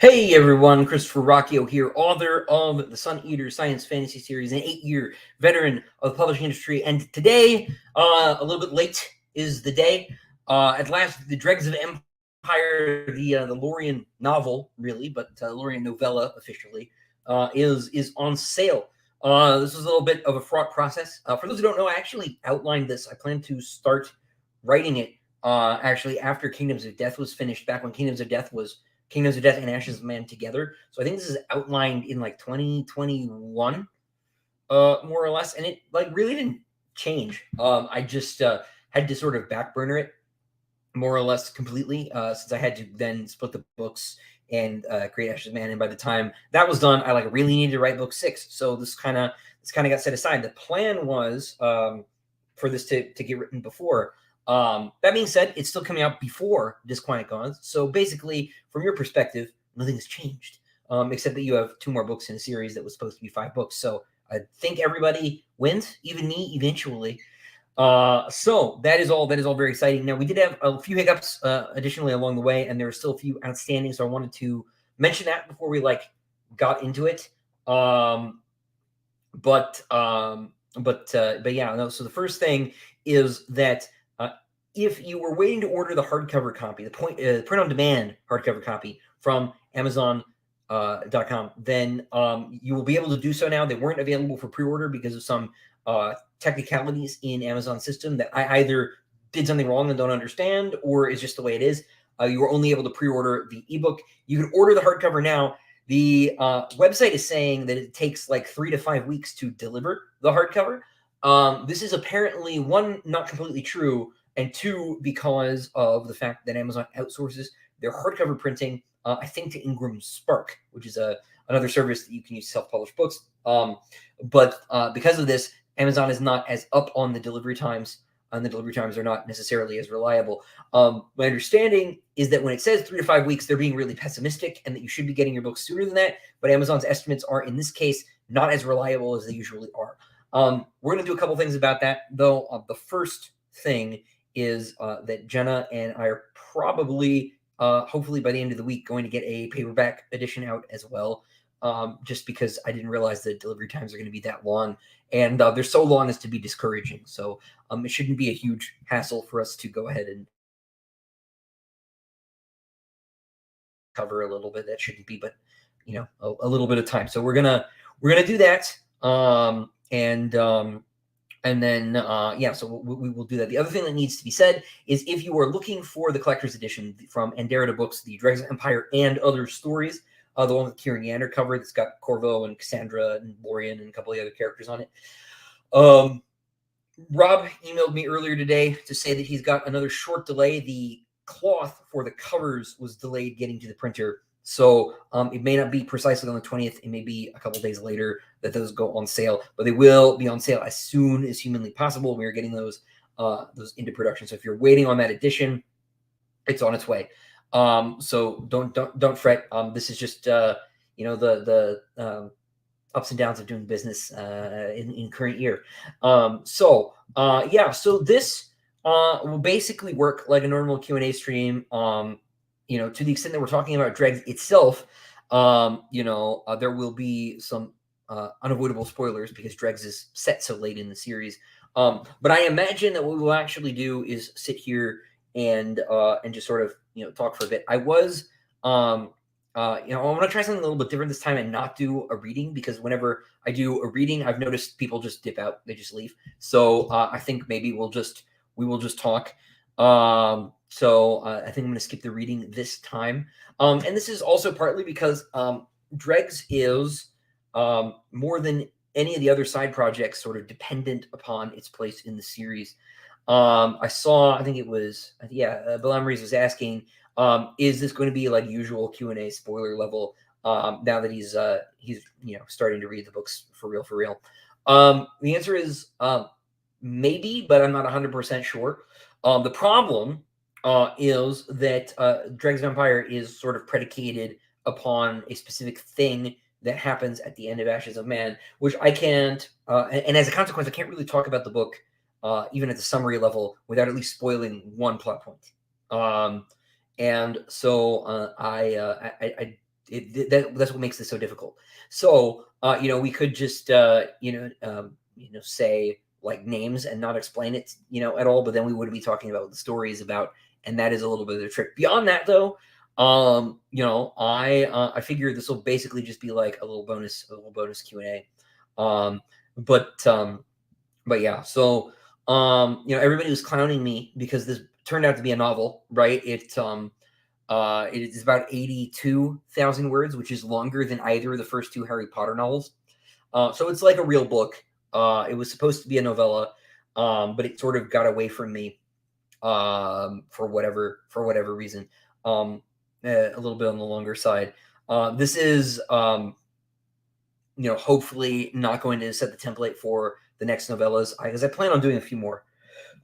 Hey everyone, Christopher Ruocchio here, author of the Sun Eater science fantasy series, an 8-year veteran of the publishing industry. And today, a little bit late is the day. At last, the Dregs of Empire, the Lorien novel, really, but Lorien novella officially, is on sale. This was a little bit of a fraught process. For those who don't know, I actually outlined this. I plan to start writing it actually after Kingdoms of Death was finished, back when Kingdoms of Death and Ashes of Man together. So I think this is outlined in like 2021, more or less, and it like really didn't change. I just had to sort of back burner it more or less completely, since I had to then split the books and create Ashes of Man. And by the time that was done, I like really needed to write book 6. So this kind of got set aside. The plan was for this to get written before. That being said, it's still coming out before Disquiet Gods. So basically, from your perspective, nothing has changed, except that you have 2 more books in a series that was supposed to be 5 books. So I think everybody wins, even me, eventually. So that is all very exciting. Now, we did have a few hiccups additionally along the way, and there are still a few outstanding. So I wanted to mention that before we got into it. But yeah, no. So the first thing is that if you were waiting to order the hardcover copy, the print-on-demand hardcover copy from Amazon.com, then you will be able to do so now. They weren't available for pre-order because of some technicalities in Amazon system that I either did something wrong and don't understand, or is just the way it is. You were only able to pre-order the ebook. You can order the hardcover now. The website is saying that it takes like 3 to 5 weeks to deliver the hardcover. This is apparently, 1, not completely true, and 2, because of the fact that Amazon outsources their hardcover printing, I think, to Ingram Spark, which is another service that you can use to self-publish books. But because of this, Amazon is not as up on the delivery times, and the delivery times are not necessarily as reliable. My understanding is that when it says 3 to 5 weeks, they're being really pessimistic, and that you should be getting your books sooner than that. But Amazon's estimates are, in this case, not as reliable as they usually are. We're going to do a couple things about that, though. The first thing is that Jenna and I are probably, hopefully by the end of the week, going to get a paperback edition out as well, just because I didn't realize that delivery times are going to be that long, and they're so long as to be discouraging. So it shouldn't be a huge hassle for us to go ahead and cover a little bit. That shouldn't be, but you know, a little bit of time. So we're gonna do that, and then, yeah, so we will do that. The other thing that needs to be said is if you are looking for the collector's edition from Anderida Books, the Dregs of Empire and Other Stories, the one with Kieran Yander cover that's got Corvo and Cassandra and Lorien and a couple of the other characters on it. Rob emailed me earlier today to say that he's got another short delay. The cloth for the covers was delayed getting to the printer. So it may not be precisely on the 20th. It may be a couple days later that those go on sale, but they will be on sale as soon as humanly possible. We are getting those into production. So if you're waiting on that edition, it's on its way. So don't fret. This is just you know, the ups and downs of doing business in current year. Yeah. So this will basically work like a normal Q&A stream. You know, to the extent that we're talking about Dregs itself, you know, there will be some unavoidable spoilers because Dregs is set so late in the series. But I imagine that what we will actually do is sit here and just sort of, you know, talk for a bit. I was, you know, I want to try something a little bit different this time and not do a reading, because whenever I do a reading, I've noticed people just dip out, they just leave. So I think maybe we will just talk. So I think I'm going to skip the reading this time. And this is also partly because Dregs is more than any of the other side projects sort of dependent upon its place in the series. I saw, I think it was, Bill Emery's was asking, is this going to be like usual Q&A spoiler level now that he's you know, starting to read the books for real? The answer is maybe, but I'm not 100% sure. The problem is that Dregs of Empire is sort of predicated upon a specific thing that happens at the end of Ashes of Man, which I can't, and as a consequence, I can't really talk about the book, even at the summary level, without at least spoiling one plot point. And so that's what makes this so difficult. So we could just say like names and not explain it at all, but then we wouldn't be talking about what the story is about, and that is a little bit of the trick. Beyond that, though, I figure this will basically just be like a little bonus Q&A. But yeah, so everybody was clowning me because this turned out to be a novel, right? It is about 82,000 words, which is longer than either of the first two Harry Potter novels. So it's like a real book. It was supposed to be a novella, but it sort of got away from me for whatever reason. A little bit on the longer side. This is hopefully not going to set the template for the next novellas, because I plan on doing a few more.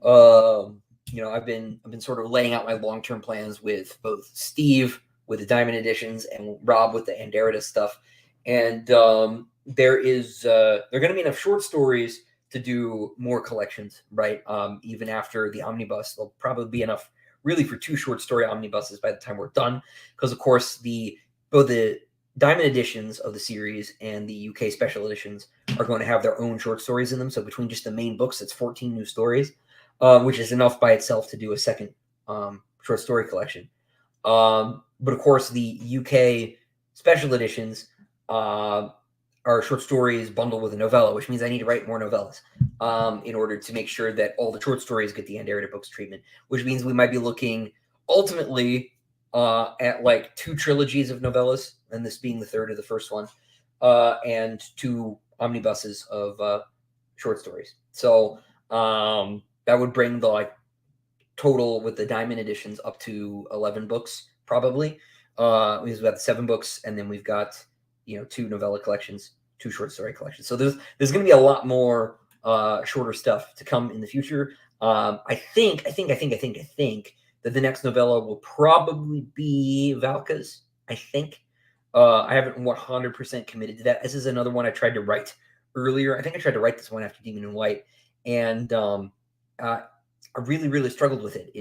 I've been sort of laying out my long-term plans with both Steve with the Diamond Editions and Rob with the Anderida stuff, and there are going to be enough short stories to do more collections, right? Even after the omnibus, there'll probably be enough really for 2 short story omnibuses by the time we're done, because of course both the Diamond Editions of the series and the UK special editions are going to have their own short stories in them. So between just the main books, it's 14 new stories, which is enough by itself to do a second short story collection. But of course, the UK special editions are short stories bundled with a novella, which means I need to write more novellas in order to make sure that all the short stories get the Anderida books treatment, which means we might be looking ultimately at like 2 trilogies of novellas, and this being the third of the first one, and 2 omnibuses of short stories. So that would bring the total with the Diamond Editions up to 11 books probably. We've got 7 books, and then we've got 2 novella collections, 2 short story collections. So there's going to be a lot more shorter stuff to come in the future. I think that the next novella will probably be Valka's. I think. I haven't 100% committed to that. This is another one I tried to write earlier. I think I tried to write this one after Demon in White, and I really, really struggled with it.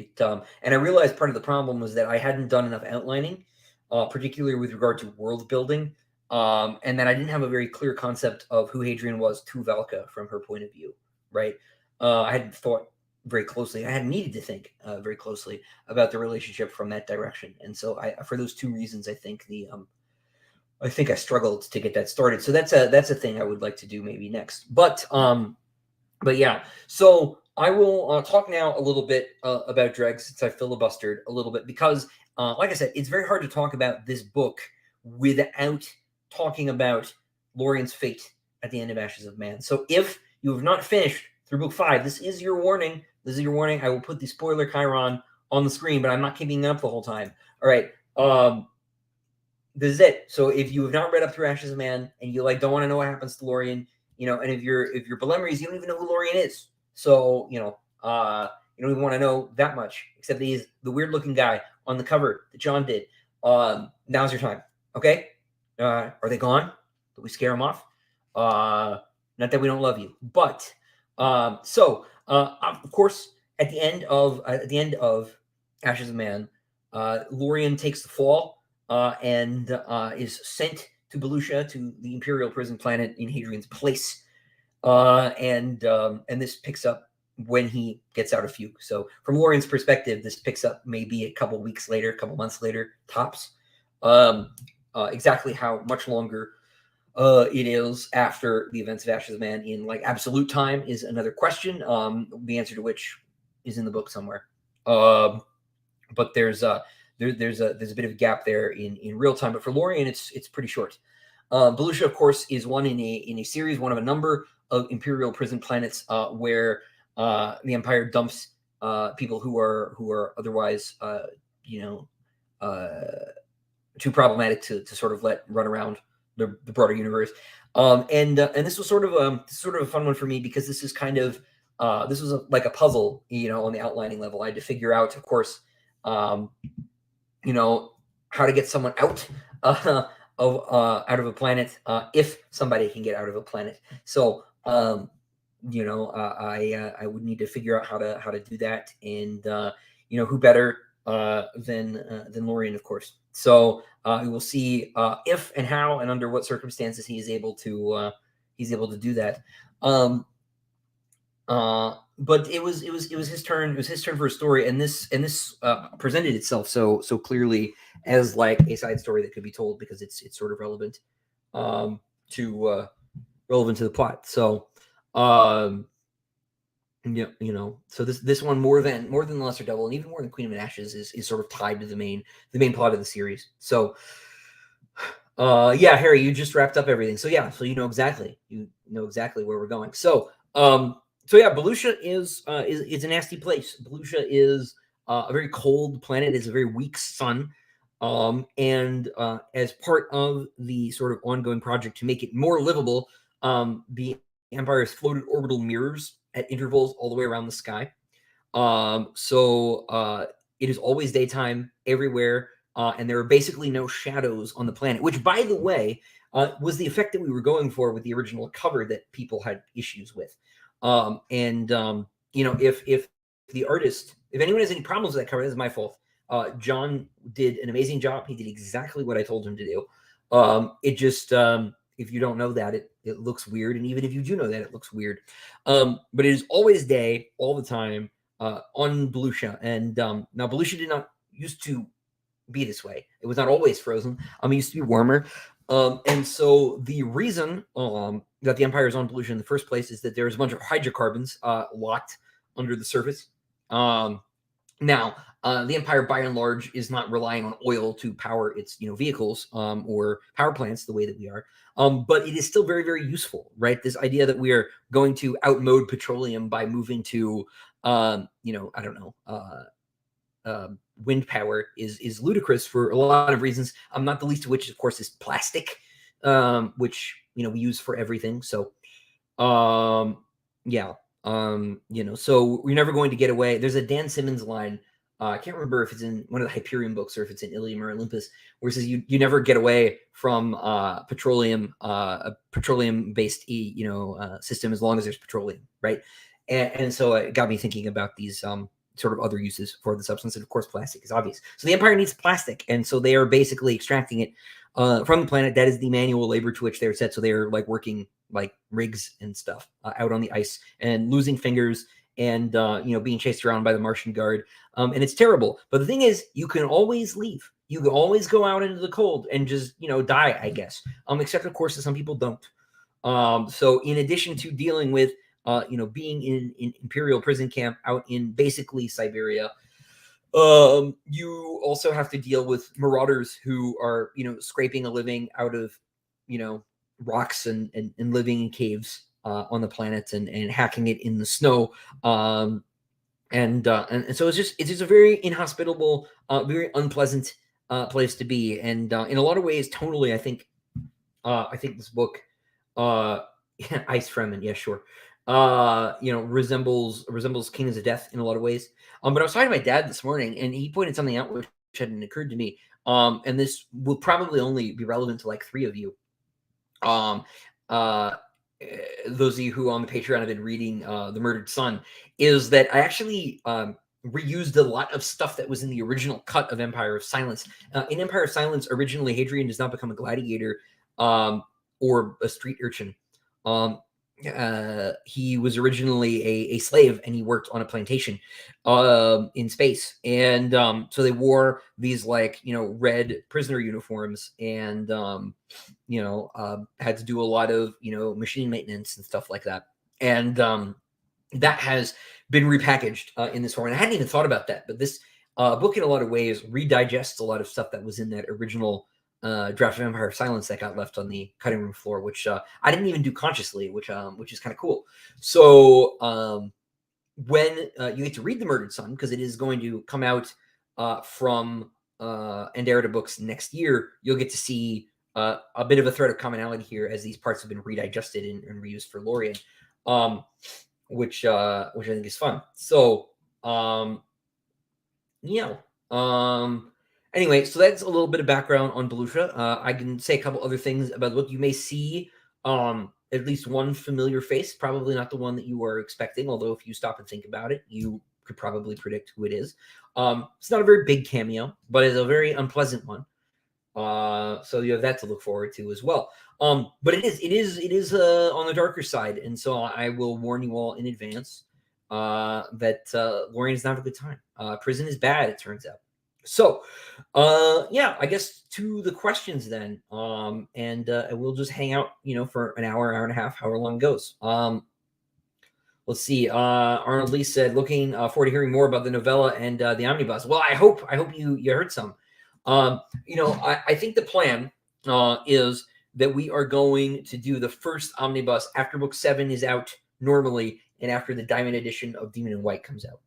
And I realized part of the problem was that I hadn't done enough outlining, particularly with regard to world building, and that I didn't have a very clear concept of who Hadrian was to Valka from her point of view, right? I hadn't thought very closely. I hadn't needed to think very closely about the relationship from that direction. And so for those 2 reasons, I think I struggled to get that started. So that's a thing I would like to do maybe next. But yeah, so I will talk now a little bit about DREGS, since I filibustered a little bit, because like I said, it's very hard to talk about this book without talking about Lorien's fate at the end of Ashes of Man. So if you have not finished through book 5, this is your warning. I will put the spoiler chyron on the screen, but I'm not keeping it up the whole time. All right. This is it. So if you have not read up through Ashes of Man and you don't want to know what happens to Lorien, and if you're Belemrys, you don't even know who Lorien is. So you don't even want to know that much, except that he's the weird looking guy on the cover that John did. Now's your time. Okay. Are they gone? Did we scare them off? Not that we don't love you, but of course, at the end of Ashes of Man, Lorien takes the fall and is sent to Belucia, to the Imperial prison planet in Hadrian's place, and this picks up when he gets out of Fugue. So from Lorien's perspective, this picks up maybe a couple weeks later, a couple months later, tops. Exactly how much longer it is after the events of Ashes of Man in absolute time is another question. The answer to which is in the book somewhere. But there's a bit of a gap there in real time. But for Lorien, it's pretty short. Belucia, of course, is one in a series, one of a number of Imperial prison planets where the Empire dumps people who are otherwise too problematic to sort of let run around the broader universe. And this was sort of a fun one for me, because this is kind of this was like a puzzle, on the outlining level. I had to figure out, of course, how to get someone out of a planet, if somebody can get out of a planet. So I would need to figure out how to do that, and who better than Lorien, of course. So we will see if and how and under what circumstances he is able to do that. But it was his turn. It was his turn for a story, and this presented itself so clearly as like a side story that could be told because it's sort of relevant to the plot. So so this one more than the Lesser Devil and even more than Queen of Ashes is sort of tied to the main plot of the series. So yeah, Harry, you just wrapped up everything. So yeah, so you know exactly where we're going. So yeah, Belusia is a nasty place. Belusia is a very cold planet. It's a very weak sun. And as part of the sort of ongoing project to make it more livable, the Empire has floated orbital mirrors at intervals all the way around the sky. So it is always daytime everywhere, and there are basically no shadows on the planet, which, by the way, was the effect that we were going for with the original cover that people had issues with. If the artist, if anyone has any problems with that cover, that's my fault. John did an amazing job. He did exactly what I told him to do. It just, if you don't know that, it looks weird. And even if you do know that, it looks weird. But it is always day, all the time, on Belusia. And now Belusia did not used to be this way. It was not always frozen. It used to be warmer. And so the reason that the Empire is on Belusia in the first place is that there's a bunch of hydrocarbons locked under the surface. Now, the Empire, by and large, is not relying on oil to power its vehicles or power plants the way that we are. But it is still very, very useful, right? This idea that we are going to outmode petroleum by moving to, I don't know, wind power is ludicrous for a lot of reasons. Not the least of which, of course, is plastic, which we use for everything. So, yeah. So we're never going to get away. There's a Dan Simmons line. I can't remember if it's in one of the Hyperion books or if it's in Ilium or Olympus, where it says you never get away from a petroleum-based system as long as there's petroleum, right? And so it got me thinking about these sort of other uses for the substance, and of course, plastic is obvious. So the Empire needs plastic, and so they are basically extracting it from the planet. That is the manual labor to which they're set. So they're like working like rigs and stuff out on the ice and losing fingers and being chased around by the Martian guard, and it's terrible. But the thing is, you can always leave. You can always go out into the cold and just die, I guess. Except of course that some people don't. So in addition to dealing with being in Imperial prison camp out in basically Siberia, you also have to deal with marauders who are scraping a living out of rocks and living in caves on the planet and hacking it in the snow. And so it's just a very inhospitable, very unpleasant place to be. And in a lot of ways, tonally, I think this book, Ice Fremen, yeah, sure, resembles Kingdoms of Death in a lot of ways. But I was talking to my dad this morning, and he pointed something out which hadn't occurred to me. And this will probably only be relevant to like 3 of you. Those of you who on the Patreon have been reading The Murdered Son, is that I actually reused a lot of stuff that was in the original cut of Empire of Silence. In Empire of Silence, originally Hadrian does not become a gladiator or a street urchin. He was originally a slave, and he worked on a plantation in space. And so they wore these red prisoner uniforms, and had to do a lot of machine maintenance and stuff like that. And that has been repackaged in this form. And I hadn't even thought about that, but this book in a lot of ways redigests a lot of stuff that was in that original draft of Empire of Silence that got left on the cutting room floor, which I didn't even do consciously, which is kind of cool. So when you get to read The Murdered Son, because it is going to come out from Anderida Books next year, you'll get to see a bit of a thread of commonality here, as these parts have been redigested and reused for Lorien, which I think is fun. So anyway, so that's a little bit of background on Belusia. I can say a couple other things about the book. You may see at least one familiar face, probably not the one that you are expecting, although if you stop and think about it, you could probably predict who it is. It's not a very big cameo, but it's a very unpleasant one. So you have that to look forward to as well. But it is on the darker side, and so I will warn you all in advance that Lorraine is not a good time. Prison is bad, it turns out. So, yeah, I guess to the questions then, and we'll just hang out, for an hour and a half, however long it goes. Let's see. Arnold Lee said, looking forward to hearing more about the novella and the omnibus. Well, I hope you heard some. I think the plan is that we are going to do the first omnibus after book 7 is out normally, and after the Diamond edition of Demon in White comes out.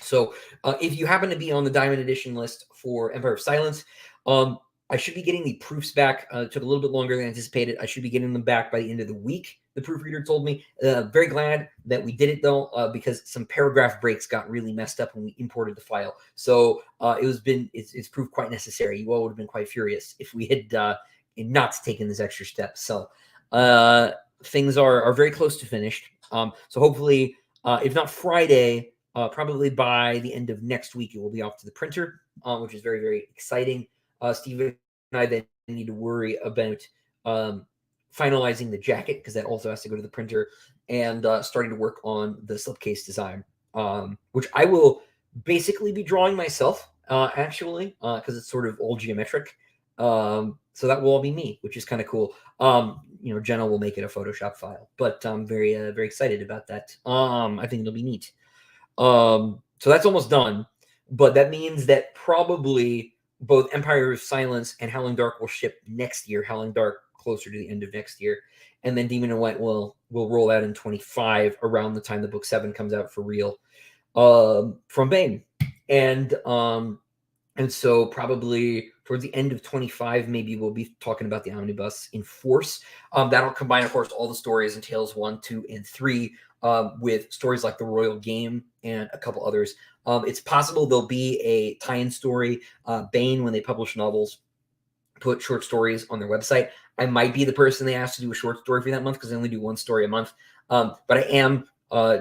So if you happen to be on the Diamond edition list for Empire of Silence, I should be getting the proofs back. It took a little bit longer than anticipated. I should be getting them back by the end of the week, the proofreader told me. Very glad that we did it, though, because some paragraph breaks got really messed up when we imported the file. So it's proved quite necessary. You all would have been quite furious if we had not taken this extra step. So things are very close to finished. So hopefully, if not Friday, probably by the end of next week, it will be off to the printer, which is very, very exciting. Steve and I then need to worry about finalizing the jacket, because that also has to go to the printer, and starting to work on the slipcase design, which I will basically be drawing myself, actually, because it's sort of all geometric. So that will all be me, which is kind of cool. Jenna will make it a Photoshop file, but I'm very, very excited about that. I think it'll be neat. So that's almost done, but that means that probably both Empire of Silence and Howling Dark will ship next year. Howling Dark closer to the end of next year, and then Demon in White will roll out in 25 around the time the book 7 comes out for real, from Bane, and so probably towards the end of 25, maybe we'll be talking about the omnibus in force. That'll combine, of course, all the stories in Tales 1, 2, and 3 with stories like The Royal Game and a couple others. It's possible there'll be a tie-in story. Bane, when they publish novels, put short stories on their website. I might be the person they asked to do a short story for that month, because they only do one story a month. But I am.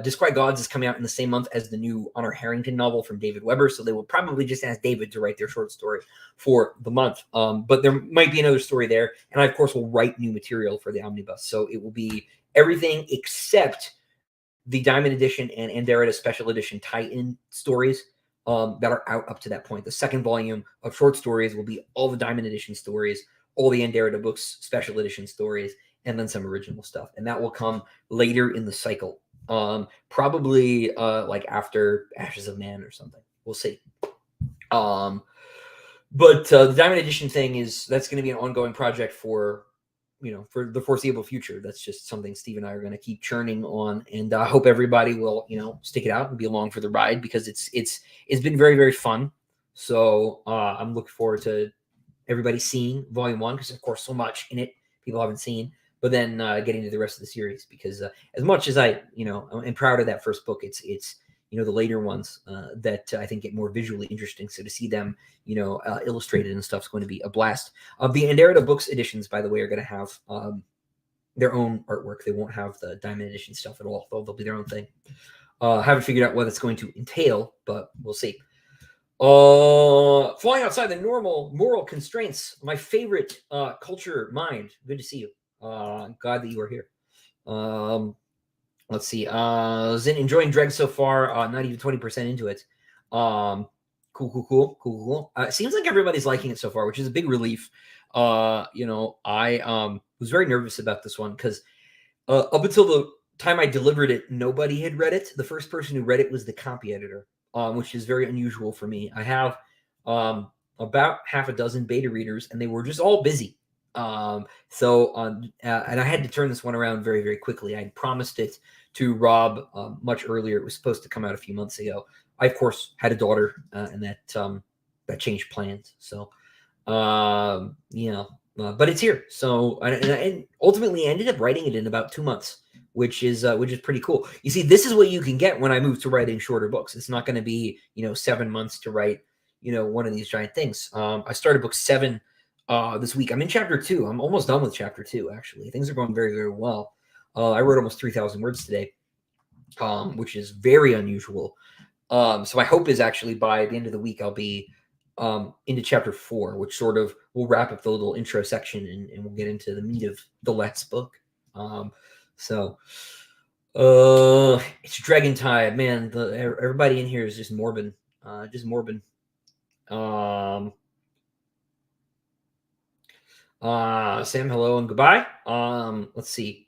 Disquiet Gods is coming out in the same month as the new Honor Harrington novel from David Weber, so they will probably just ask David to write their short story for the month. But there might be another story there, and I, of course, will write new material for the omnibus. So it will be everything except the Diamond Edition and Anderida Special Edition tie-in stories that are out up to that point. The second volume of short stories will be all the Diamond Edition stories, all the Anderida books Special Edition stories, and then some original stuff. And that will come later in the cycle. Probably like after Ashes of Man or something. We'll see. But the Diamond Edition thing that's going to be an ongoing project for the foreseeable future. That's just something Steve and I are going to keep churning on, and I hope everybody will, stick it out and be along for the ride, because it's been very, very fun. So I'm looking forward to everybody seeing Volume 1, because of course so much in it people haven't seen. But then getting to the rest of the series, because as much as I, am proud of that first book, it's the later ones that I think get more visually interesting. So to see them, illustrated and stuff is going to be a blast. The Anderida Books editions, by the way, are going to have their own artwork. They won't have the Diamond Edition stuff at all. They'll be their own thing. Haven't figured out what it's going to entail, but we'll see. Flying outside the normal moral constraints, my favorite culture mind. Good to see you. Glad that you are here. Let's see. Zin enjoying DREGS so far. Not even 20% into it. Cool. It seems like everybody's liking it so far, which is a big relief. I was very nervous about this one, because up until the time I delivered it, nobody had read it. The first person who read it was the copy editor, which is very unusual for me. I have about half a dozen beta readers, and they were just all busy. And I had to turn this one around very, very quickly. I had promised it to Rob much earlier. It was supposed to come out a few months ago. I, of course, had a daughter, and that changed plans. So, but it's here. So, and ultimately ended up writing it in about 2 months, which is pretty cool. You see, this is what you can get when I move to writing shorter books. It's not going to be 7 months to write one of these giant things. I started book 7 this week. I'm in chapter 2. I'm almost done with chapter 2, actually. Things are going very, very well. I wrote almost 3,000 words today, which is very unusual. So my hope is actually by the end of the week I'll be into chapter 4, which sort of will wrap up the little intro section, and we'll get into the meat of the last book. So it's Dragon Tide, man. Everybody in here is just morbid, just morbid. Sam, hello and goodbye. Let's see.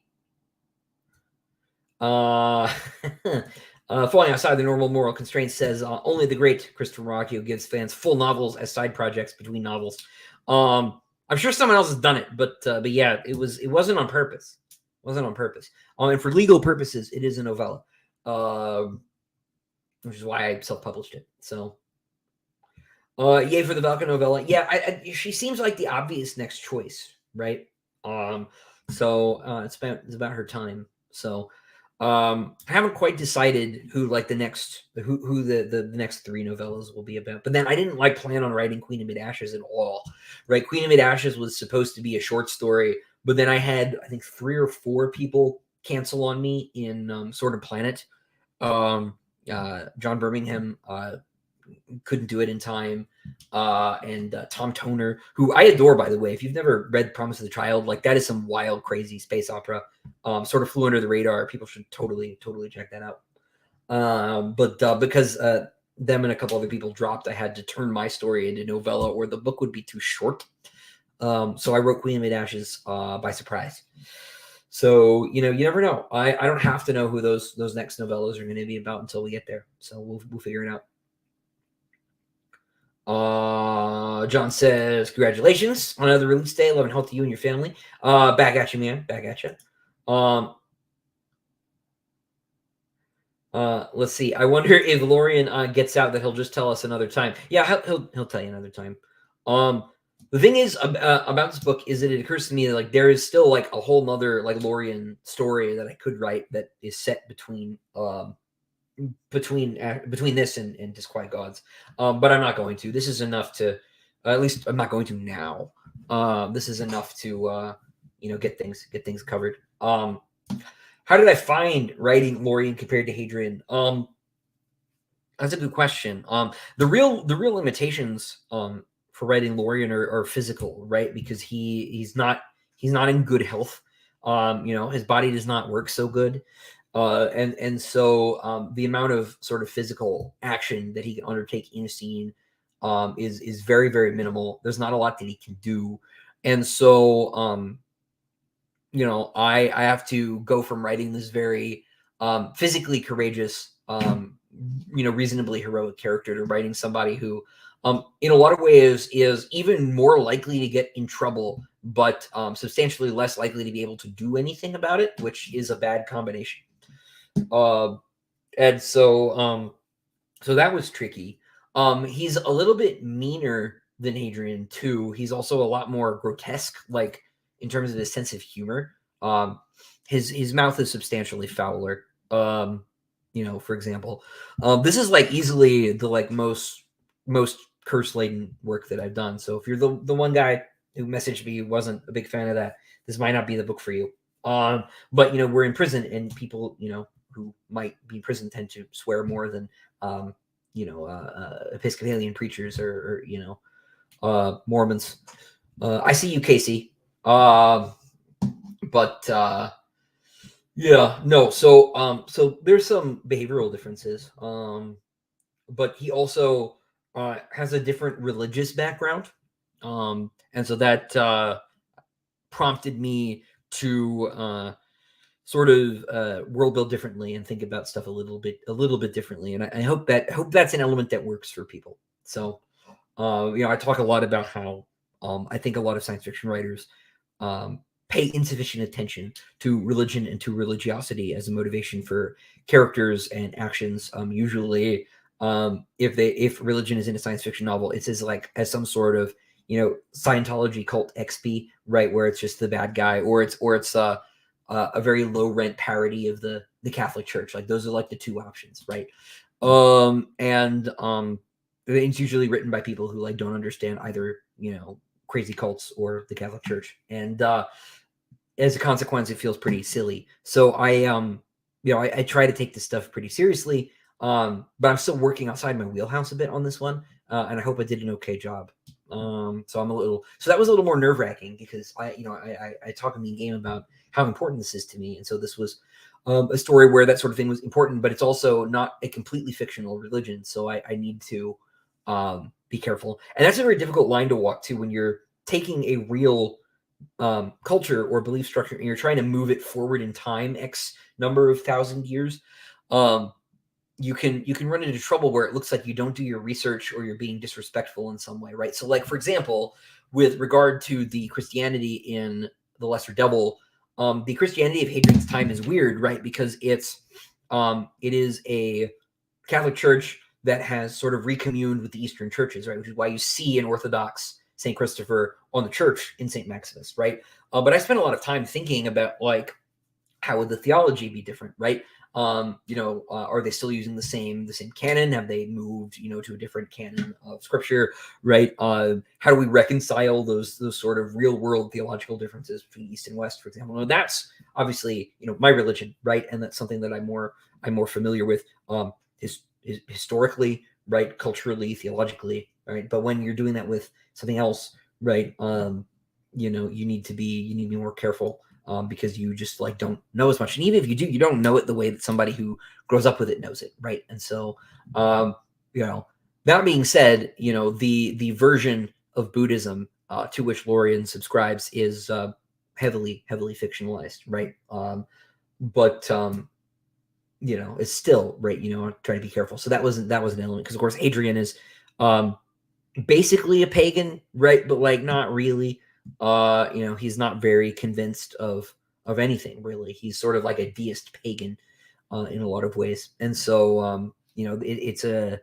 Falling outside the normal moral constraints says only the great Christopher Ruocchio gives fans full novels as side projects between novels. I'm sure someone else has done it, but yeah, it wasn't on purpose. It wasn't on purpose. And for legal purposes, it is a novella, which is why I self-published it. So, yay for the Valka novella. Yeah, she seems like the obvious next choice, right? So it's about her time. So. I haven't quite decided who like the next who the next 3 novellas will be about. But then I didn't plan on writing Queen of Mid Ashes at all. Right? Queen of Mid Ashes was supposed to be a short story, but then I had I think 3 or 4 people cancel on me in Sword and Planet. John Birmingham couldn't do it in time, and Tom Toner, who I adore, by the way. If you've never read Promise of the Child, like that is some wild, crazy space opera. Sort of flew under the radar. People should totally check that out. But because them and a couple other people dropped, I had to turn my story into novella, or the book would be too short. So I wrote Queen of Mid Ashes by surprise. So you never know. I don't have to know who those next novellas are going to be about until we get there. So we'll figure it out. John says, congratulations on another release day. Love and health to you and your family. Back at you, man. Back at you. Let's see. I wonder if Lorian gets out that he'll just tell us another time. Yeah, he'll tell you another time. The thing is about this book is that it occurs to me that like there is still like a whole nother like Lorian story that I could write that is set between this and Disquiet Gods, but I'm not going to. This is enough to, at least I'm not going to now. This is enough to get things covered. How did I find writing Lorien compared to Hadrian? That's a good question. The real limitations for writing Lorien are physical, right? Because he's not in good health. His body does not work so good. And so the amount of sort of physical action that he can undertake in a scene is very, very minimal. There's not a lot that he can do. And so, I have to go from writing this very physically courageous, reasonably heroic character to writing somebody who, in a lot of ways, is even more likely to get in trouble, but substantially less likely to be able to do anything about it, which is a bad combination. And so that was tricky. He's a little bit meaner than Hadrian too. He's also a lot more grotesque, like in terms of his sense of humor. His mouth is substantially fouler. For example, this is like easily the like most curse laden work that I've done. So if you're the one guy who messaged me who wasn't a big fan of that, this might not be the book for you. But we're in prison, and people who might be in prison tend to swear more than Episcopalian preachers or Mormons. I see you, Casey. So there's some behavioral differences. But he also has a different religious background. And so that prompted me to sort of world build differently and think about stuff a little bit differently. And I hope that's an element that works for people. So, I talk a lot about how I think a lot of science fiction writers pay insufficient attention to religion and to religiosity as a motivation for characters and actions. Usually, if religion is in a science fiction novel, it's as some sort of Scientology cult XP, right, where it's just the bad guy, or it's a very low rent parody of the Catholic Church. Like those are like the two options, right? It's usually written by people who like don't understand either crazy cults or the Catholic Church, and as a consequence, it feels pretty silly. So I try to take this stuff pretty seriously. But I'm still working outside my wheelhouse a bit on this one, and I hope I did an okay job. So that was a little more nerve wracking because I talk in the game about how important this is to me, and so this was a story where that sort of thing was important, but it's also not a completely fictional religion, so I need to be careful, and that's a very difficult line to walk to when you're taking a real culture or belief structure and you're trying to move it forward in time X number of thousand years. You can run into trouble where it looks like you don't do your research or you're being disrespectful in some way, right? So, like for example, with regard to the Christianity in the Lesser Devil, the Christianity of Hadrian's time is weird, right? Because it is a Catholic Church that has sort of recommuned with the Eastern churches, right? Which is why you see an Orthodox St. Christopher on the church in St. Maximus, right? But I spent a lot of time thinking about like how would the theology be different, right? Are they still using the same canon? Have they moved, to a different canon of scripture, right? How do we reconcile those sort of real world theological differences between East and West, for example? Now, that's obviously, my religion, right? And that's something that I'm more familiar with, historically, right? Culturally, theologically, right? But when you're doing that with something else, right? You need to be more careful. Because you just like don't know as much, and even if you do, you don't know it the way that somebody who grows up with it knows it, right? And so, that being said, the version of Buddhism to which Lorien subscribes is heavily fictionalized, right? But it's still right. Try to be careful. So that was an element because, of course, Hadrian is basically a pagan, right? But like not really. He's not very convinced of anything really. He's sort of like a deist pagan in a lot of ways, and so it's a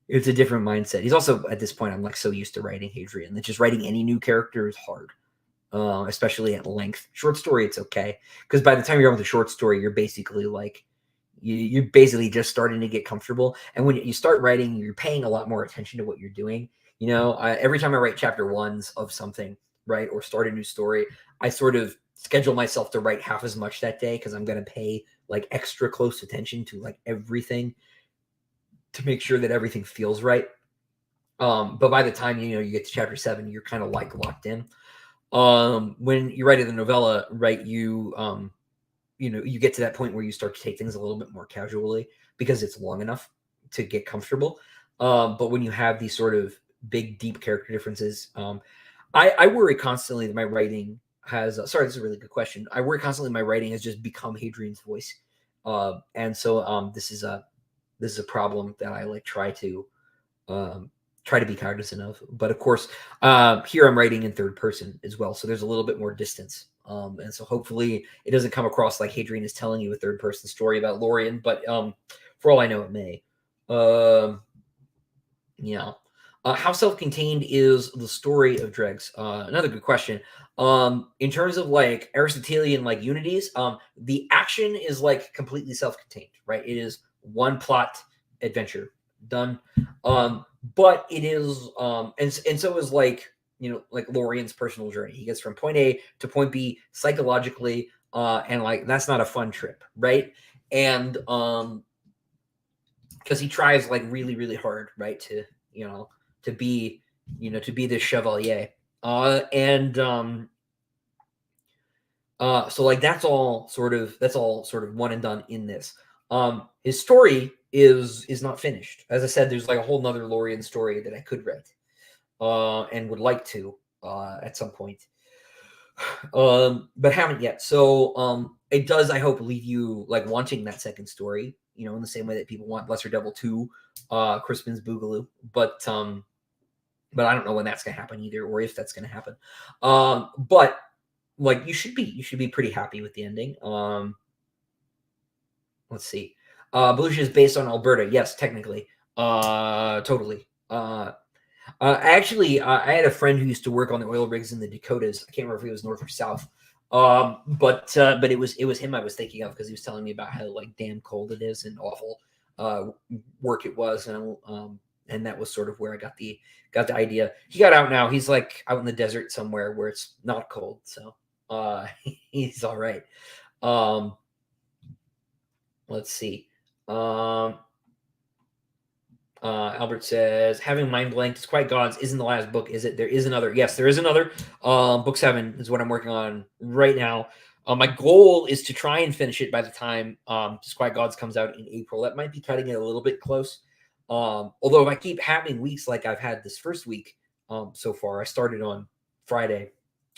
different mindset. He's also at this point I'm like so used to writing Hadrian that just writing any new character is hard, especially at length. Short story, it's okay because by the time you're on with a short story, you're basically like you're basically just starting to get comfortable, and when you start writing, you're paying a lot more attention to what you're doing. Every time I write chapter ones of something, right, or start a new story, I sort of schedule myself to write half as much that day because I'm going to pay like extra close attention to like everything to make sure that everything feels right. But by the time you get to chapter 7, you're kind of like locked in. When you write the novella, right, you get to that point where you start to take things a little bit more casually because it's long enough to get comfortable. But when you have these sort of big, deep character differences, I worry constantly that my writing has. Sorry, this is a really good question. I worry constantly my writing has just become Hadrian's voice, and so this is a problem that I like try to be cognizant of. But of course, here I'm writing in third person as well, so there's a little bit more distance. And so hopefully it doesn't come across like Hadrian is telling you a third person story about Lorien, but for all I know, it may. Yeah. How self-contained is the story of DREGS? Another good question. In terms of like Aristotelian like unities, the action is like completely self-contained, right? It is one plot adventure done. But it is, and so is like like Lorien's personal journey. He gets from point A to point B psychologically, and like that's not a fun trip, right? And because he tries like really really hard, right, to be this chevalier, so like that's all sort of one and done in this. His story is not finished. As I said, there's like a whole nother Lorien story that I could write, and would like to at some point, but haven't yet. So it does, I hope, leave you like wanting that second story, in the same way that people want Lesser Devil 2, Crispin's Boogaloo, but I don't know when that's gonna happen either, or if that's gonna happen. But like you should be pretty happy with the ending. Let's see. Volusia is based on Alberta. Yes, technically. Totally. Actually, I had a friend who used to work on the oil rigs in the Dakotas. I can't remember if it was north or south. But it was him I was thinking of because he was telling me about how like damn cold it is and awful work it was, and that was sort of where I got the idea. He got out now. He's like out in the desert somewhere where it's not cold, so he's all right. Let's see. Albert says, having mind blanked, it's quite Gods isn't the last book, is it? There is another. Yes, there is another. Book 7 is what I'm working on right now. My goal is to try and finish it by the time Disquiet Gods comes out in April. That might be cutting it a little bit close. Although if I keep having weeks like I've had this first week so far, I started on Friday,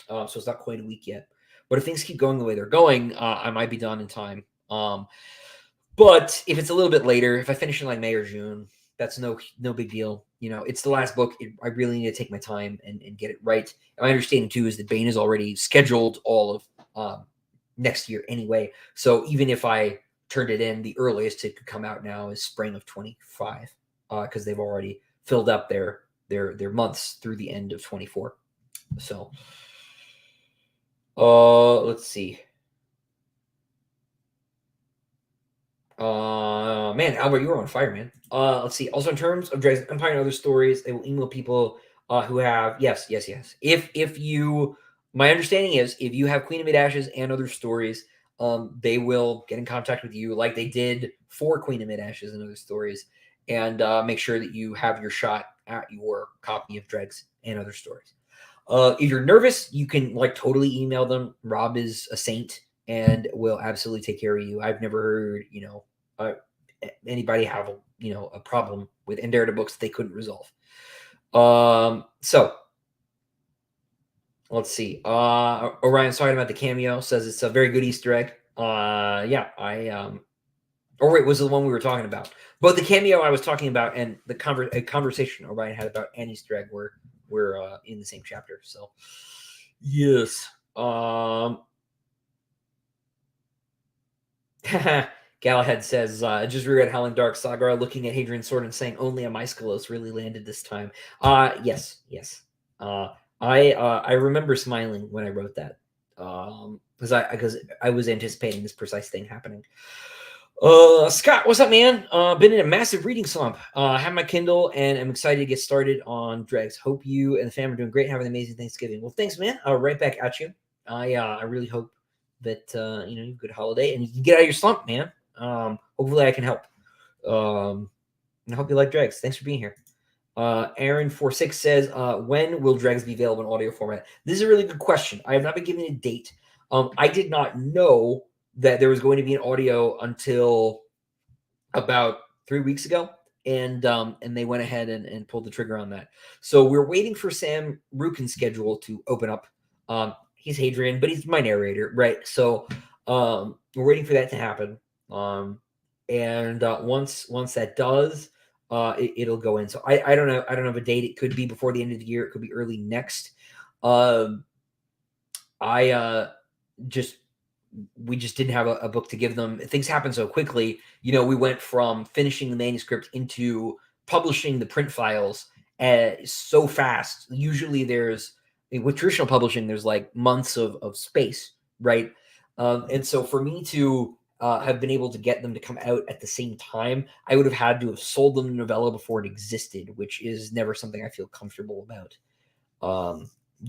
so it's not quite a week yet. But if things keep going the way they're going, I might be done in time. But if it's a little bit later, if I finish in like May or June, that's no big deal. You know, it's the last book. I really need to take my time and get it right. And my understanding too is that Bane is already scheduled all of next year anyway. So even if I turned it in, the earliest it could come out now is spring of 25, because they've already filled up their months through the end of 24. So let's see. Man, Albert, you were on fire, man. Let's see. Also, in terms of Dragon's Empire and other stories, they will email people who have yes. If you, my understanding is, if you have Queen of Mid Ashes and other stories, they will get in contact with you like they did for Queen of Mid Ashes and other stories, and make sure that you have your shot at your copy of Dregs and other stories. If you're nervous, you can like totally email them. Rob is a saint and will absolutely take care of you. I've never heard, anybody have a problem with Enderta books that they couldn't resolve. So let's see. Orion's talking about the cameo, says it's a very good Easter egg. Yeah, or wait, was it the one we were talking about? But the cameo I was talking about and the conversation Orion had about an Easter egg were in the same chapter. So yes. Galahad says, just reread Howling Dark. Sagar looking at Hadrian's sword and saying, only a Myskolos really landed this time. Yes. I remember smiling when I wrote that. Because I was anticipating this precise thing happening. Scott, what's up, man? Been in a massive reading slump. Have my Kindle and I'm excited to get started on Dregs. Hope you and the family are doing great. Having an amazing Thanksgiving. Well, thanks, man. Right back at you. I really hope that you have a good holiday and you can get out of your slump, man. Hopefully I can help. And I hope you like Dregs. Thanks for being here. Aaron46 says, when will Dregs be available in audio format? This is a really good question. I have not been given a date. I did not know that there was going to be an audio until about 3 weeks ago. And they went ahead and pulled the trigger on that. So we're waiting for Sam Rukin's schedule to open up. He's Hadrian, but he's my narrator, right? So we're waiting for that to happen. And once that does, it'll go in. So I don't know. I don't have a date. It could be before the end of the year. It could be early next. We just didn't have a book to give them. Things happen so quickly. We went from finishing the manuscript into publishing the print files so fast. Usually with traditional publishing, there's like months of space, right? And so for me to have been able to get them to come out at the same time, I would have had to have sold them the novella before it existed, which is never something I feel comfortable about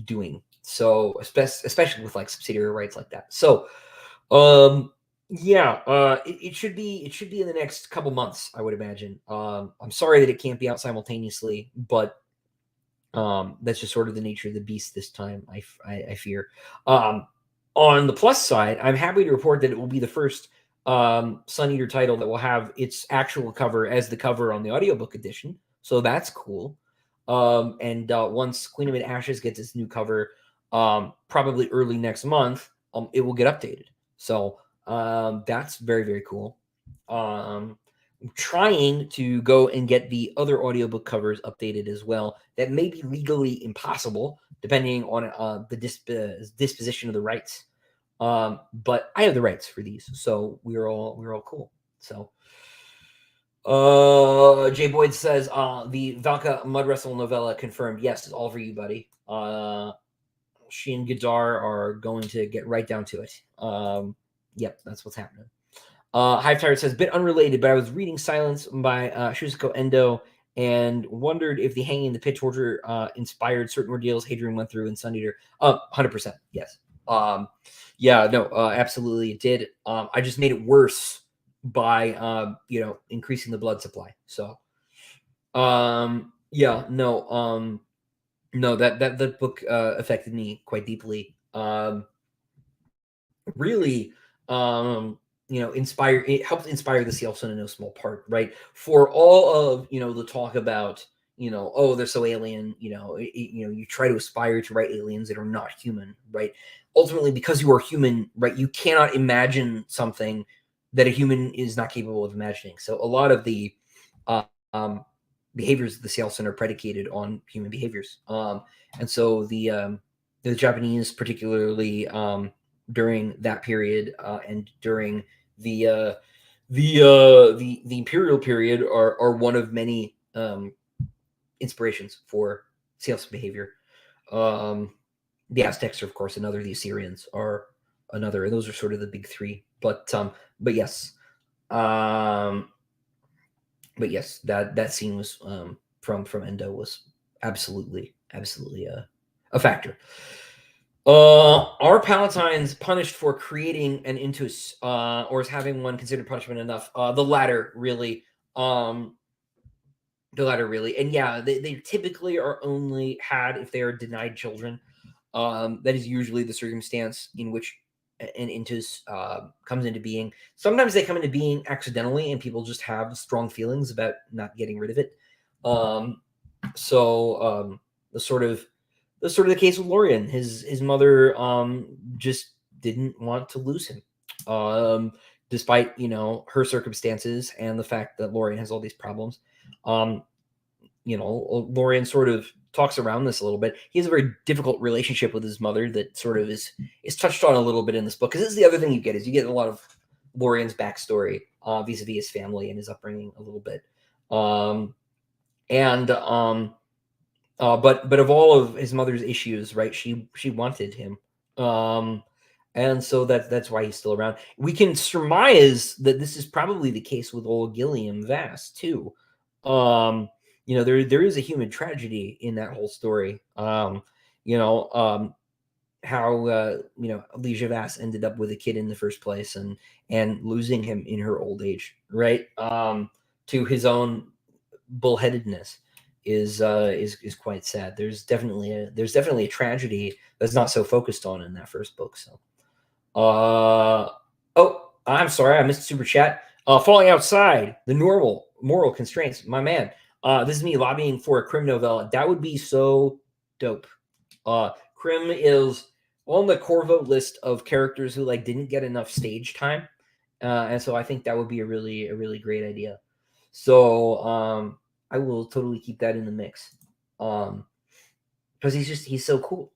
doing. So especially with like subsidiary rights like that. So it should be in the next couple months, I would imagine. I'm sorry that it can't be out simultaneously, but that's just sort of the nature of the beast this time, I fear. On the plus side, I'm happy to report that it will be the first Sun Eater title that will have its actual cover as the cover on the audiobook edition. So that's cool. And once Queen of Mid Ashes gets its new cover, probably early next month, it will get updated. So that's very, very cool. I'm trying to go and get the other audiobook covers updated as well. That may be legally impossible, depending on the disposition of the rights. But I have the rights for these, so we're all cool. So Jay Boyd says the Valka Mud Wrestle novella confirmed. Yes, it's all for you, buddy. She and Gadar are going to get right down to it. Yep, that's what's happening. Hive Tyrant says, bit unrelated, but I was reading Silence by Shuzuko Endo and wondered if the hanging and the pit torture inspired certain ordeals Hadrian went through in Sun Eater. 100%, yes. Absolutely it did. I just made it worse by increasing the blood supply. So Yeah, no, that book affected me quite deeply. Really, it helped inspire the also in no small part, right? For all of the talk about oh, they're so alien, you try to aspire to write aliens that are not human, right? Ultimately, because you are human, right, you cannot imagine something that a human is not capable of imagining. So a lot of the uh, um, behaviors of the Sealson are predicated on human behaviors, and so the Japanese, particularly during that period and during the uh, the imperial period, are one of many inspirations for sales behavior. Um, the Aztecs are, of course, another. The Assyrians are another, and those are sort of the big three. But yes, um, that scene was from Endo was absolutely a factor. Are Palatines punished for creating an intus, or is having one considered punishment enough? The latter, really. Um, the latter, really. And yeah, they typically are only had if they are denied children. That is usually the circumstance in which an intus comes into being. Sometimes they come into being accidentally, and people just have strong feelings about not getting rid of it. Um, so the case with Lorian. His mother just didn't want to lose him, despite her circumstances and the fact that Lorian has all these problems. Um, Lorian sort of talks around this a little bit. He has a very difficult relationship with his mother that sort of is touched on a little bit in this book, because this is the other thing you get a lot of Lorian's backstory vis-a-vis his family and his upbringing a little bit. And but of all of his mother's issues, right? She wanted him, and so that's why he's still around. We can surmise that this is probably the case with old Gilliam Vass too. There is a human tragedy in that whole story. You know, how Alicia Vass ended up with a kid in the first place, and losing him in her old age, right? To his own bullheadedness is quite sad. There's definitely a tragedy that's not so focused on in that first book. So, oh, I'm sorry, I missed super chat. Falling outside the normal moral constraints, my man. This is me lobbying for a Crim novella. That would be so dope. Crim is on the Corvo list of characters who didn't get enough stage time, and so I think that would be a really great idea. So I will totally keep that in the mix, because he's so cool.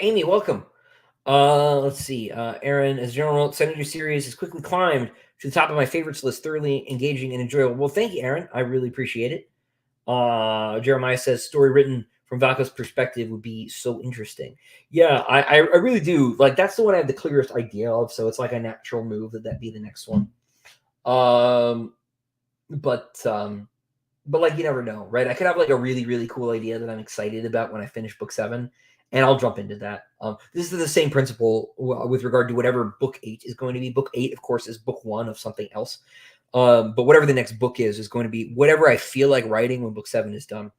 Amy, welcome. Let's see. Aaron, as general note, Senator series has quickly climbed to the top of my favorites list. Thoroughly engaging and enjoyable. Well, thank you, Aaron. I really appreciate it. Jeremiah says story written from Valko's perspective would be so interesting. Yeah, I really do. That's the one I have the clearest idea of. So it's like a natural move that be the next one. But you never know, right? I could have a really cool idea that I'm excited about when I finish book 7, and I'll jump into that. This is the same principle with regard to whatever book 8 is going to be. Book 8, of course, is book 1 of something else. But whatever the next book is going to be whatever I feel like writing when book 7 is done.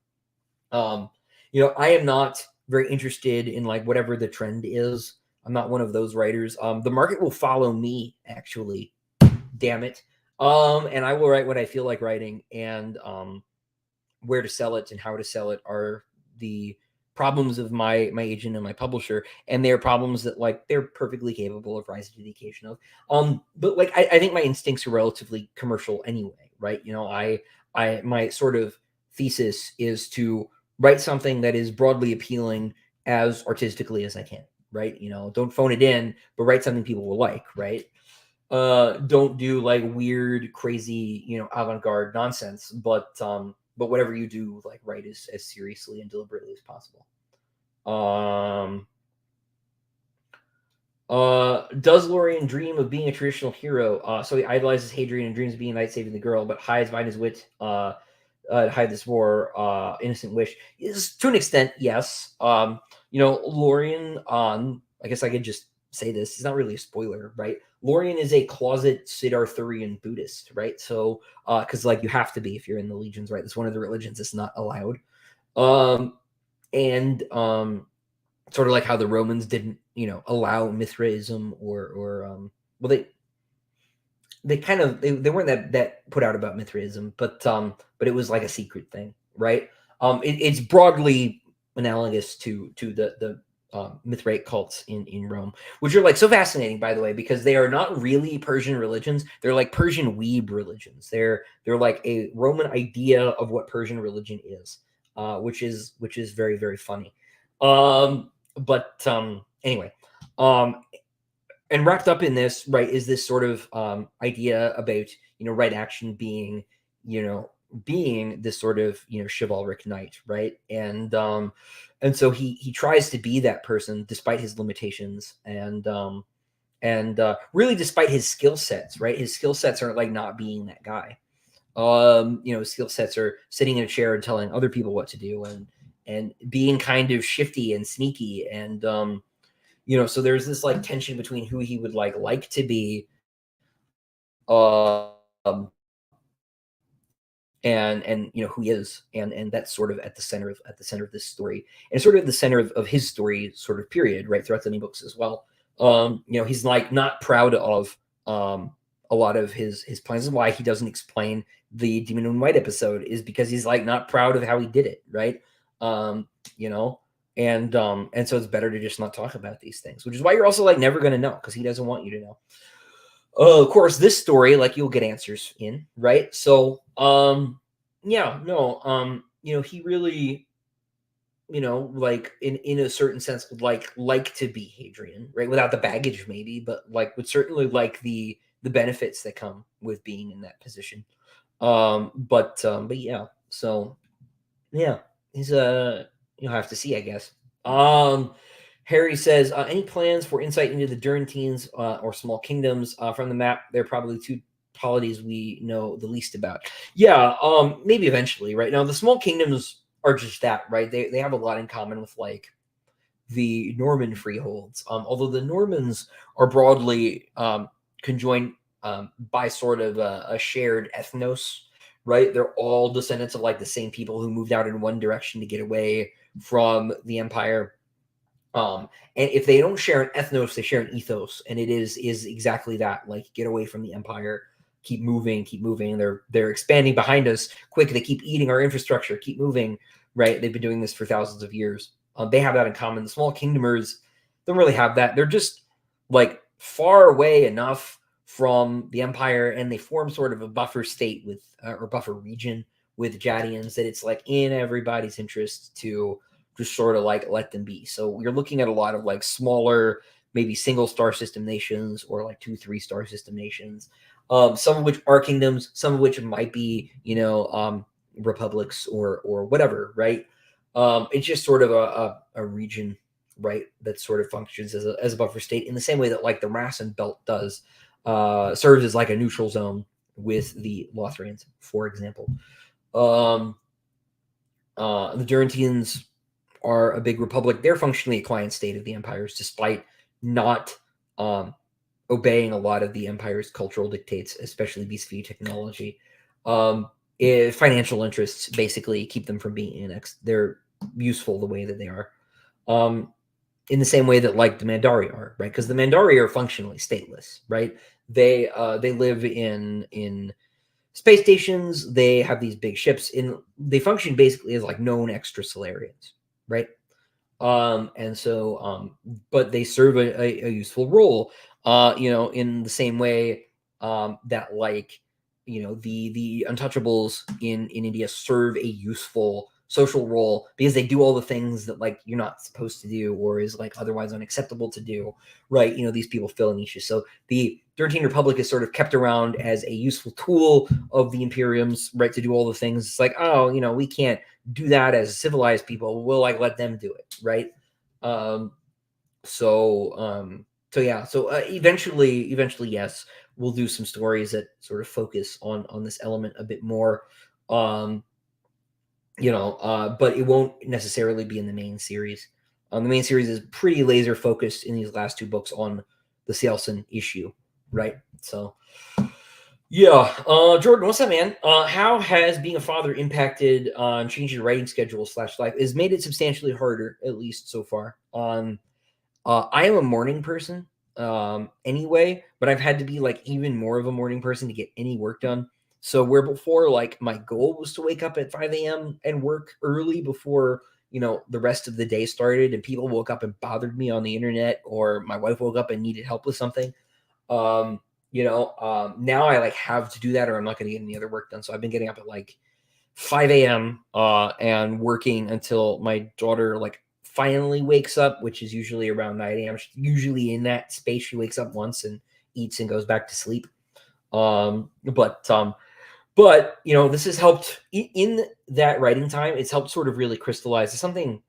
I am not very interested in whatever the trend is. I'm not one of those writers. The market will follow me, actually. Damn it. And I will write what I feel like writing, and where to sell it and how to sell it are the problems of my agent and my publisher, and they're problems that they're perfectly capable of rising to the occasion of. But I think my instincts are relatively commercial anyway, right? I my sort of thesis is to write something that is broadly appealing as artistically as I can, right? Don't phone it in, but write something people will like, right? Don't do weird, crazy, avant-garde nonsense, but whatever you do, write as seriously and deliberately as possible. Does Lorian dream of being a traditional hero? So he idolizes Hadrian and dreams of being a knight saving the girl, but hides behind his wit to hide this more innocent wish. To an extent, yes. Lorian, I guess I could just say this. It's not really a spoiler, right? Lorien is a closet Siddharthurian Buddhist, right? So, because like you have to be if you're in the legions, right? It's one of the religions that's not allowed. And sort of like how the Romans didn't, allow Mithraism or well, they kind of they weren't that put out about Mithraism, but it was like a secret thing, right? It's broadly analogous to the Mithraic cults in Rome, which are like so fascinating, by the way, because they are not really Persian religions. They're like Persian weeb religions. They're like a Roman idea of what Persian religion is, which is very, very funny. But anyway, and wrapped up in this, right, is this sort of idea about right action being being this sort of chivalric knight, right? And so he tries to be that person despite his limitations, and really despite his skill sets, right? His skill sets are like not being that guy. Skill sets are sitting in a chair and telling other people what to do, and being kind of shifty and sneaky, and so there's this like tension between who he would like to be, and who he is, and that's sort of at the center of this story, and sort of at the center of his story sort of period, right, throughout the many books as well. He's like not proud of a lot of his plans. Is why he doesn't explain the Demon in White episode, is because he's like not proud of how he did it, right? And so it's better to just not talk about these things, which is why you're also like never going to know, because he doesn't want you to know. Of course, this story, like, you'll get answers in, right? So he really, like in a certain sense would like to be Hadrian, right? Without the baggage maybe, but like would certainly like the benefits that come with being in that position. But yeah, so yeah, he's you'll have to see, I guess. Harry says, any plans for insight into the Durantines or small kingdoms from the map? They're probably two polities we know the least about. Yeah, maybe eventually, right? Now, the small kingdoms are just that, right? They have a lot in common with like the Norman freeholds, although the Normans are broadly conjoined by sort of a shared ethnos, right? They're all descendants of like the same people who moved out in one direction to get away from the empire. And if they don't share an ethnos, they share an ethos, and it is exactly that. Like, get away from the empire, keep moving. They're expanding behind us. Quick, they keep eating our infrastructure. Keep moving, right? They've been doing this for thousands of years. They have that in common. The small kingdomers don't really have that. They're just like far away enough from the empire, and they form sort of a buffer state with or buffer region with Jadians that it's like in everybody's interest to just sort of like let them be. So you're looking at a lot of like smaller, maybe single star system nations, or like 2-3 star system nations, some of which are kingdoms, some of which might be republics or whatever, right? It's just sort of a region, right, that sort of functions as a buffer state in the same way that like the Rassen Belt does, serves as like a neutral zone with the Lothrians, for example. The Durantines are a big republic. They're functionally a client state of the empires, despite not obeying a lot of the empire's cultural dictates, especially vis-a-vis technology. Financial interests basically keep them from being annexed. They're useful the way that they are, in the same way that like the Mandari are, right? Because the Mandari are functionally stateless, right? They live in space stations. They have these big ships. They function basically as like known extra Solarians, right? And so, but they serve a useful role, in the same way that like, the Untouchables in India serve a useful social role because they do all the things that like you're not supposed to do or is like otherwise unacceptable to do, right? These people fill niches. So the 13 Republic is sort of kept around as a useful tool of the Imperiums, right, to do all the things. It's like, oh, we can't do that as civilized people. We'll like let them do it, right? So yeah. So eventually, yes, we'll do some stories that sort of focus on this element a bit more. But it won't necessarily be in the main series. The main series is pretty laser focused in these last two books on the Sealson issue. right? So yeah, Jordan, what's up, man? How has being a father impacted on changing your writing schedule / life? Has made it substantially harder, at least so far. I am a morning person, anyway, but I've had to be like even more of a morning person to get any work done. So where before, like my goal was to wake up at 5 a.m. and work early before the rest of the day started, and people woke up and bothered me on the internet, or my wife woke up and needed help with something. Um, now I like have to do that, or I'm not going to get any other work done. So I've been getting up at like 5 a.m. And working until my daughter like finally wakes up, which is usually around 9 a.m. She's usually in that space. She wakes up once and eats and goes back to sleep. But this has helped in that writing time. It's helped sort of really crystallize there's something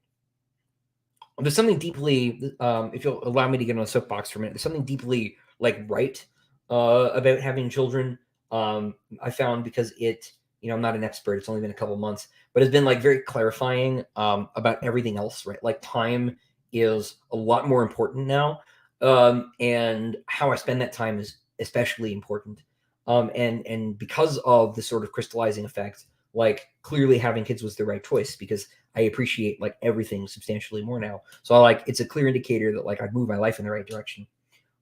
deeply, if you'll allow me to get on a soapbox for a minute, there's something deeply like right about having children. I found because I'm not an expert. It's only been a couple months, but it's been like very clarifying about everything else, right? Like time is a lot more important now, and how I spend that time is especially important. And because of the sort of crystallizing effect, like clearly having kids was the right choice because I appreciate like everything substantially more now. So it's a clear indicator that like I've moved my life in the right direction,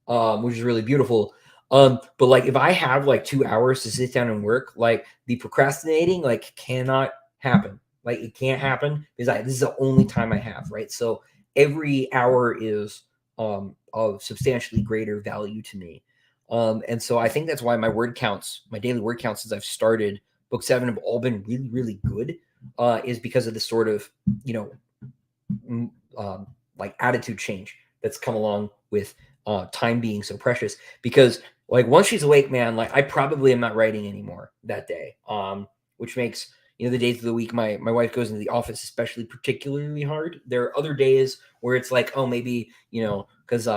which is really beautiful. But like if I have like 2 hours to sit down and work, like the procrastinating like cannot happen. Like it can't happen because this is the only time I have, right? So every hour is of substantially greater value to me. And so I think that's why my daily word counts since I've started book 7 have all been really, really good. Is because of this sort of, like attitude change that's come along with time being so precious. Because like once she's awake, man, like I probably am not writing anymore that day. Which makes the days of the week my wife goes into the office especially particularly hard. There are other days where it's like, oh, maybe because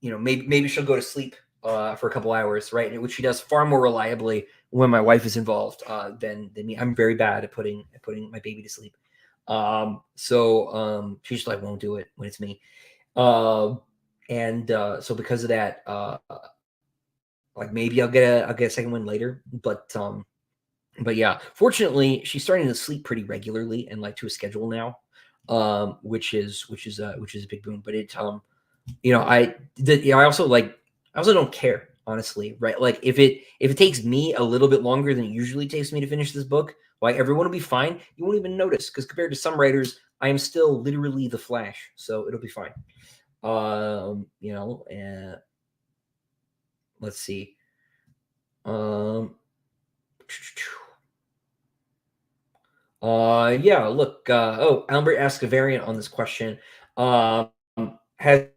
maybe she'll go to sleep for a couple hours, right? Which she does far more reliably when my wife is involved than me. I'm very bad at putting my baby to sleep. So she just like won't do it when it's me. So because of that, like maybe I'll get a second one later, but yeah, fortunately she's starting to sleep pretty regularly and like to a schedule now, which is a big boon. But I also don't care, honestly, right? Like if it takes me a little bit longer than it usually takes me to finish this book, like everyone will be fine. You won't even notice because compared to some writers, I am still literally the Flash, so it'll be fine. Let's see. Yeah, look, Albert asked a variant on this question. Has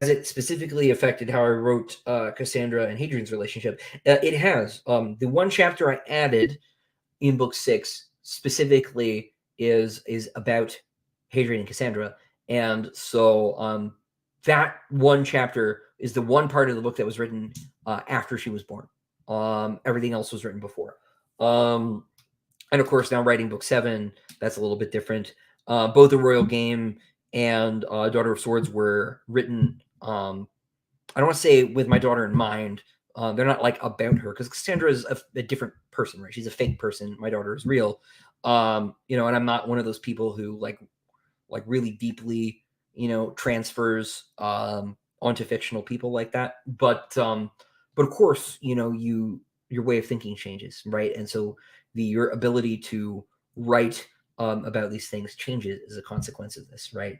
it specifically affected how I wrote Cassandra and Hadrian's relationship? It has. The one chapter I added in book 6 specifically is about Hadrian and Cassandra, and so that one chapter is the one part of the book that was written after she was born. Everything else was written before. And of course, now writing book 7, that's a little bit different. Both The Royal Game and Daughter of Swords were written, I don't want to say with my daughter in mind. They're not like about her because Cassandra is a different person, right? She's a fake person. My daughter is real. And I'm not one of those people who like really deeply, transfers onto fictional people like that. But of course, your way of thinking changes, right? And so your ability to write about these things changes as a consequence of this, right?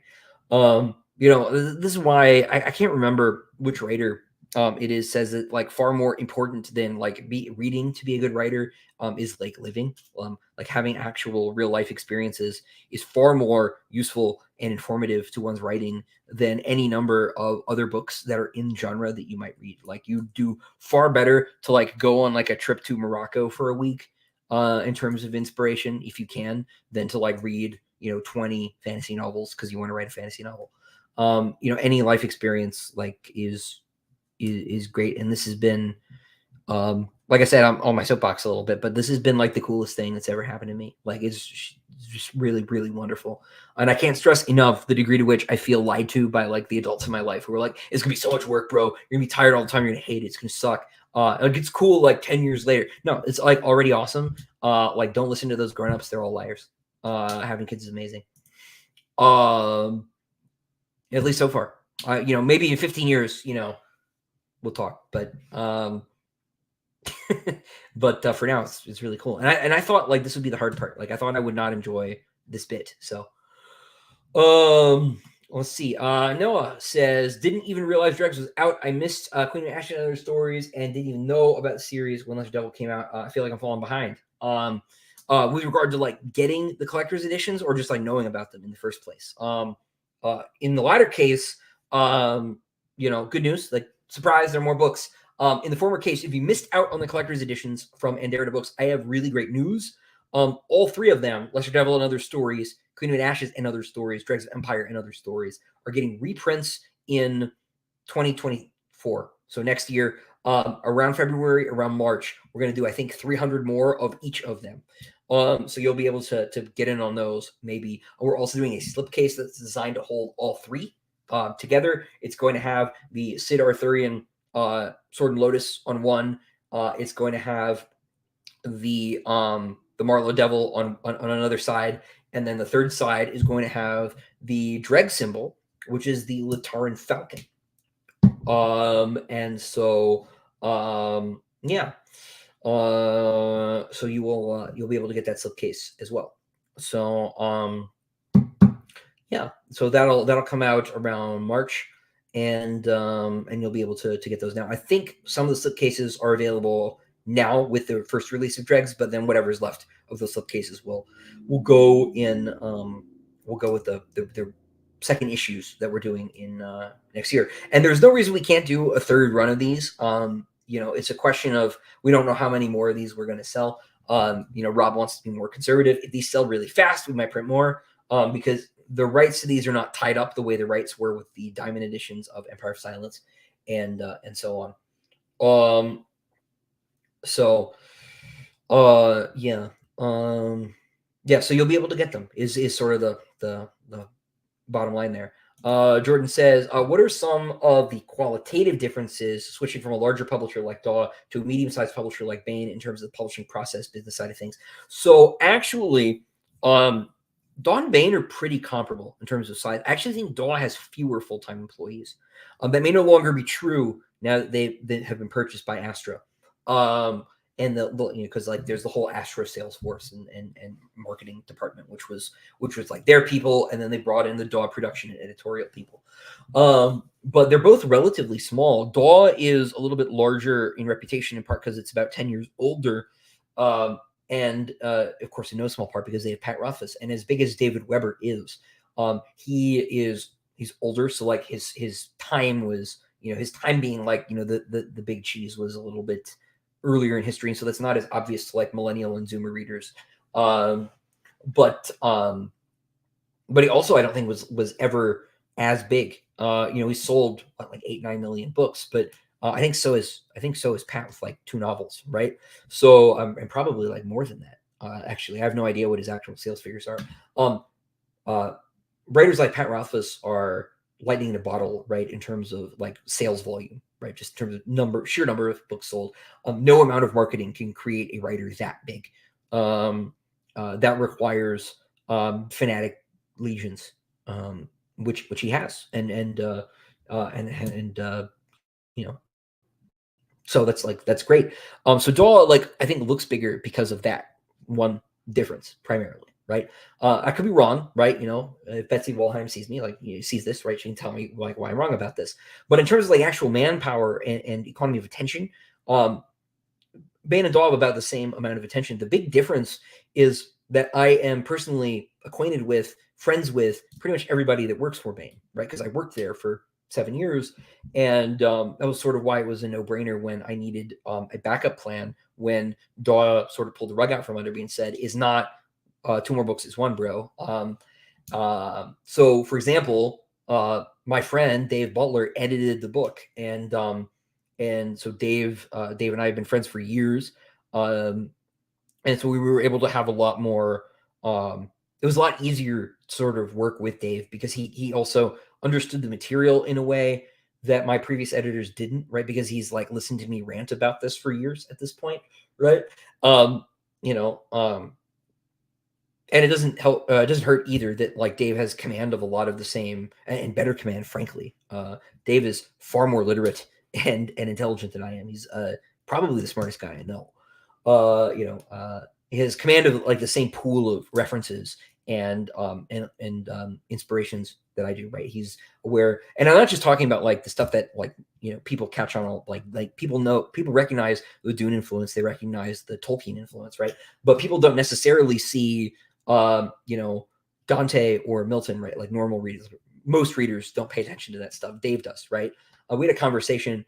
This is why I can't remember which writer it is says that like far more important than like reading to be a good writer is like living, like having actual real life experiences is far more useful and informative to one's writing than any number of other books that are in genre that you might read. Like you do far better to like go on like a trip to Morocco for a week in terms of inspiration if you can than to like read 20 fantasy novels because you want to write a fantasy novel. Any life experience like is great, and this has been like I said, I'm on my soapbox a little bit, but this has been like the coolest thing that's ever happened to me. Like it's just really, really wonderful. And I can't stress enough the degree to which I feel lied to by like the adults in my life who are like, it's gonna be so much work, bro. You're gonna be tired all the time. You're gonna hate it. It's gonna suck. Like it's cool like 10 years later. No, it's like already awesome. Like don't listen to those grown-ups. They're all liars. Having kids is amazing. At least so far. Maybe in 15 years, we'll talk. But but for now, it's really cool. And I thought like this would be the hard part. Like I thought I would not enjoy this bit. So let's see. Noah says, didn't even realize DREGS was out. I missed Queen of Ashes and other stories and didn't even know about the series when Lesser Devil came out. I feel like I'm falling behind. With regard to like getting the collector's editions or just like knowing about them in the first place. In the latter case, good news, like surprise, there are more books. In the former case, if you missed out on the collector's editions from Anderida Books, I have really great news. All three of them, Lesser Devil and Other Stories, Queen of Ashes and Other Stories, Dregs of Empire and Other Stories, are getting reprints in 2024. So next year, around February, around March, we're going to do, I think, 300 more of each of them. So you'll be able to get in on those, maybe. We're also doing a slipcase that's designed to hold all three together. It's going to have the Sid Arthurian Sword and Lotus on one. It's going to have the Marlowe Devil on another side, and then the third side is going to have the Dreg symbol, which is the Lataran Falcon. And so yeah. So you'll be able to get that slipcase as well. So yeah, so that'll come out around March, and you'll be able to get those now. I think some of the slipcases are available now with the first release of Dregs, but then whatever's left of those slipcases will go in. We'll go with the second issues that we're doing in next year. And there's no reason we can't do a third run of these. It's a question of we don't know how many more of these we're going to sell. Rob wants to be more conservative. If these sell really fast, we might print more because the rights to these are not tied up the way the rights were with the Diamond editions of Empire of Silence and so on. So you'll be able to get them is sort of the bottom line there. Jordan says, what are some of the qualitative differences switching from a larger publisher like DAW to a medium-sized publisher like Baen in terms of the publishing process, business side of things? So actually, DAW and Baen are pretty comparable in terms of size. I actually think DAW has fewer full-time employees. That may no longer be true now that they have been purchased by Astra. And because like there's the whole Astra sales force and marketing department, which was like their people, and then they brought in the DAW production and editorial people. But they're both relatively small. DAW is a little bit larger in reputation, in part because it's about 10 years older. And of course, in no small part because they have Pat Rothfuss, and as big as David Weber is, he's older. So like his time was, his time being like, the big cheese was a little bit earlier in history. And so that's not as obvious to like millennial and Zoomer readers. But he also, I don't think was ever as big. He sold like 8-9 million books, but I think so is Pat with like 2 novels, right? So and probably like more than that. Actually, I have no idea what his actual sales figures are. Writers like Pat Rothfuss are lightning in a bottle, right? In terms of like sales volume, right? Just in terms of sheer number of books sold. No amount of marketing can create a writer that big. That requires fanatic legions, which he has, and so that's great. So DAW, like, I think looks bigger because of that one difference primarily, right? I could be wrong, right? If Betsy Walheim sees me, like, sees this, right, she can tell me like why I'm wrong about this. But in terms of like actual manpower and economy of attention, Baen and DAW have about the same amount of attention. The big difference is that I am personally acquainted with, friends with pretty much everybody that works for Baen, right? Because I worked there for 7 years, and that was sort of why it was a no-brainer when I needed a backup plan when DAW sort of pulled the rug out from under me and said, is not 2 more books is 1, bro. So for example, my friend Dave Butler edited the book, and so Dave and I have been friends for years, and so we were able to have a lot more it was a lot easier to sort of work with Dave because he also understood the material in a way that my previous editors didn't, right? Because he's like listened to me rant about this for years at this point, right? Um, you know, and it doesn't help. It doesn't hurt either that like Dave has command of a lot of the same and better command. Frankly, Dave is far more literate and intelligent than I am. He's probably the smartest guy I know. His command of like the same pool of references and inspirations that I do. Right, he's aware, and I'm not just talking about like the stuff that like people catch on. Like people recognize the Dune influence, they recognize the Tolkien influence, right? But people don't necessarily see Dante or Milton, right? Like normal readers, most readers don't pay attention to that stuff. Dave does, right? We had a conversation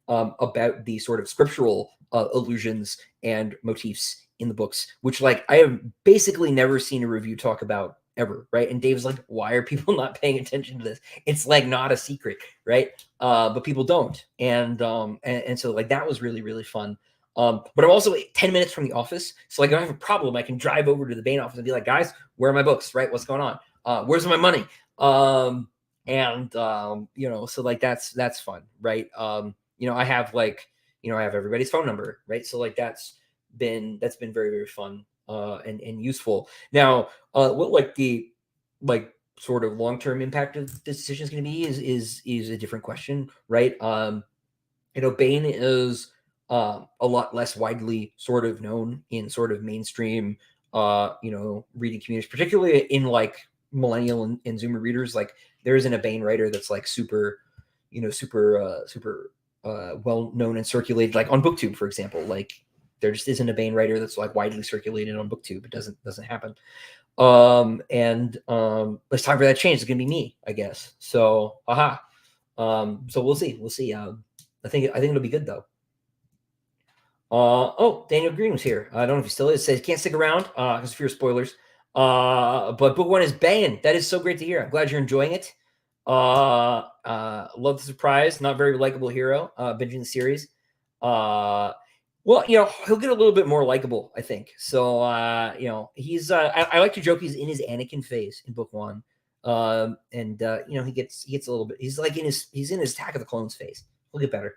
about the sort of scriptural allusions and motifs in the books, which like I have basically never seen a review talk about ever, right? And Dave's like, why are people not paying attention to this? It's like not a secret, right? But people don't, and so like that was really really fun. But I'm also 10 minutes from the office, so like if I have a problem, I can drive over to the Bain office and be like, guys, where are my books? Right? What's going on? Where's my money? So like that's fun, right? I have I have everybody's phone number, right? So like that's been very very fun and useful. Now, what like the like sort of long term impact of this decision is going to be is a different question, right? Bain is a lot less widely sort of known in sort of mainstream, reading communities, particularly in like millennial and Zoomer readers. Like there isn't a Bain writer that's like super well known and circulated, like on BookTube, for example. Like there just isn't a Bain writer that's like widely circulated on BookTube. It doesn't happen. Let's talk about that change. It's gonna be me, I guess. So, so we'll see. We'll see. I think it'll be good though. Daniel Green was here. I don't know if he still is. Says can't stick around because of fear of spoilers. But book one is banging. That is so great to hear. I'm glad you're enjoying it. Love the surprise. Not very likable hero. Binging the series. Well, he'll get a little bit more likable, I think. So, he's. I like to joke he's in his Anakin phase in book one. He gets a little bit. He's in his Attack of the Clones phase. He'll get better.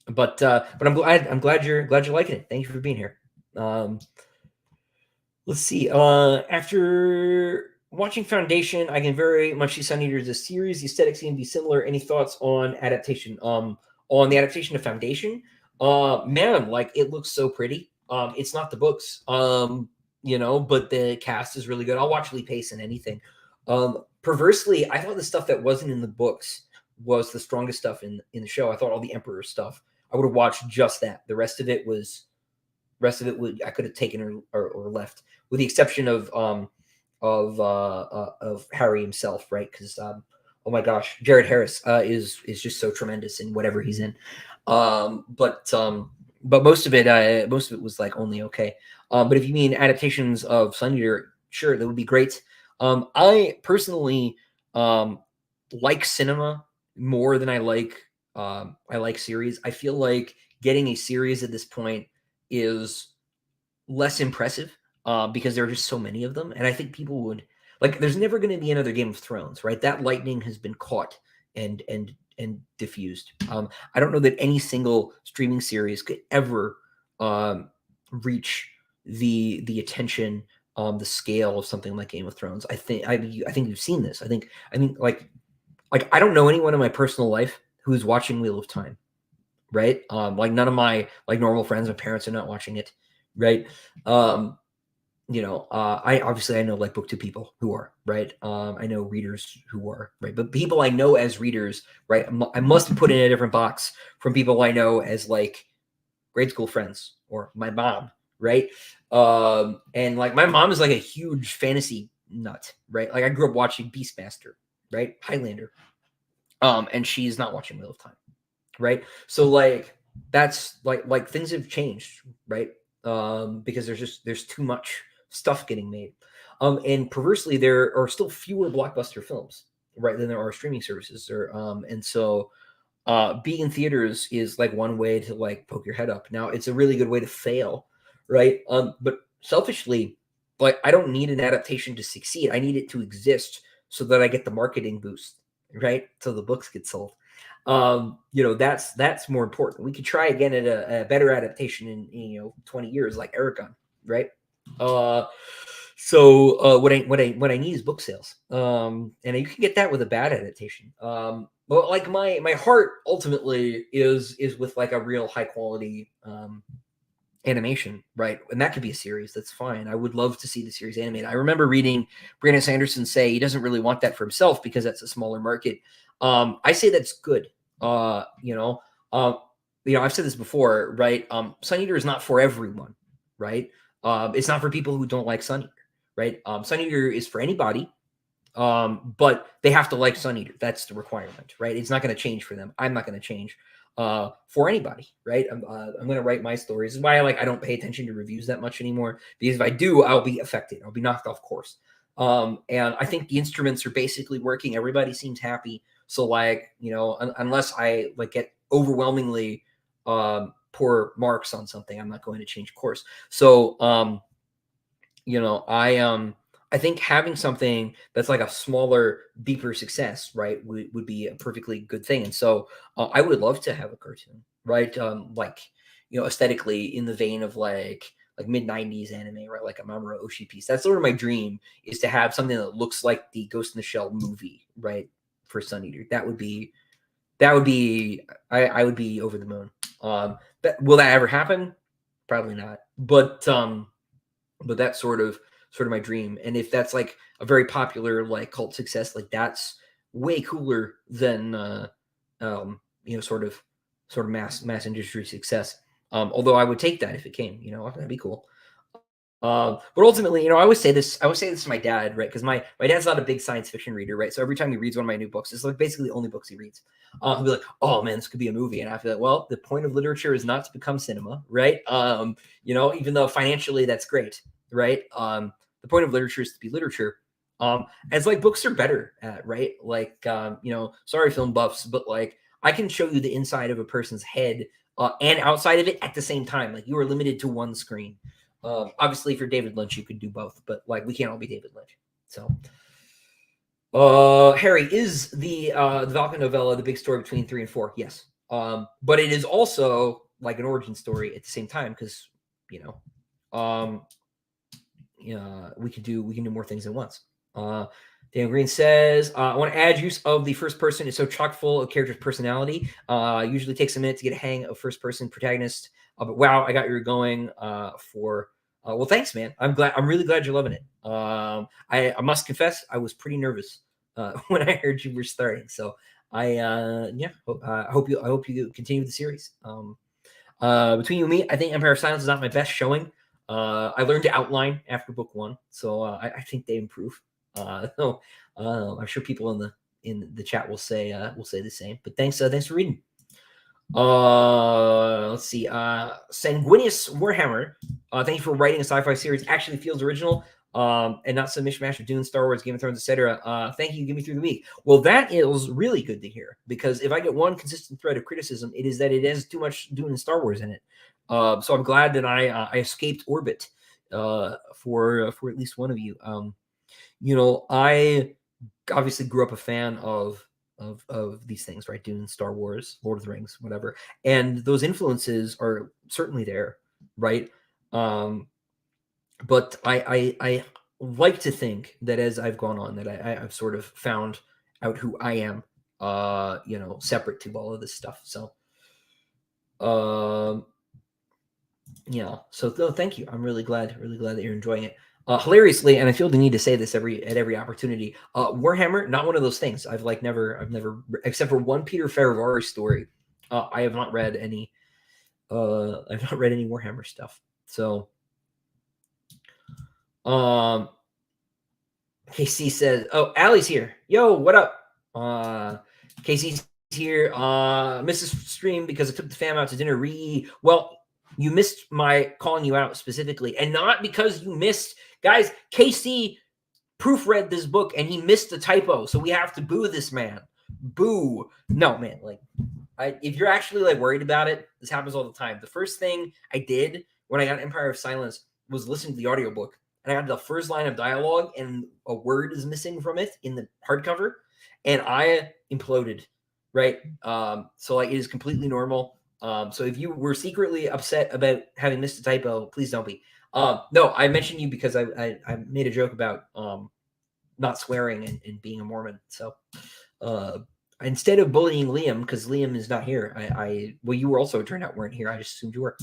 But I'm glad you're liking it. Thank you for being here. Let's see. After watching Foundation, I can very much see Sun Eater as a series. The aesthetics seem to be similar. Any thoughts on adaptation? On the adaptation of Foundation, man, like it looks so pretty. It's not the books, but the cast is really good. I'll watch Lee Pace in anything. Perversely, I thought the stuff that wasn't in the books was the strongest stuff in the show. I thought all the Emperor stuff, I would have watched just that. The rest of it I could have taken or left, with the exception of Harry himself, right? Because oh my gosh, Jared Harris is just so tremendous in whatever he's in. But most of it was like only okay. But if you mean adaptations of Sun Eater, sure, that would be great. I personally like cinema more than I like series. I feel like getting a series at this point is less impressive because there are just so many of them, and I think people would like. There's never going to be another Game of Thrones, right? That lightning has been caught and diffused. I don't know that any single streaming series could ever reach the attention, the scale of something like Game of Thrones. I think you've seen this. I think like I don't know anyone in my personal life who's watching Wheel of Time, right? Like none of my like normal friends, my parents are not watching it, right? I obviously I know like BookTube people who are, right? I know readers who are, right? But people I know as readers, right? I must be put in a different box from people I know as like grade school friends or my mom, right? And like my mom is like a huge fantasy nut, right? Like I grew up watching Beastmaster, right? Highlander. And she's not watching Wheel of Time, right? So like that's like things have changed, right? Because there's too much stuff getting made. And perversely, there are still fewer blockbuster films, right, than there are streaming services. And so being in theaters is like one way to like poke your head up. Now it's a really good way to fail, right? But selfishly, Like, I don't need an adaptation to succeed. I need it to exist so that I get the marketing boost, right? So the books get sold. That's more important. We could try again at a better adaptation in 20 years, like Aragon, right? What I need is book sales. And you can get that with a bad adaptation. But like my heart ultimately is with like a real high quality animation, right? And that could be a series. That's fine. I would love to see the series animated. I remember reading Brandon Sanderson say he doesn't really want that for himself because that's a smaller market. I say that's good. I've said this before, right? Sun Eater is not for everyone, right? It's not for people who don't like Sun Eater, right? Sun Eater is for anybody, but they have to like Sun Eater. That's the requirement, right? It's not going to change for them. I'm not going to change for anybody, right? I'm going to write my stories. This is why I don't pay attention to reviews that much anymore, because if I do, I'll be affected. I'll be knocked off course. And I think the instruments are basically working. Everybody seems happy. So unless I get overwhelmingly poor marks on something, I'm not going to change course. So, I think having something that's like a smaller, deeper success, right, would be a perfectly good thing. And so I would love to have a cartoon, right? Aesthetically in the vein of like mid 90s anime, right? Like a Mamoru Oshii piece. That's sort of my dream, is to have something that looks like the Ghost in the Shell movie, right? For Sun Eater. I would be over the moon. Will that ever happen? Probably not. But that's sort of my dream. And if that's like a very popular like cult success, like that's way cooler than sort of mass industry success. Although I would take that if it came, that'd be cool. But ultimately, I always say this to my dad, right? Because my dad's not a big science fiction reader, right? So every time he reads one of my new books, it's like basically the only books he reads. He'll be like, "Oh man, this could be a movie," and I feel like, well, the point of literature is not to become cinema, right? Even though financially that's great, right? The point of literature is to be literature. As like books are better at, right? Sorry, film buffs, but like I can show you the inside of a person's head and outside of it at the same time. Like you are limited to one screen. Obviously, if you're David Lynch, you could do both, but like we can't all be David Lynch. So, Harry, is the Valken novella the big story between 3 and 4? Yes, but it is also like an origin story at the same time because we can do more things at once. Dan Green says, I want to add use of the first person. It's so chock full of character's personality. Usually takes a minute to get a hang of first person protagonist. But wow, I got you going well, thanks, man. I'm really glad you're loving it. I must confess, I was pretty nervous when I heard you were starting. So I hope you continue the series. Between you and me, I think Empire of Silence is not my best showing. I learned to outline after book 1, so I think they improve. I'm sure people in the chat will say the same. But thanks for reading. Let's see. Sanguinius Warhammer. Thank you for writing a sci-fi series. Actually feels original. And not some mishmash of Dune, Star Wars, Game of Thrones, etc. Thank you. Give me through the week. Well, that is really good to hear, because if I get one consistent thread of criticism, it is that it has too much Dune and Star Wars in it. So I'm glad that I escaped orbit for at least one of you. I obviously grew up a fan of these things, right? Dune, Star Wars, Lord of the Rings, whatever, and those influences are certainly there, right? But I like to think that as I've gone on, that I've sort of found out who I am, separate to all of this stuff. So, So thank you. I'm really glad that you're enjoying it. Hilariously, and I feel the need to say this at every opportunity. Warhammer, not one of those things. I've never, except for one Peter Faravari story. I have not read any. I've not read any Warhammer stuff. So, KC says, "Oh, Allie's here. Yo, what up?" KC's here. Mrs. Stream because I took the fam out to dinner. Well, you missed my calling you out specifically, and not because you missed, guys. KC proofread this book and he missed a typo, so we have to boo this man. Boo! No, man. Like, if you're actually like worried about it, this happens all the time. The first thing I did when I got Empire of Silence was listen to the audiobook. and I got the first line of dialogue, and a word is missing from it in the hardcover, and I imploded. Right. So like it is completely normal. So if you were secretly upset about having missed a typo, please don't be. No, I mentioned you because I made a joke about not swearing and being a Mormon. So instead of bullying Liam, because Liam is not here, well, you were also turned out weren't here. I just assumed you were.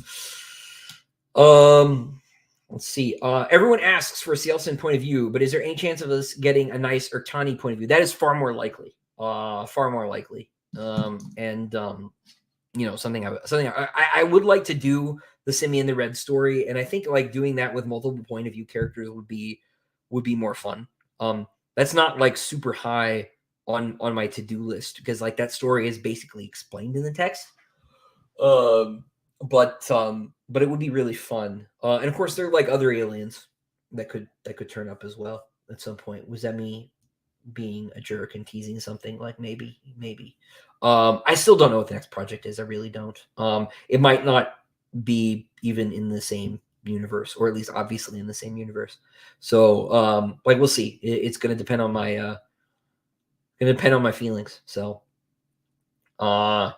Let's see. Everyone asks for a Cielson point of view, but is there any chance of us getting a nice Ertani point of view? That is far more likely. Far more likely. You know, something I would like to do the Simeon the Red story, and I think like doing that with multiple point of view characters would be more fun. That's not like super high on my to-do list because like that story is basically explained in the text. But it would be really fun. And of course there are like other aliens that could turn up as well at some point. Was that me being a jerk and teasing something? Like maybe. I still don't know what the next project is. I really don't. It might not be even in the same universe, or at least obviously in the same universe. So like we'll see. It's gonna depend on my feelings. So now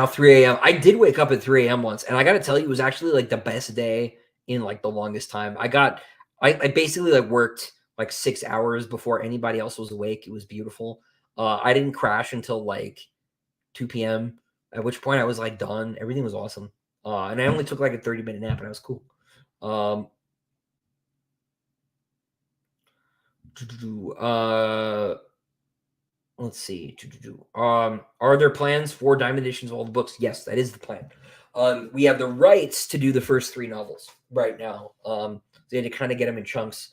3 a.m. I did wake up at 3 a.m. once, and I gotta tell you, it was actually like the best day in like the longest time. I basically like worked like 6 hours before anybody else was awake. It was beautiful. I didn't crash until like 2 p.m., at which point I was like done. Everything was awesome. And I only took like a 30-minute nap, and I was cool. Let's see. Are there plans for Diamond editions of all the books? Yes, that is the plan. We have the rights to do the first 3 novels right now. They had to kind of get them in chunks.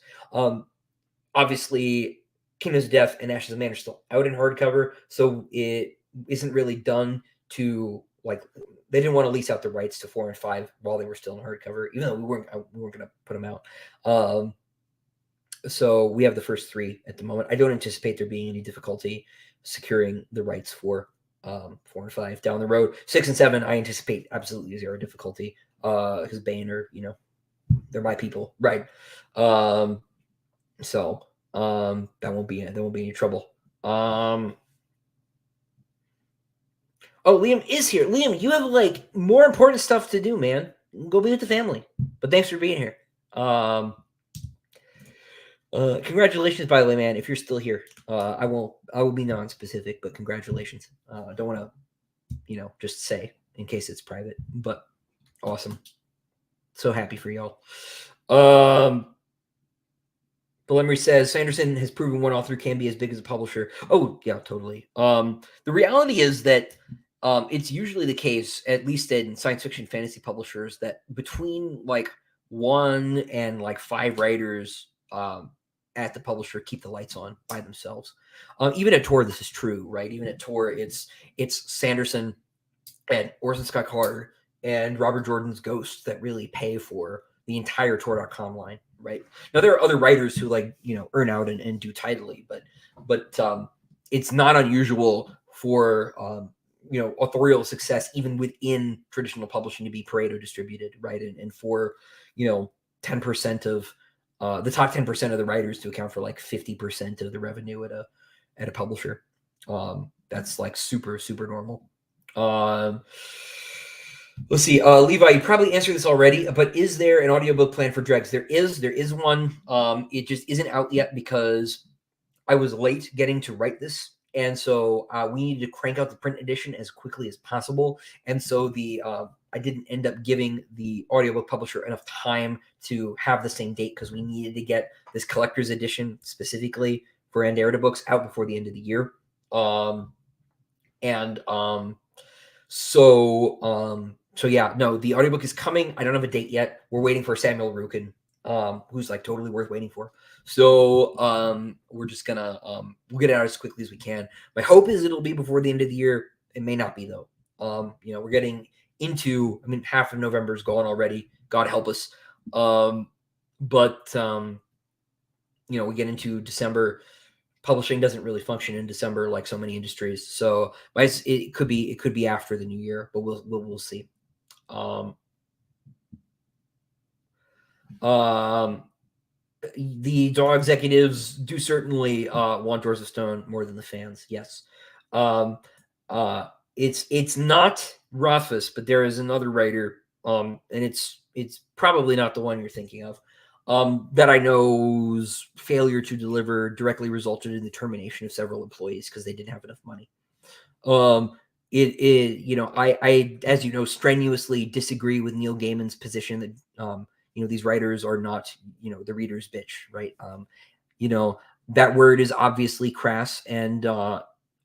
Obviously, Kingdoms of Death and Ashes of Man are still out in hardcover, so it isn't really done to like. They didn't want to lease out the rights to 4 and 5 while they were still in hardcover, even though we weren't going to put them out. So we have the first 3 at the moment. I don't anticipate there being any difficulty securing the rights for 4 and 5 down the road. 6 and 7, I anticipate absolutely 0 difficulty because Bane are, you know, they're my people, right? So that won't be any trouble. Oh, Liam is here. Liam, you have like more important stuff to do, man. Go be with the family. But thanks for being here. Congratulations, by the way, man. If you're still here, I will be non-specific, but congratulations. I don't want to, you know, just say in case it's private, but awesome. So happy for y'all. Belemery says Sanderson has proven one author can be as big as a publisher. Oh yeah, totally. The reality is that it's usually the case, at least in science fiction fantasy publishers, that between like 1 and like 5 writers at the publisher keep the lights on by themselves. Even at Tor, this is true, right? Even at Tor, it's Sanderson and Orson Scott Card and Robert Jordan's Ghost that really pay for the entire Tor.com line, right? Now there are other writers who like, you know, earn out and do tidily, but it's not unusual for you know, authorial success even within traditional publishing to be Pareto distributed, right? And for, you know, 10% of the top 10% of the writers to account for like 50% of the revenue at a publisher. That's like super normal. Let's see. Levi, you probably answered this already, but is there an audiobook plan for DREGS? There is one. It just isn't out yet because I was late getting to write this. And so we needed to crank out the print edition as quickly as possible. And so I didn't end up giving the audiobook publisher enough time to have the same date because we needed to get this collector's edition specifically for Anderida books out before the end of the year. So yeah, no, the audiobook is coming. I don't have a date yet. We're waiting for Samuel Rukin, who's like totally worth waiting for. So we're just gonna we'll get it out as quickly as we can. My hope is it'll be before the end of the year. It may not be though. You know, we're getting into, I mean, half of November is gone already. God help us. You know, we get into December. Publishing doesn't really function in December like so many industries. So it could be after the new year, but we'll see. the DAW executives do certainly want Doors of Stone more than the fans. Yes. It's not Rothfuss, but there is another writer, and it's probably not the one you're thinking of, that I know's failure to deliver directly resulted in the termination of several employees because they didn't have enough money. I as you know, strenuously disagree with Neil Gaiman's position that these writers are not the reader's bitch, right? That word is obviously crass and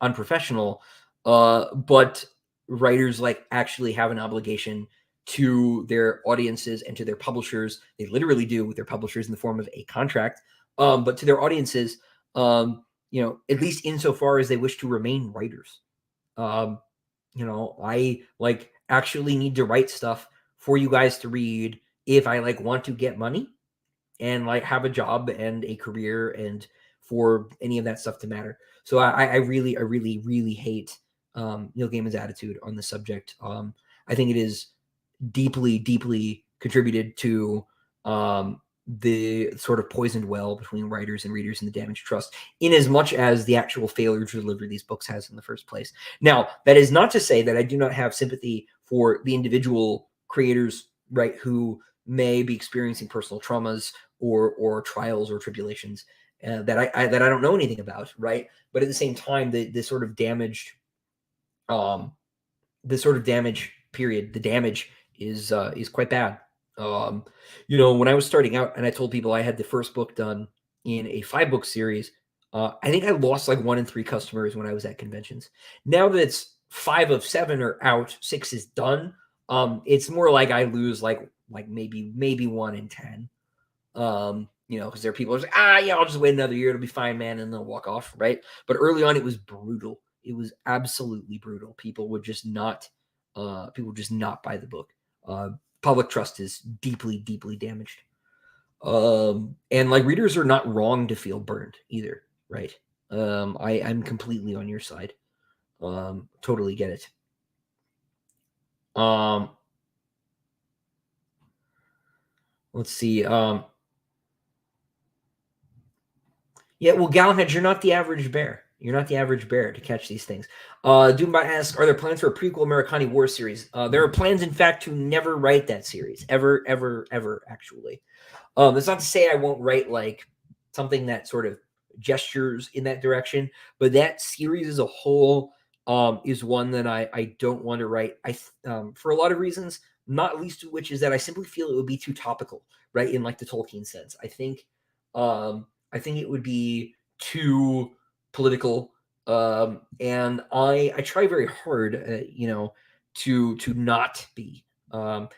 unprofessional, but writers actually have an obligation to their audiences and to their publishers. They literally do with their publishers in the form of a contract, but to their audiences, at least insofar as they wish to remain writers. I actually need to write stuff for you guys to read if I want to get money and have a job and a career and for any of that stuff to matter. So I really hate Neil Gaiman's attitude on the subject. I think it is deeply contributed to the sort of poisoned well between writers and readers and the damaged trust, in as much as the actual failure to deliver these books has in the first place. Now, that is not to say that I do not have sympathy for the individual creators, right, who may be experiencing personal traumas or trials or tribulations that I don't know anything about, right? But at the same time, the sort of damage period, the damage is quite bad. When I was starting out and I told people I had the first book done in a 5-book series, I think I lost 1 in 3 customers when I was at conventions. Now that it's 5 of 7 are out, 6 is done, it's more like I lose maybe 1 in 10. Because there are people who are like, I'll just wait another year, it'll be fine, man, and they'll walk off, right? But early on, it was brutal. It was absolutely brutal. People would just not buy the book. Public trust is deeply damaged. And readers are not wrong to feel burned either, right? I'm completely on your side. Totally get it. Let's see. Yeah, well, Galahad, you're not the average bear. You're not the average bear to catch these things. Doombot asks, are there plans for a prequel Americani War series? There are plans, in fact, to never write that series. Ever, actually. That's not to say I won't write something that sort of gestures in that direction, but that series as a whole is one that I don't want to write. For a lot of reasons, not least of which is that I simply feel it would be too topical, right? In the Tolkien sense. I think it would be too political, and I try very hard, to not be,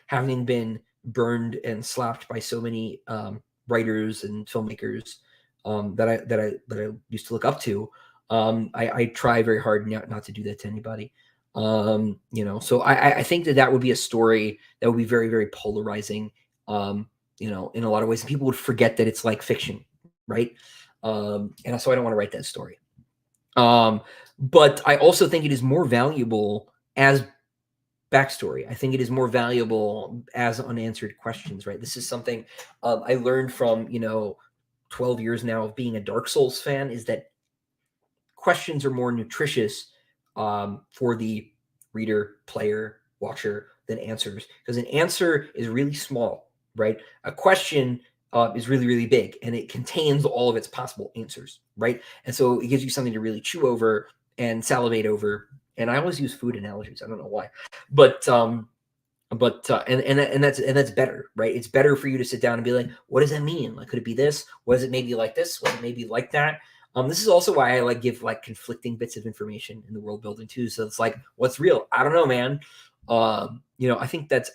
having been burned and slapped by so many writers and filmmakers that I used to look up to. I try very hard not to do that to anybody. So I think that would be a story that would be very, very polarizing, in a lot of ways. People would forget that it's fiction, right? And so I don't want to write that story. But I also think it is more valuable as backstory. I think it is more valuable as unanswered questions, right? This is something I learned from 12 years now of being a Dark Souls fan, is that questions are more nutritious for the reader, player, watcher than answers, because an answer is really small, right? A question is really, really big, and it contains all of its possible answers, right? And so it gives you something to really chew over and salivate over. And I always use food analogies. I don't know why, but that's better, right? It's better for you to sit down and be like, what does that mean? Could it be this? Was it maybe like this? Was it maybe like that? This is also why I give conflicting bits of information in the world building too. So it's what's real? I don't know, man. I think that's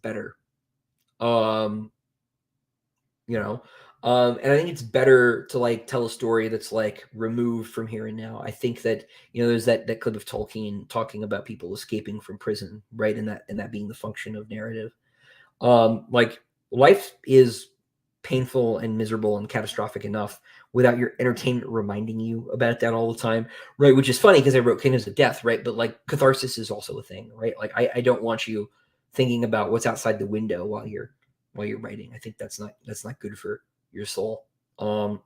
better. And I think it's better to tell a story that's removed from here and now. I think that there's that clip of Tolkien talking about people escaping from prison, right? And that being the function of narrative. Life is painful and miserable and catastrophic enough without your entertainment reminding you about that all the time, right? Which is funny because I wrote Kingdoms of Death, right? But catharsis is also a thing, right? I don't want you thinking about what's outside the window while you're writing. I think that's not good for your soul. Um,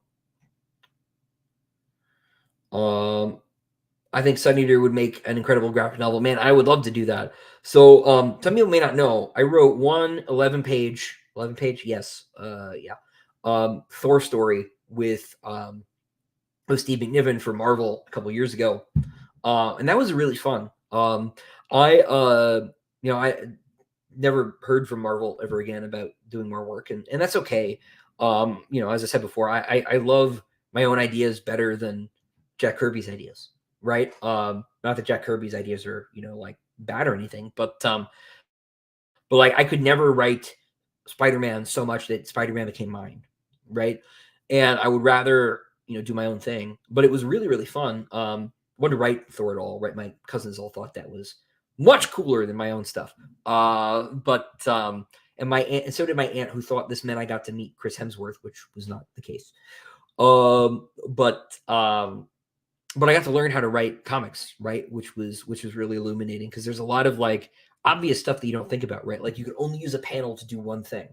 I think Sun Eater would make an incredible graphic novel. Man, I would love to do that. So, some people may not know, I wrote one 11 page, yes, yeah, Thor story with Steve McNiven for Marvel a couple years ago, and that was really fun. I, I never heard from Marvel ever again about doing more work, and that's okay. As I said before, I love my own ideas better than Jack Kirby's ideas, right? Not that Jack Kirby's ideas are like bad or anything, but like I could never write Spider-Man so much that Spider-Man became mine, right? And I would rather do my own thing. But it was really really fun. Wanted to write Thor at all, right? My cousins all thought that was much cooler than my own stuff. But and my aunt, and so did my aunt, who thought this meant I got to meet Chris Hemsworth, which was not the case. But I got to learn how to write comics, right? Which was really illuminating, because there's a lot of like obvious stuff that you don't think about, right? Like you can only use a panel to do one thing,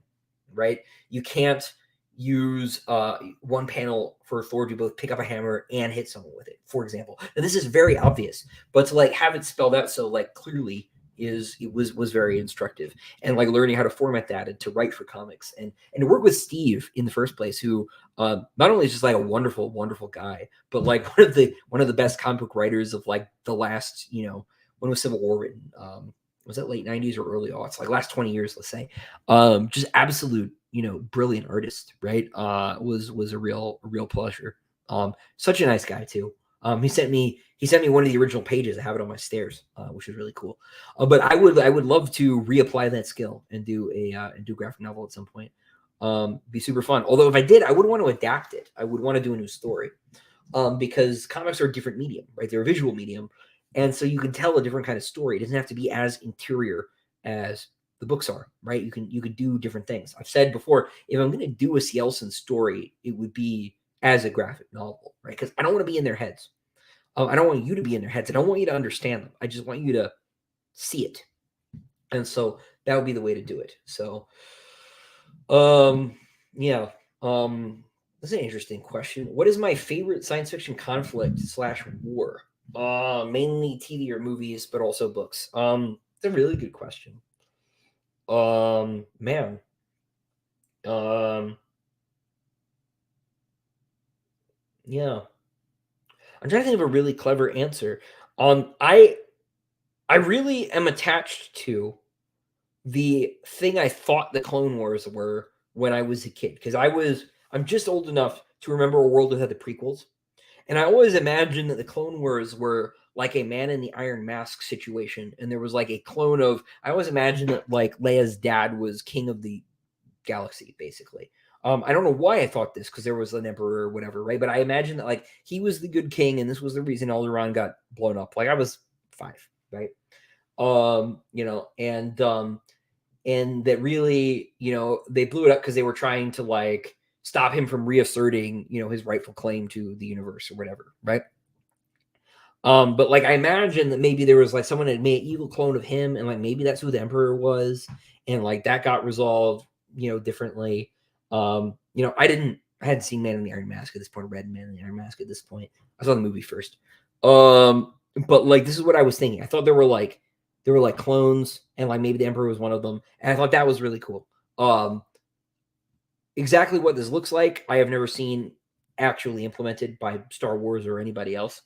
right? You can't use one panel for Thor to both pick up a hammer and hit someone with it, for example. And this is very obvious, but to like have it spelled out so like clearly was very instructive. And like learning how to format that and to write for comics, and to work with Steve in the first place, who not only is just like a wonderful wonderful guy, but like one of the best comic book writers of like the last, when was Civil War written? Was that late 90s or early aughts? Like last 20 years, let's say. Just absolute, brilliant artist, right? Was a real pleasure. Such a nice guy too. He sent me one of the original pages. I have it on my stairs, which is really cool. But I would love to reapply that skill and do a graphic novel at some point. Be super fun. Although if I did, I wouldn't want to adapt it. I would want to do a new story, because comics are a different medium, right? They're a visual medium, and so you can tell a different kind of story. It doesn't have to be as interior as the books are, right? You could do different things. I've said before, if I'm going to do a C. Elson story, it would be as a graphic novel, right? Because I don't want to be in their heads. I don't want you to be in their heads. I don't want you to understand them. I just want you to see it. And so that would be the way to do it. So, yeah. That's an interesting question. What is my favorite science fiction conflict / war? Mainly TV or movies, but also books. It's a really good question. Man. Yeah. I'm trying to think of a really clever answer. I really am attached to the thing I thought the Clone Wars were when I was a kid, because I'm just old enough to remember a world without the prequels, and I always imagined that the Clone Wars were like a Man in the Iron Mask situation, and there was like a clone of. I always imagined that like Leia's dad was king of the galaxy, basically. I don't know why I thought this, because there was an emperor or whatever, right? But I imagined that like he was the good king, and this was the reason Alderaan got blown up. Like I was 5, right? And that really, they blew it up because they were trying to like stop him from reasserting, his rightful claim to the universe or whatever, right? But like I imagine that maybe there was like someone had made an evil clone of him, and like maybe that's who the emperor was, and like that got resolved, differently. I hadn't seen Man in the Iron Mask at this point, read Man in the Iron Mask at this point. I saw the movie first. But like this is what I was thinking. I thought there were like clones, and like maybe the emperor was one of them, and I thought that was really cool. Exactly what this looks like, I have never seen actually implemented by Star Wars or anybody else.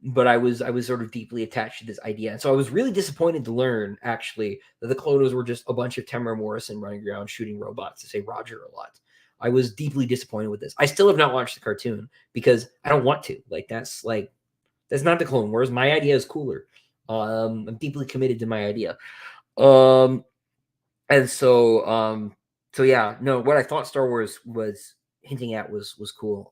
But I was sort of deeply attached to this idea, and so I was really disappointed to learn actually that the clones were just a bunch of Tamara Morrison running around shooting robots to say Roger a lot. I was deeply disappointed with this. I still have not watched the cartoon because I don't want to. That's not the Clone Wars. My idea is cooler. I'm deeply committed to my idea. And so yeah, no, what I thought Star Wars was hinting at was cool.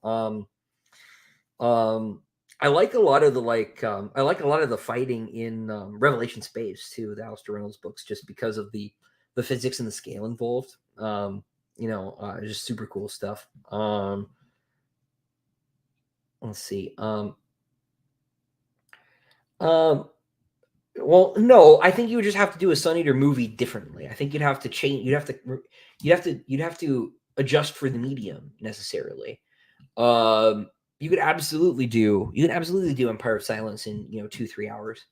I like a lot of the fighting in Revelation Space too, the Alistair Reynolds books, just because of the physics and the scale involved. Just super cool stuff. Let's see. Well, no, I think you would just have to do a Sun Eater movie differently. I think you'd have to change. You'd have to adjust for the medium necessarily. You could absolutely do Empire of Silence in 2-3 hours.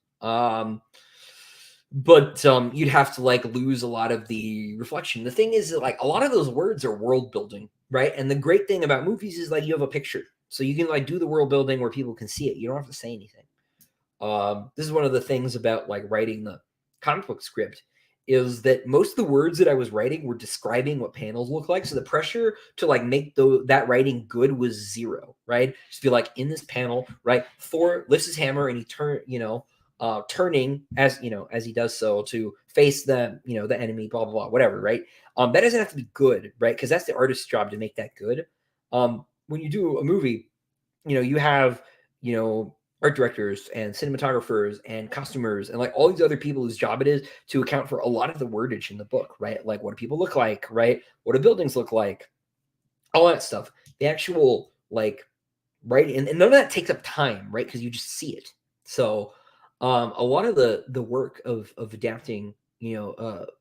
But you'd have to like lose a lot of the reflection. The thing is that like a lot of those words are world building, right? And the great thing about movies is like you have a picture, so you can like do the world building where people can see it. You don't have to say anything. This is one of the things about like writing the comic book script, is that most of the words that I was writing were describing what panels look like. So the pressure to like make that writing good was zero, right? Just be like, in this panel, right, Thor lifts his hammer and he turning as he does so to face the the enemy, blah blah blah, whatever, right? That doesn't have to be good, right? Because that's the artist's job to make that good. When you do a movie, you have art directors and cinematographers and costumers and like all these other people whose job it is to account for a lot of the wordage in the book, right? Like, what do people look like, right? What do buildings look like? All that stuff. The actual like writing, and none of that takes up time, right? Because you just see it. So a lot of the work of adapting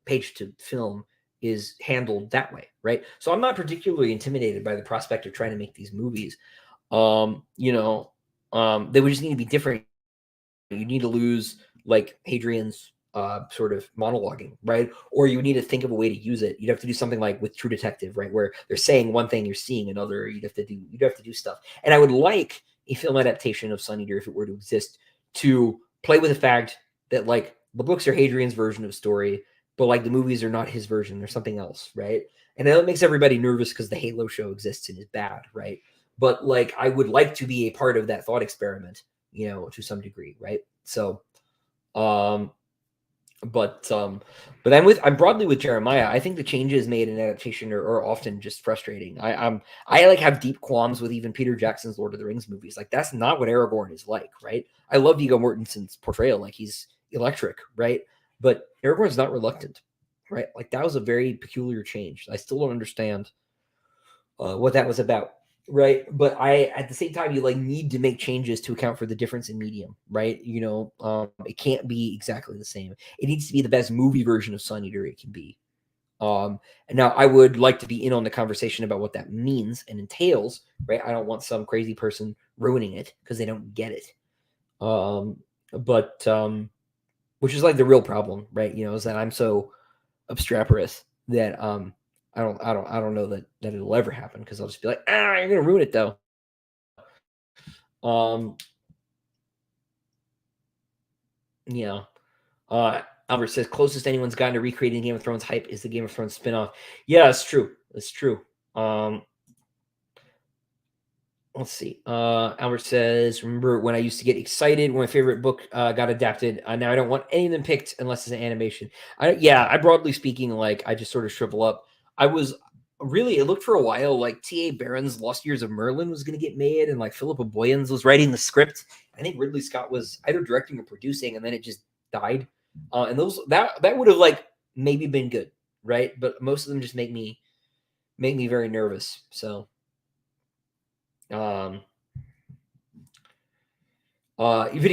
page to film is handled that way, right? So I'm not particularly intimidated by the prospect of trying to make these movies. They would just need to be different. You need to lose like Hadrian's sort of monologuing, right? Or you need to think of a way to use it. You'd have to do something like with True Detective, right, where they're saying one thing, you're seeing another. You'd have to do stuff. And I would like a film adaptation of Sun Eater, if it were to exist, to play with the fact that like the books are Hadrian's version of a story, but like the movies are not his version. They're something else, right? And that makes everybody nervous because the Halo show exists and is bad, right? But like I would like to be a part of that thought experiment, to some degree, right? So, but I'm broadly with Jeremiah. I think the changes made in adaptation are often just frustrating. I like have deep qualms with even Peter Jackson's Lord of the Rings movies. Like, that's not what Aragorn is like, right? I love Viggo Mortensen's portrayal, like he's electric, right? But Aragorn's not reluctant, right? Like, that was a very peculiar change. I still don't understand what that was about, right? But at the same time, you like need to make changes to account for the difference in medium, right? It can't be exactly the same. It needs to be the best movie version of Sun Eater it can be. And now I would like to be in on the conversation about what that means and entails, right? I don't want some crazy person ruining it because they don't get it. Which is like the real problem, right? Is that I'm so obstreperous that I don't know that it'll ever happen, because I'll just be like, you're gonna ruin it though. Yeah. Albert says closest anyone's gotten to recreating Game of Thrones hype is the Game of Thrones spinoff. Yeah, it's true. It's true. Let's see. Albert says, remember when I used to get excited when my favorite book got adapted? Now I don't want any of them picked unless it's an animation. I broadly speaking, like, I just sort of shrivel up. It looked for a while like T.A. Barron's Lost Years of Merlin was going to get made, and like Philippa Boyens was writing the script. I think Ridley Scott was either directing or producing, and then it just died. And that would have like maybe been good, right? But most of them just make me very nervous. So video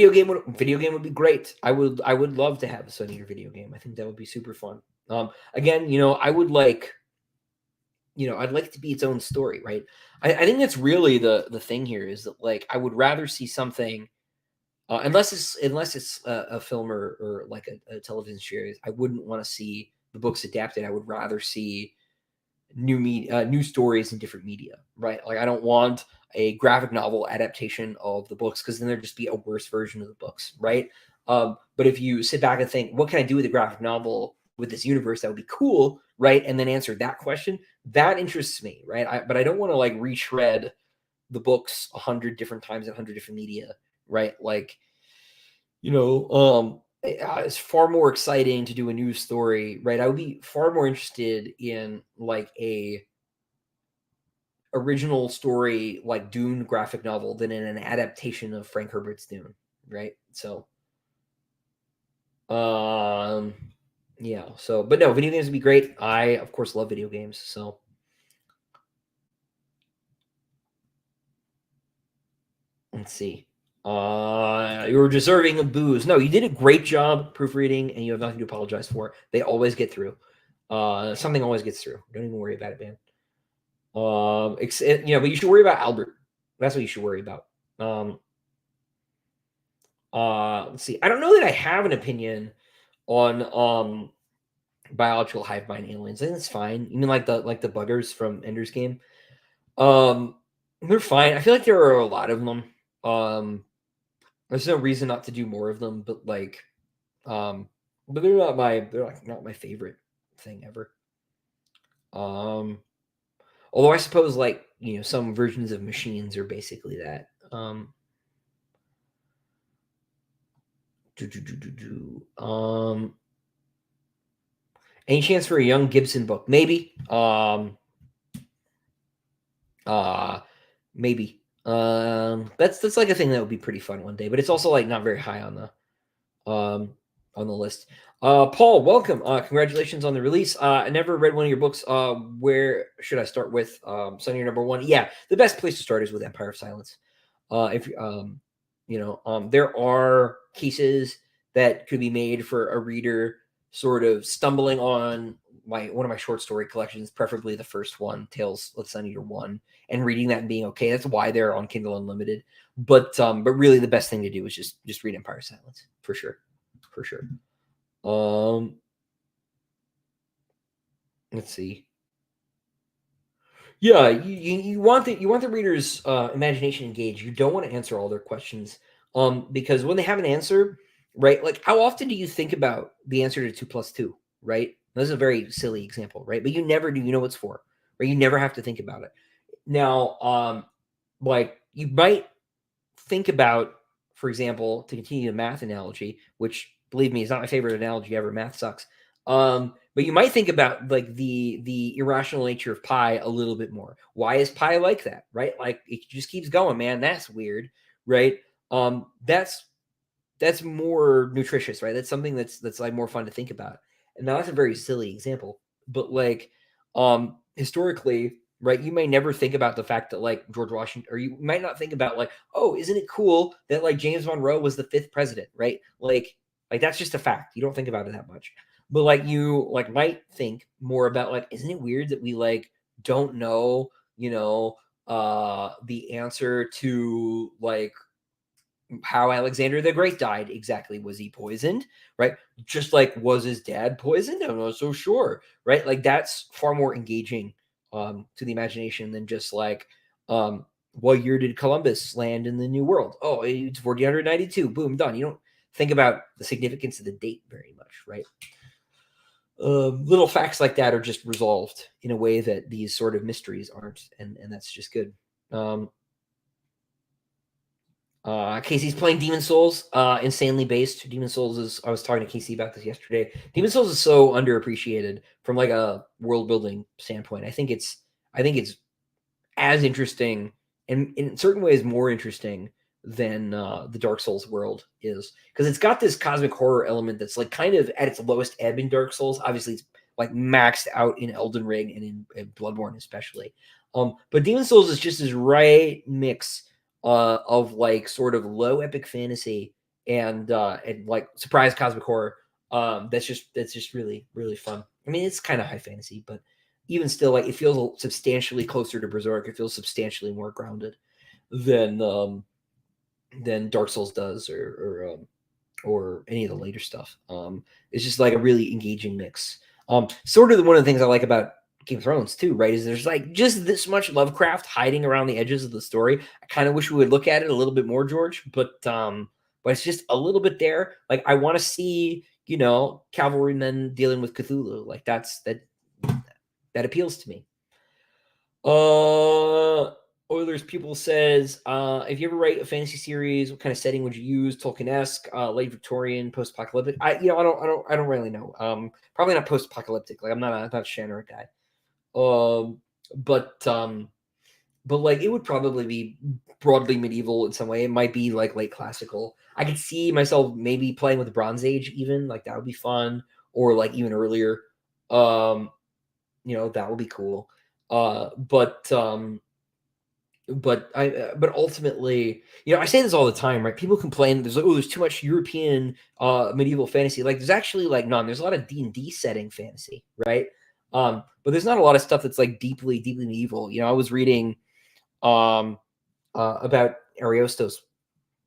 game would be great. I would love to have a Sun Eater video game. I think that would be super fun. Again, I would like, I'd like it to be its own story, right? I think that's really the thing here, is that like I would rather see something, unless it's a film or like a television series. I wouldn't want to see the books adapted. I would rather see new stories in different media, right? Like, I don't want a graphic novel adaptation of the books, because then there'd just be a worse version of the books, right? But if you sit back and think, what can I do with a graphic novel with this universe that would be cool, right? And then answer that question, that interests me, right? But I don't want to like reshred the books 100 different times in 100 different media, right? Like, it's far more exciting to do a new story, right? I would be far more interested in like a original story like Dune graphic novel than in an adaptation of Frank Herbert's Dune, right? So yeah, but no, video games would be great. I of course love video games. So let's see. You're deserving of booze. No, you did a great job proofreading, and you have nothing to apologize for. They always get through. Something always gets through. Don't even worry about it, man. But you should worry about Albert. That's what you should worry about. Let's see. I don't know that I have an opinion on biological hive mind aliens. I think that's fine. You mean like the buggers from Ender's Game? They're fine. I feel like there are a lot of them. There's no reason not to do more of them, but but they're not my favorite thing ever. Although I suppose some versions of machines are basically that. Any chance for a young Gibson book? Maybe. Maybe. That's like a thing that would be pretty fun one day, but it's also like not very high on the list. Paul, welcome. Congratulations on the release. I never read one of your books. Where should I start with? Sunny number one. Yeah, the best place to start is with Empire of Silence. There are cases that could be made for a reader sort of stumbling on one of my short story collections, preferably the first one, Tales of Sun Eater 1, and reading that and being okay. That's why they're on Kindle Unlimited. But really the best thing to do is just read Empire of Silence, for sure. For sure. Let's see. Yeah, you want the reader's imagination engaged. You don't want to answer all their questions, because when they have an answer, right? Like, how often do you think about the answer to 2 plus 2, right? This is a very silly example, right? But you never do. You know what's 4, right? You never have to think about it. Now, you might think about, for example, to continue the math analogy, which, believe me, is not my favorite analogy ever. Math sucks. But you might think about like the irrational nature of pi a little bit more. Why is pi like that, right? Like, it just keeps going, man. That's weird, right? That's more nutritious, right? That's something that's like more fun to think about. And now that's a very silly example, but historically, right, you may never think about the fact that like George Washington, or you might not think about like, oh, isn't it cool that like James Monroe was the 5th president, right? Like that's just a fact. You don't think about it that much. But you might think more about like, isn't it weird that we like don't know, the answer to like how Alexander the Great died exactly. Was he poisoned, right? Just like, was his dad poisoned? I'm not so sure, right? Like, that's far more engaging to the imagination than just like, what year did Columbus land in the New World? Oh, it's 1492. Boom, done. You don't think about the significance of the date very much, right? Little facts like that are just resolved in a way that these sort of mysteries aren't, and that's just good. Casey's playing Demon Souls, insanely based. Demon Souls is, I was talking to Casey about this yesterday. Demon Souls is so underappreciated from like a world building standpoint. I think it's as interesting, and in certain ways more interesting than the Dark Souls world is, because it's got this cosmic horror element that's like kind of at its lowest ebb in Dark Souls. Obviously, it's like maxed out in Elden Ring and in Bloodborne especially. But Demon Souls is just this right mix of like sort of low epic fantasy and like surprise cosmic horror. That's just really, really fun. I mean, it's kind of high fantasy, but even still, like, it feels substantially closer to Berserk. It feels substantially more grounded than Dark Souls does, or any of the later stuff. It's just like a really engaging mix. Sort of one of the things I like about Game of Thrones too, right? Is there's like just this much Lovecraft hiding around the edges of the story. I kind of wish we would look at it a little bit more, George, but it's just a little bit there. Like, I want to see, cavalrymen dealing with Cthulhu. Like, that appeals to me. Oilers People says, if you ever write a fantasy series, what kind of setting would you use? Tolkien-esque, late Victorian, post-apocalyptic? I don't really know. Probably not post-apocalyptic. Like, I'm not a Shannara guy. But like, it would probably be broadly medieval in some way. It might be like late classical. I could see myself maybe playing with the Bronze Age, even, like, that would be fun, or like even earlier. That would be cool. But ultimately, I say this all the time, right? People complain there's like, oh, there's too much European medieval fantasy. Like, there's actually like none. There's a lot of D&D setting fantasy, right? But there's not a lot of stuff that's like deeply medieval. I was reading about Ariosto's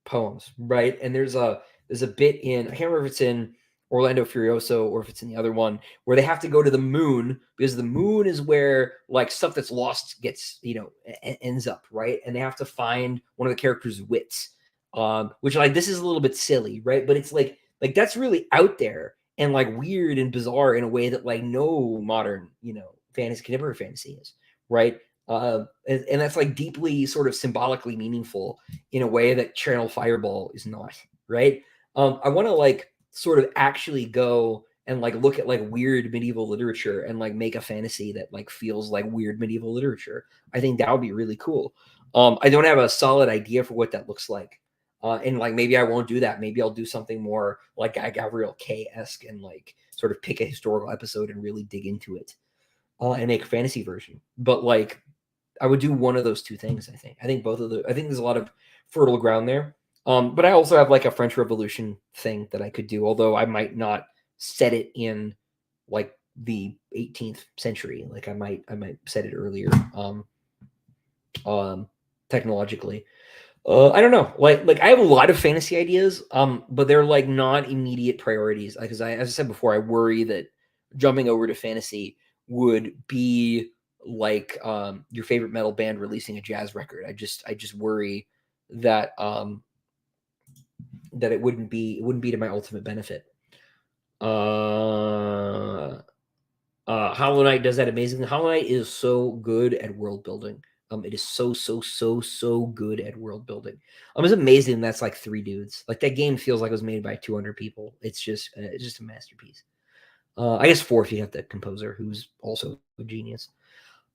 poems, right? And there's a bit in, I can't remember if it's in Orlando Furioso or if it's in the other one, where they have to go to the moon because the moon is where like stuff that's lost gets, ends up, right? And they have to find one of the characters' wits, which like this is a little bit silly, right? But it's like that's really out there and like weird and bizarre in a way that like no modern, fantasy, contemporary fantasy is, right? And that's like deeply sort of symbolically meaningful in a way that Channel Fireball is not, right? I want to like sort of actually go and like look at like weird medieval literature and like make a fantasy that like feels like weird medieval literature. I think that would be really cool. I don't have a solid idea for what that looks like. And like maybe I won't do that. Maybe I'll do something more like Gabriel K-esque and like sort of pick a historical episode and really dig into it and make a fantasy version. But like I would do one of those two things. I think both of the. I think there's a lot of fertile ground there. But I also have like a French Revolution thing that I could do, although I might not set it in like the 18th century. Like I might set it earlier, technologically. I don't know. Like I have a lot of fantasy ideas, but they're like not immediate priorities. Because as I said before, I worry that jumping over to fantasy would be like your favorite metal band releasing a jazz record. I just worry that that it wouldn't be to my ultimate benefit. Hollow Knight does that amazingly. Hollow Knight is so good at world building. It is so good at world building. It's amazing that's like 3 dudes. Like that game feels like it was made by 200 people. It's just a masterpiece. I guess 4 if you have the composer, who's also a genius.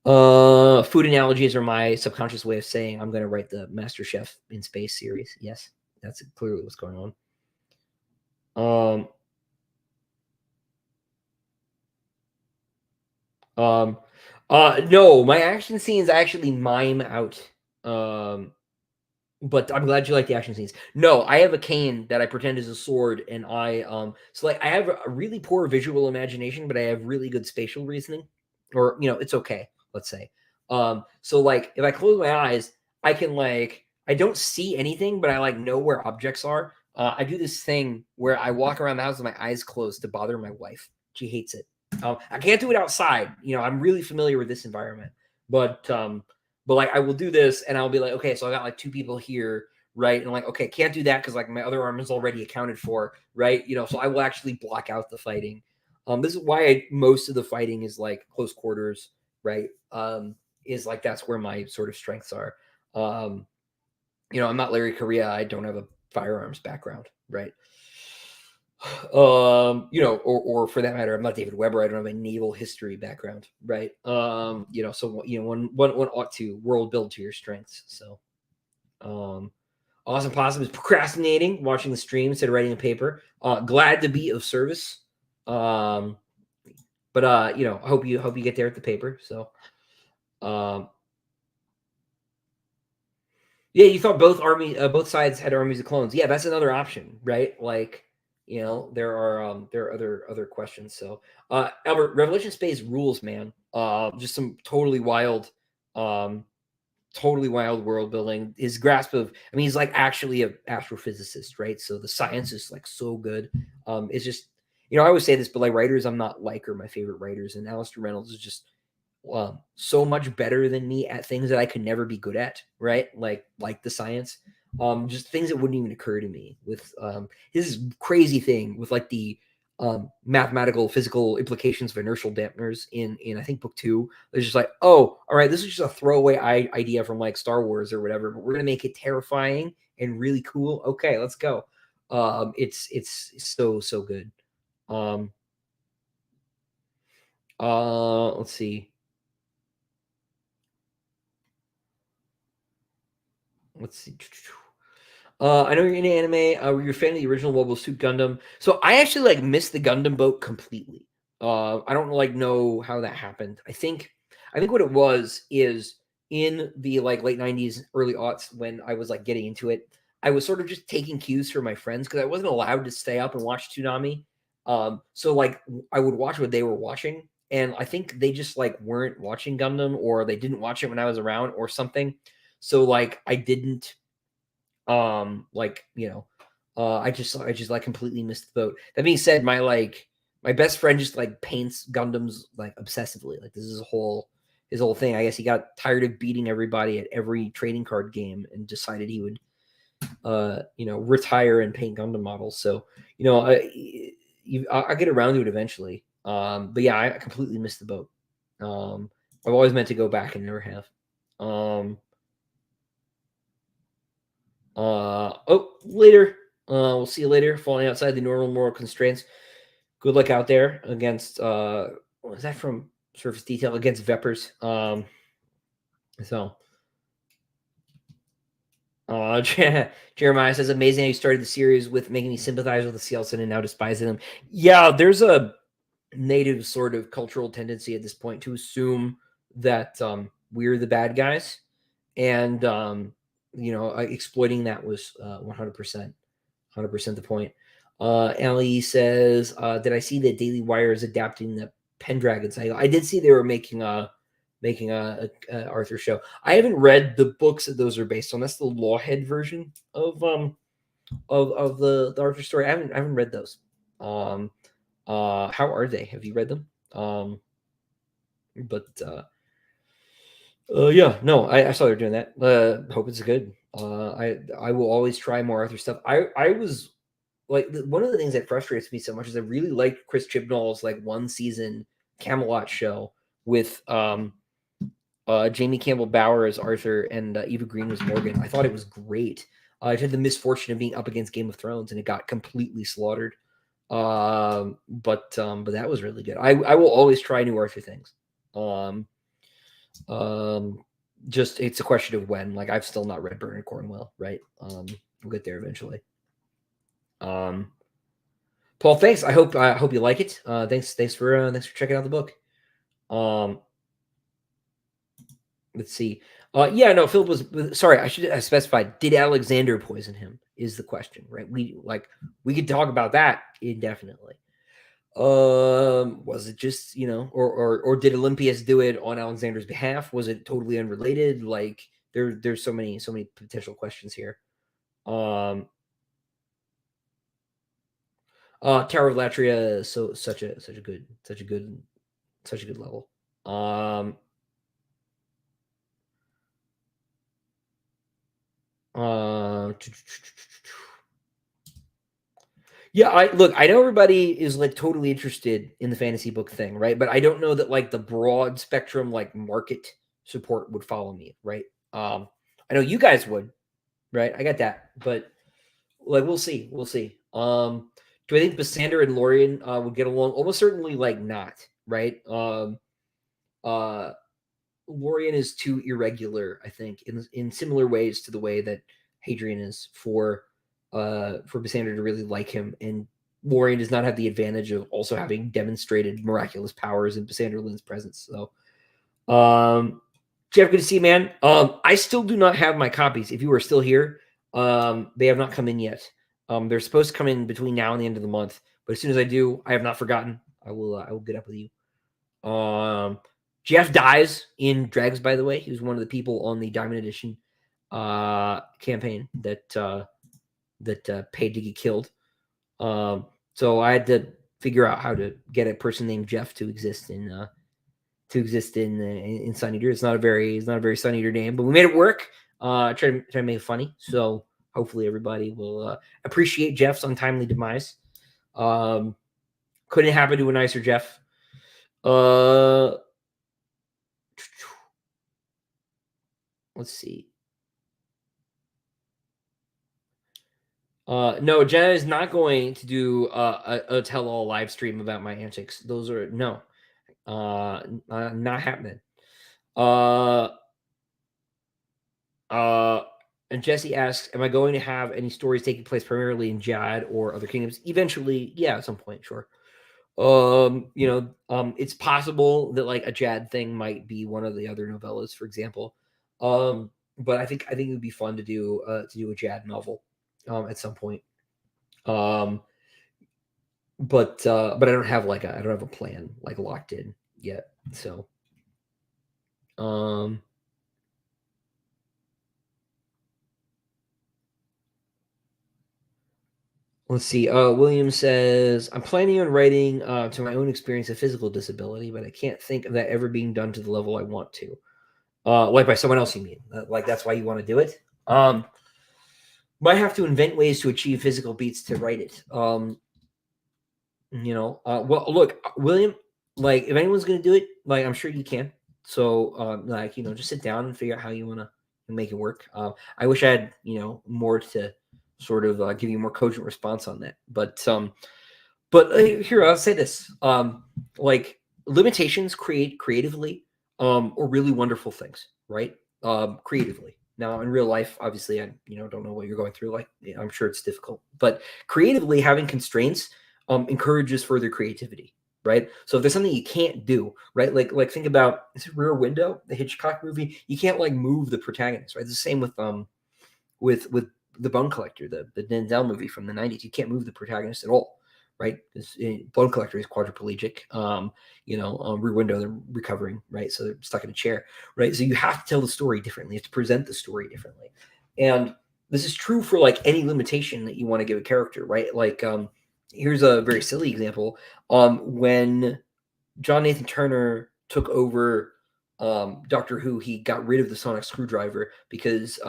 Food analogies are my subconscious way of saying I'm going to write the Master Chef in Space series. Yes, that's clearly what's going on. No, my action scenes actually mime out. But I'm glad you like the action scenes. No, I have a cane that I pretend is a sword, and so like I have a really poor visual imagination, but I have really good spatial reasoning, or it's okay, let's say. So like if I close my eyes, I can like I don't see anything, but I like know where objects are. I do this thing where I walk around the house with my eyes closed to bother my wife. She hates it. I can't do it outside. I'm really familiar with this environment, but like I will do this and I'll be like, okay, so I got like 2 people here, right? And like, okay, can't do that because like my other arm is already accounted for, right? So I will actually block out the fighting. This is why most of the fighting is like close quarters, right? Is like that's where my sort of strengths are. I'm not Larry Correa. I don't have a firearms background, right? Or for that matter, I'm not David Weber. I don't have a naval history background, right? So one ought to world build to your strengths. So, Awesome Possum is procrastinating, watching the stream instead of writing a paper. Glad to be of service. But I hope you get there at the paper. So, yeah, you thought both sides had armies of clones. Yeah, that's another option, right? Like, there are other questions. So, Albert, Revelation Space rules, man. Just some totally wild world building. His grasp of, I mean, he's like actually an astrophysicist, right? So the science is like so good. It's just, I always say this, but like writers, I'm not like or my favorite writers, and Alistair Reynolds is just so much better than me at things that I could never be good at, right? Like the science, just things that wouldn't even occur to me. With his crazy thing with like the mathematical physical implications of inertial dampeners in I think book 2. It's just like, oh, all right, this is just a throwaway idea from like Star Wars or whatever, but we're gonna make it terrifying and really cool. Okay, let's go. It's so good. Let's see. Let's see. I know you're into anime. Were you a fan of the original Mobile Suit Gundam? So I actually like missed the Gundam boat completely. I don't like know how that happened. I think what it was is in the like late 90s, early aughts when I was like getting into it, I was sort of just taking cues from my friends because I wasn't allowed to stay up and watch Toonami. So like I would watch what they were watching, and I think they just like weren't watching Gundam, or they didn't watch it when I was around or something. So like I didn't like, I just like completely missed the boat. That being said, my best friend just like paints Gundams like obsessively. Like this is his whole thing. I guess he got tired of beating everybody at every trading card game and decided he would retire and paint Gundam models. So, I'll get around to it eventually. But yeah, I completely missed the boat. I've always meant to go back and never have. Later. We'll see you later. Falling outside the normal moral constraints. Good luck out there against what was that from Surface Detail against Vepers. So Jeremiah says, amazing how you started the series with making me sympathize with the Cielson and now despising them. Yeah, there's a native sort of cultural tendency at this point to assume that we're the bad guys, and exploiting that was 100% the point. Ellie says, did I see that Daily Wire is adapting the Pendragon cycle? I did see they were making a Arthur show. I haven't read the books that those are based on. That's the Lawhead version of the Arthur story. I haven't read those. How are they? Have you read them? Yeah, no, I saw they're doing that. Hope it's good. I will always try more Arthur stuff. I was like, one of the things that frustrates me so much is I really liked Chris Chibnall's like one season Camelot show with Jamie Campbell Bower as Arthur and Eva Green was Morgan. I thought it was great. It had the misfortune of being up against Game of Thrones and it got completely slaughtered. But that was really good. I will always try new Arthur things. Just it's a question of when. Like I've still not read Bernard Cornwell, right? We'll get there eventually. Paul, thanks. I hope you like it. Thanks for checking out the book. Let's see. Yeah, no, Philip was sorry. I should have specified. Did Alexander poison him? Is the question, right? We could talk about that indefinitely. Was it just or did Olympias do it on Alexander's behalf? Was it totally unrelated? Like there's so many potential questions here. Tower of Latria, such a good level. Yeah, I know everybody is like totally interested in the fantasy book thing, right? But I don't know that like the broad spectrum like market support would follow me, right? I know you guys would, right? I got that, but like we'll see. Do I think Bassander and Lorien would get along? Almost certainly, like not, right? Lorien is too irregular, I think, in similar ways to the way that Hadrian is for Bassander to really like him, and Lorien does not have the advantage of also having demonstrated miraculous powers in Bassander Lynn's presence. So, Jeff, good to see you, man. I still do not have my copies. If you are still here, they have not come in yet. They're supposed to come in between now and the end of the month, but as soon as I do, I have not forgotten. I will get up with you. Jeff dies in DREGS, by the way. He was one of the people on the Diamond Edition campaign that paid to get killed. So I had to figure out how to get a person named Jeff to exist in Sun Eater. It's not a very Sun Eater name, but we made it work. Try to make it funny. So hopefully everybody will appreciate Jeff's untimely demise. Couldn't happen to a nicer Jeff. Let's see. No, Jenna is not going to do a tell-all live stream about my antics. Those are not happening. And Jesse asks, am I going to have any stories taking place primarily in Jad or other kingdoms? Eventually, yeah, at some point, sure. It's possible that like a Jad thing might be one of the other novellas, for example. But I think it would be fun to do a Jad novel at some point. But I don't have a plan like locked in yet. So, let's see. William says, I'm planning on writing to my own experience of physical disability, but I can't think of that ever being done to the level I want to. Like by someone else, you mean? Like that's why you want to do it? Might have to invent ways to achieve physical beats to write it. Well, look, William, like if anyone's going to do it, like I'm sure you can. So, like, just sit down and figure out how you want to make it work. I wish I had, more to sort of give you more cogent response on that. But here, I'll say this: like limitations create creatively, or really wonderful things, right? Creatively. Now, in real life, obviously, I don't know what you're going through. Like, I'm sure it's difficult, but creatively, having constraints encourages further creativity, right? So if there's something you can't do, right? Like think about, is it Rear Window, the Hitchcock movie? You can't like move the protagonist, right? It's the same with the Bone Collector, the Denzel movie from the 90s. You can't move the protagonist at all, right? Because Bone Collector is quadriplegic. Rear Window, they're recovering, right? So they're stuck in a chair, right? So you have to tell the story differently. You have to present the story differently. And this is true for like any limitation that you want to give a character, right? Like, here's a very silly example. When John Nathan Turner took over Doctor Who, he got rid of the sonic screwdriver because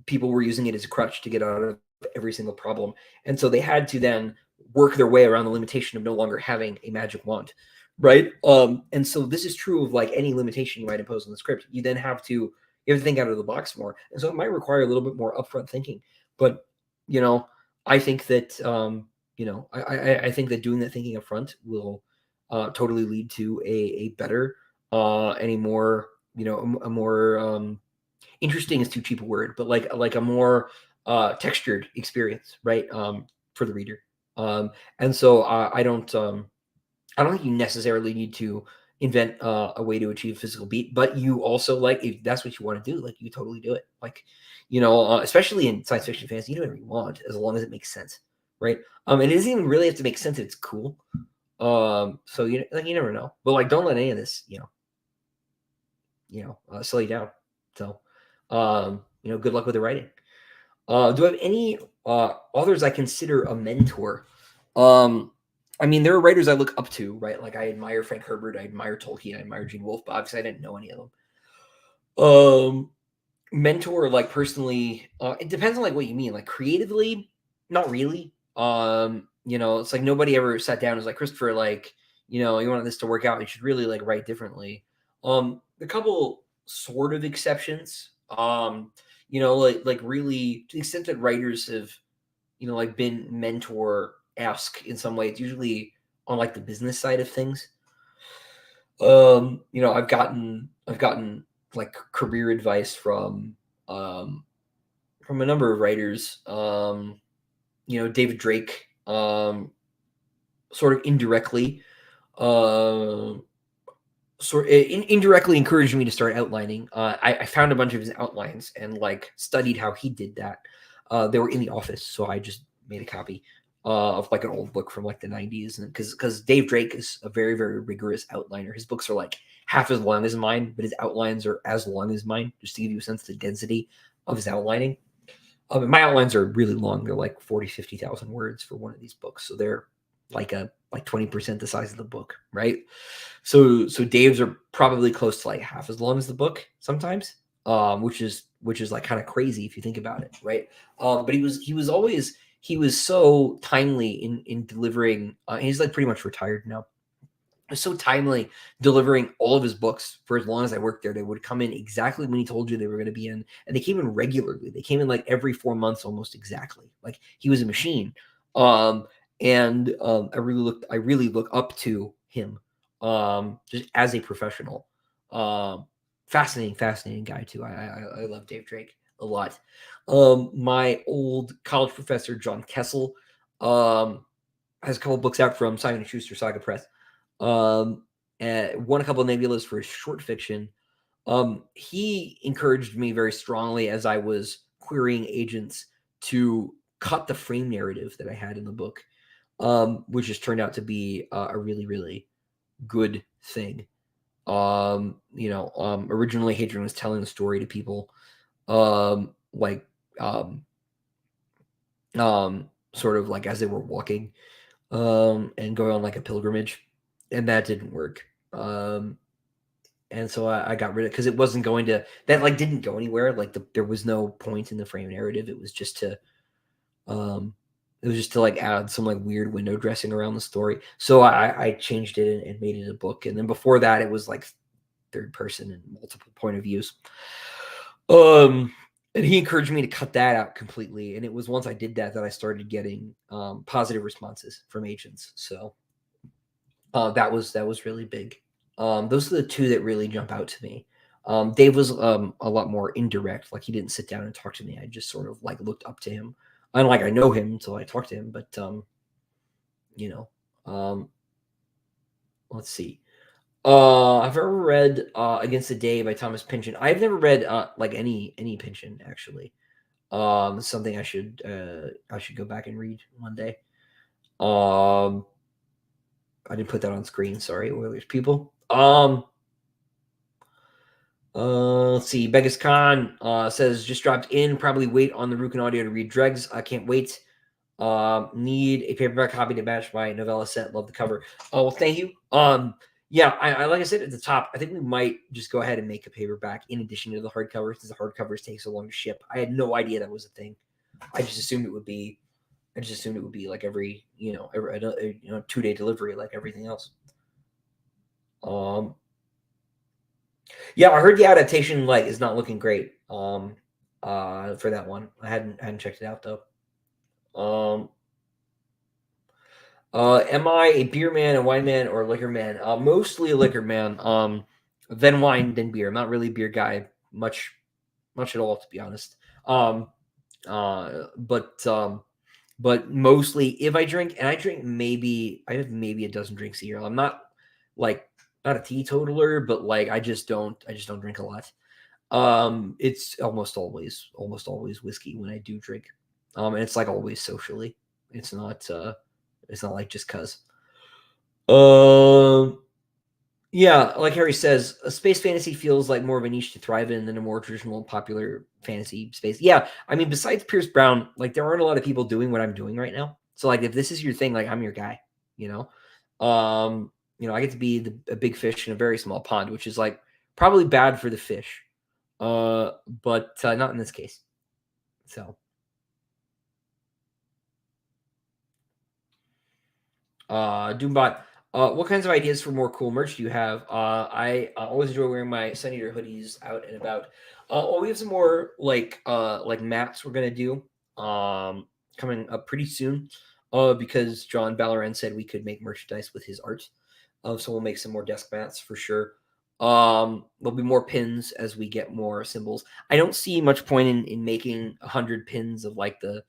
people were using it as a crutch to get out of every single problem. And so they had to then work their way around the limitation of no longer having a magic wand, right? And so this is true of like any limitation you might impose on the script. You then have to think out of the box more. And so it might require a little bit more upfront thinking. But, I think that, I think that doing that thinking up front will totally lead to a better, and a more, a more, interesting is too cheap a word, but like a more textured experience, right? For the reader. And so I don't think you necessarily need to invent a way to achieve physical beat, but you also, like, if that's what you want to do, like you totally do it. Like, especially in science fiction fantasy, you do whatever you want as long as it makes sense, right? And it doesn't even really have to make sense that it's cool. So you never know, but like don't let any of this slow you down. So good luck with the writing. Do I have any authors I consider a mentor? I mean, there are writers I look up to, right? Like I admire Frank Herbert, I admire Tolkien, I admire Gene Wolfe, but obviously I didn't know any of them. Mentor, like personally, it depends on like what you mean. Like creatively, not really. It's like nobody ever sat down and was like, Christopher, like, you want this to work out, you should really like write differently. A couple sort of exceptions. Like really to the extent that writers have, like been mentor-esque in some way, it's usually on like the business side of things. I've gotten like career advice from a number of writers. David Drake, sort of indirectly, indirectly encouraged me to start outlining. I found a bunch of his outlines and like studied how he did that. They were in the office, so I just made a copy of like an old book from like the 90s, and because Dave Drake is a very, very rigorous outliner. His books are like half as long as mine, but his outlines are as long as mine, just to give you a sense of the density of his outlining. My outlines are really long. They're like 40, 50,000 words for one of these books. So they're like 20% the size of the book, right? So Dave's are probably close to like half as long as the book sometimes, which is like kind of crazy if you think about it, right? But he was so timely in delivering. He's like pretty much retired now. Was so timely delivering all of his books for as long as I worked there. They would come in exactly when he told you they were going to be in, and they came in regularly. They came in like every 4 months, almost exactly. Like he was a machine. I really look up to him, just as a professional. Fascinating guy too. I love Dave Drake a lot. My old college professor John Kessel has a couple books out from Simon & Schuster Saga Press. Won a couple of Nebulas for his short fiction. He encouraged me very strongly as I was querying agents to cut the frame narrative that I had in the book, which has turned out to be a really, really good thing. Originally Hadrian was telling the story to people, like sort of like as they were walking, and going on like a pilgrimage, and that didn't work. And so I got rid of it because it wasn't going to that like didn't go anywhere. Like there was no point in the frame narrative. It was just to like add some like weird window dressing around the story. So I changed it and made it a book. And then before that, it was like third person and multiple point of views. And he encouraged me to cut that out completely. And it was once I did that I started getting positive responses from agents. So that was really big. Those are the two that really jump out to me. Dave was a lot more indirect. Like he didn't sit down and talk to me. I just sort of like looked up to him. And like I know him until I talk to him, but let's see. I've ever read Against the Day by Thomas Pynchon. I've never read like any Pynchon actually. Something I should go back and read one day. I didn't put that on screen. Sorry, Oilers people. Let's see. Begus Khan says just dropped in. Probably wait on the Ruocchio audio to read Dregs. I can't wait. Need a paperback copy to match my novella set. Love the cover. Oh, well, thank you. Yeah, I like I said at the top, I think we might just go ahead and make a paperback in addition to the hardcover, since the hardcovers take so long to ship. I had no idea that was a thing. I just assumed it would be like every 2-day delivery like everything else. Yeah, I heard the adaptation like is not looking great. For that one, I hadn't checked it out though. Am I a beer man, a wine man, or a liquor man? Mostly a liquor man. Then wine, then beer. I'm not really a beer guy much at all, to be honest. But mostly if I drink, and I drink I have maybe a dozen drinks a year. I'm not a teetotaler, but like I just don't drink a lot. It's almost always whiskey when I do drink. And it's like always socially. It's not like just cuz. Yeah, like Harry says, a space fantasy feels like more of a niche to thrive in than a more traditional popular fantasy space. Yeah, I mean, besides Pierce Brown, like there aren't a lot of people doing what I'm doing right now. So like if this is your thing, like I'm your guy, you know. I get to be a big fish in a very small pond, which is like probably bad for the fish. But not in this case. So Doombot, what kinds of ideas for more cool merch do you have? I always enjoy wearing my Sun Eater hoodies out and about. We have some more like mats we're gonna do coming up pretty soon. Because John Balloran said we could make merchandise with his art. So we'll make some more desk mats for sure. There'll be more pins as we get more symbols. I don't see much point in making 100 pins of like the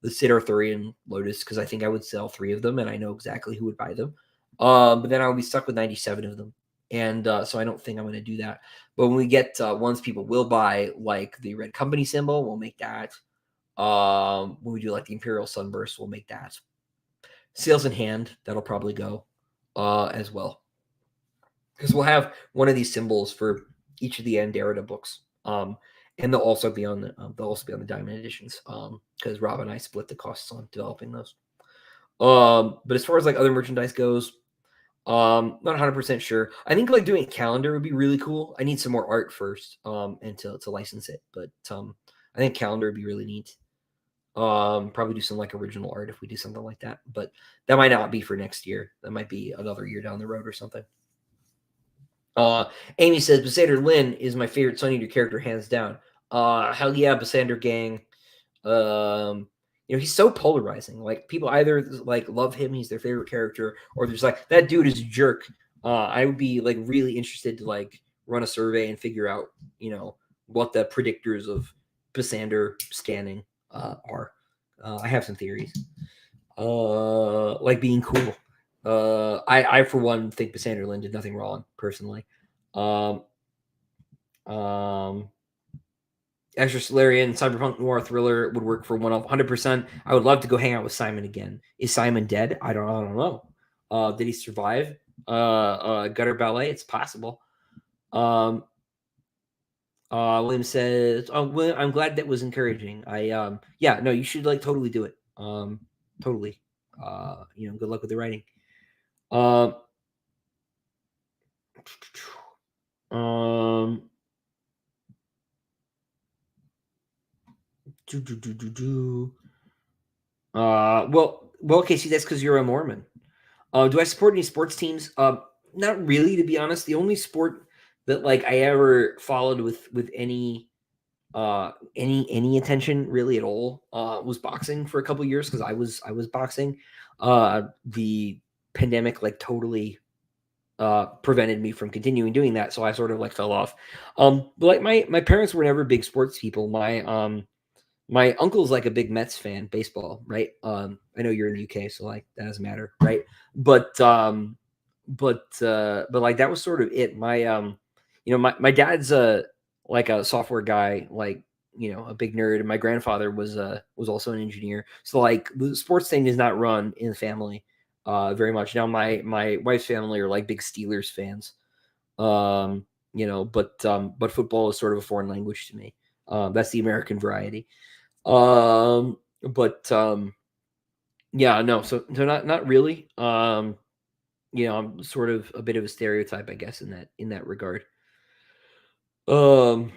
Sid Arthurian Lotus, because I think I would sell 3 of them and I know exactly who would buy them. But then I'll be stuck with 97 of them. And so I don't think I'm going to do that. But when we get ones people will buy, like the Red Company symbol, we'll make that. When we do like the Imperial Sunburst, we'll make that. Sales in Hand, that'll probably go as well. Because we'll have one of these symbols for each of the Anderida books. And they'll also be on the Diamond editions. Because Rob and I split the costs on developing those. But as far as like other merchandise goes, not 100% sure. I think like doing a calendar would be really cool. I need some more art first, and to license it. But I think calendar would be really neat. Probably do some like original art if we do something like that. But that might not be for next year. That might be another year down the road or something. Amy says Basander Lynn is my favorite Sun Eater character, hands down. Hell yeah, Basander gang. He's so polarizing. Like people either like love him, he's their favorite character, or there's like that dude is a jerk. I would be like really interested to like run a survey and figure out, what the predictors of Basander scanning are. I have some theories. Like being cool. I for one think Basander Lynn did nothing wrong personally. Extra Solarian cyberpunk noir thriller would work for 100%. I would love to go hang out with Simon again. Is Simon dead? I don't know. Did he survive? gutter ballet. It's possible. William says, "Oh, William, I'm glad that was encouraging. Yeah, no, you should like totally do it. Totally. Good luck with the writing. Um, um, do, do, do, do, do. Well, Casey, that's because you're a Mormon. Do I support any sports teams? Not really, to be honest. The only sport that like I ever followed with any attention really at all was boxing for a couple years because I was boxing. The pandemic like totally prevented me from continuing doing that, so I sort of like fell off. But like my parents were never big sports people. My uncle's like a big Mets fan, baseball, right? I know you're in the UK, so like that doesn't matter, right? But like that was sort of it. My dad's like a software guy, like a big nerd, and my grandfather was also an engineer. So like the sports thing is not run in the family very much. Now my wife's family are like big Steelers fans. But football is sort of a foreign language to me. That's the American variety. But yeah, no, so not really. I'm sort of a bit of a stereotype, I guess, in that regard. No,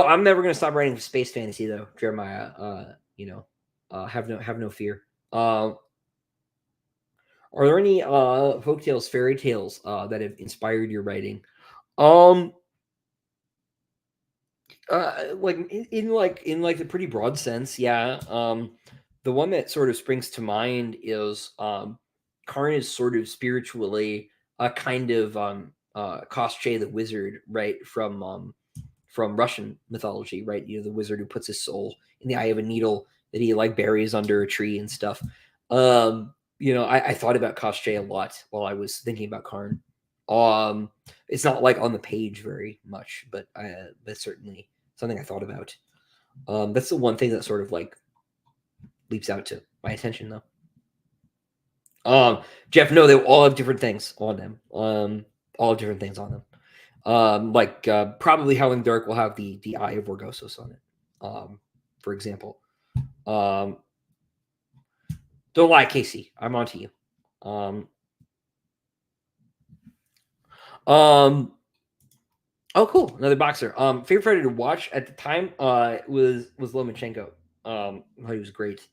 I'm never gonna stop writing space fantasy though, Jeremiah. Have no fear. Are there any folktales, fairy tales that have inspired your writing? Um, like in the pretty broad sense, yeah. The one that sort of springs to mind is Karn is sort of spiritually a kind of Koschei the wizard, right, from Russian mythology, right? The wizard who puts his soul in the eye of a needle that he like buries under a tree and stuff. I thought about Koschei a lot while I was thinking about Karn. It's not like on the page very much, but certainly something I thought about. That's the one thing that sort of like leaps out to my attention, though. Jeff, no, they all have different things on them. All have different things on them. Probably Howling Dark will have the Eye of Orgosos on it, for example. Don't lie, Casey. I'm onto you. Oh, cool. Another boxer. Favorite fighter to watch at the time was Lomachenko. I thought he was great.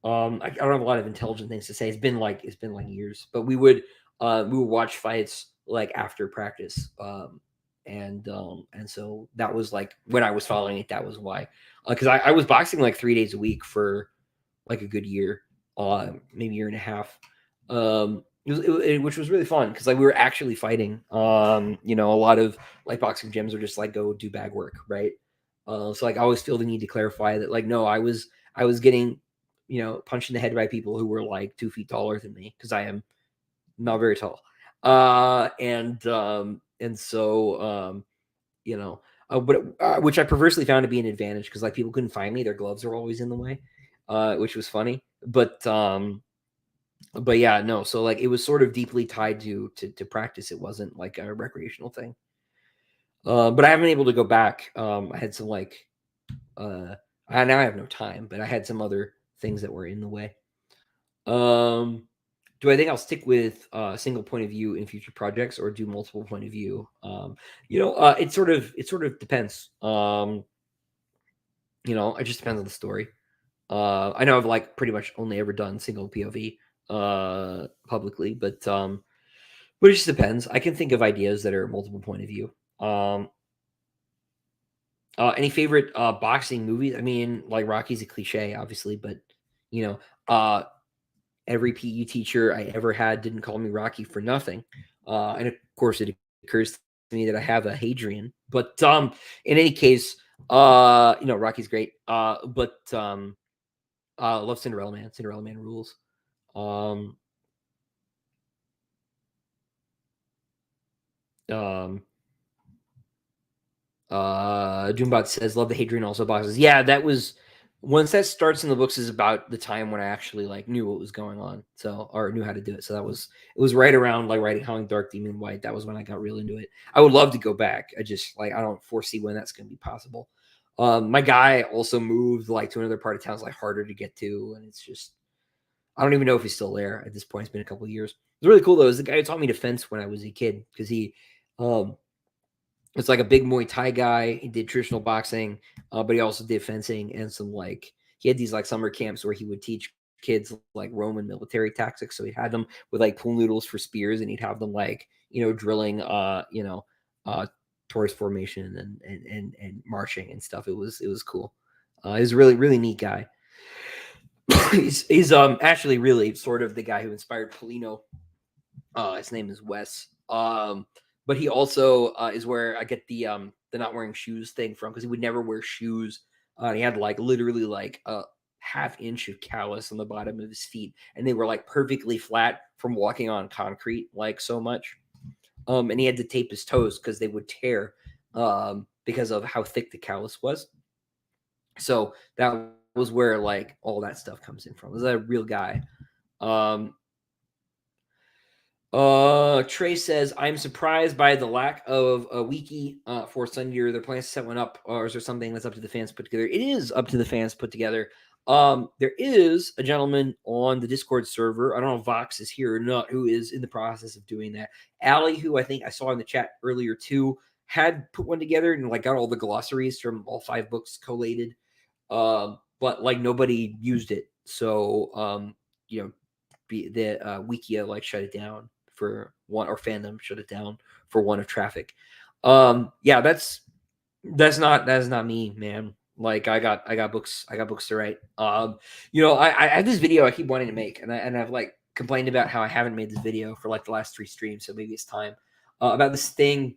I don't have a lot of intelligent things to say. It's been like years, but we would watch fights like after practice. And so that was like when I was following it. That was why, because I was boxing like 3 days a week for like a good year, maybe year and a half. Which was really fun because like we were actually fighting. A lot of like boxing gyms are just like go do bag work, right? So like I always feel the need to clarify that like no, I was getting punched in the head by people who were like 2 feet taller than me because I am not very tall. And so but which I perversely found to be an advantage because like people couldn't find me, their gloves are always in the way, which was funny. But yeah, no. So like it was sort of deeply tied to practice. It wasn't like a recreational thing. But I haven't been able to go back. I had some like now I have no time, but I had some other things that were in the way. Do I think I'll stick with a single point of view in future projects or do multiple point of view? It sort of depends. It just depends on the story. I know I've like pretty much only ever done single POV publicly, but it just depends. I can think of ideas that are multiple point of view. Any favorite boxing movies? I mean, like Rocky's a cliche, obviously, but you know, every PE teacher I ever had didn't call me Rocky for nothing. And of course, it occurs to me that I have a Hadrian. But in any case, Rocky's great. But love Cinderella Man. Cinderella Man rules. Um, um, Doombot says, love the Hadrian also boxes. Yeah, that was once that starts in the books is about the time when I actually like knew what was going on, so or knew how to do it. So it was right around like writing Howling Dark Demon White. That was when I got really into it. I would love to go back. I just like I don't foresee when that's going to be possible. My guy also moved like to another part of town. It's like harder to get to, and it's just I don't even know if he's still there at this point. It's been a couple of years. It's really cool though. Is the guy who taught me to fence when I was a kid because he um it's like a big Muay Thai guy. He did traditional boxing, but he also did fencing and some like he had these like summer camps where he would teach kids like Roman military tactics. So he had them with like pool noodles for spears, and he'd have them like drilling torus formation and marching and stuff. It was cool. He's a really neat guy. he's actually really sort of the guy who inspired Polino. His name is Wes. But he also is where I get the not wearing shoes thing from because he would never wear shoes. He had like literally like a half-inch of callus on the bottom of his feet, and they were like perfectly flat from walking on concrete like so much. And he had to tape his toes because they would tear because of how thick the callus was. So that was where like all that stuff comes in from. This is a real guy. Trey says, I'm surprised by the lack of a wiki for Sunday. They're planning to set one up, or is there something that's up to the fans to put together? It is up to the fans to put together. There is a gentleman on the Discord server. I don't know if Vox is here or not, who is in the process of doing that. Allie, who I think I saw in the chat earlier too, had put one together and like got all the glossaries from all 5 books collated. But like nobody used it. So the Wikia like shut it down for one, or fandom shut it down for one of traffic. Yeah, that's not me, man. Like I got books to write. I have this video I keep wanting to make, and I've like complained about how I haven't made this video for like the last 3 streams, so maybe it's time. About this thing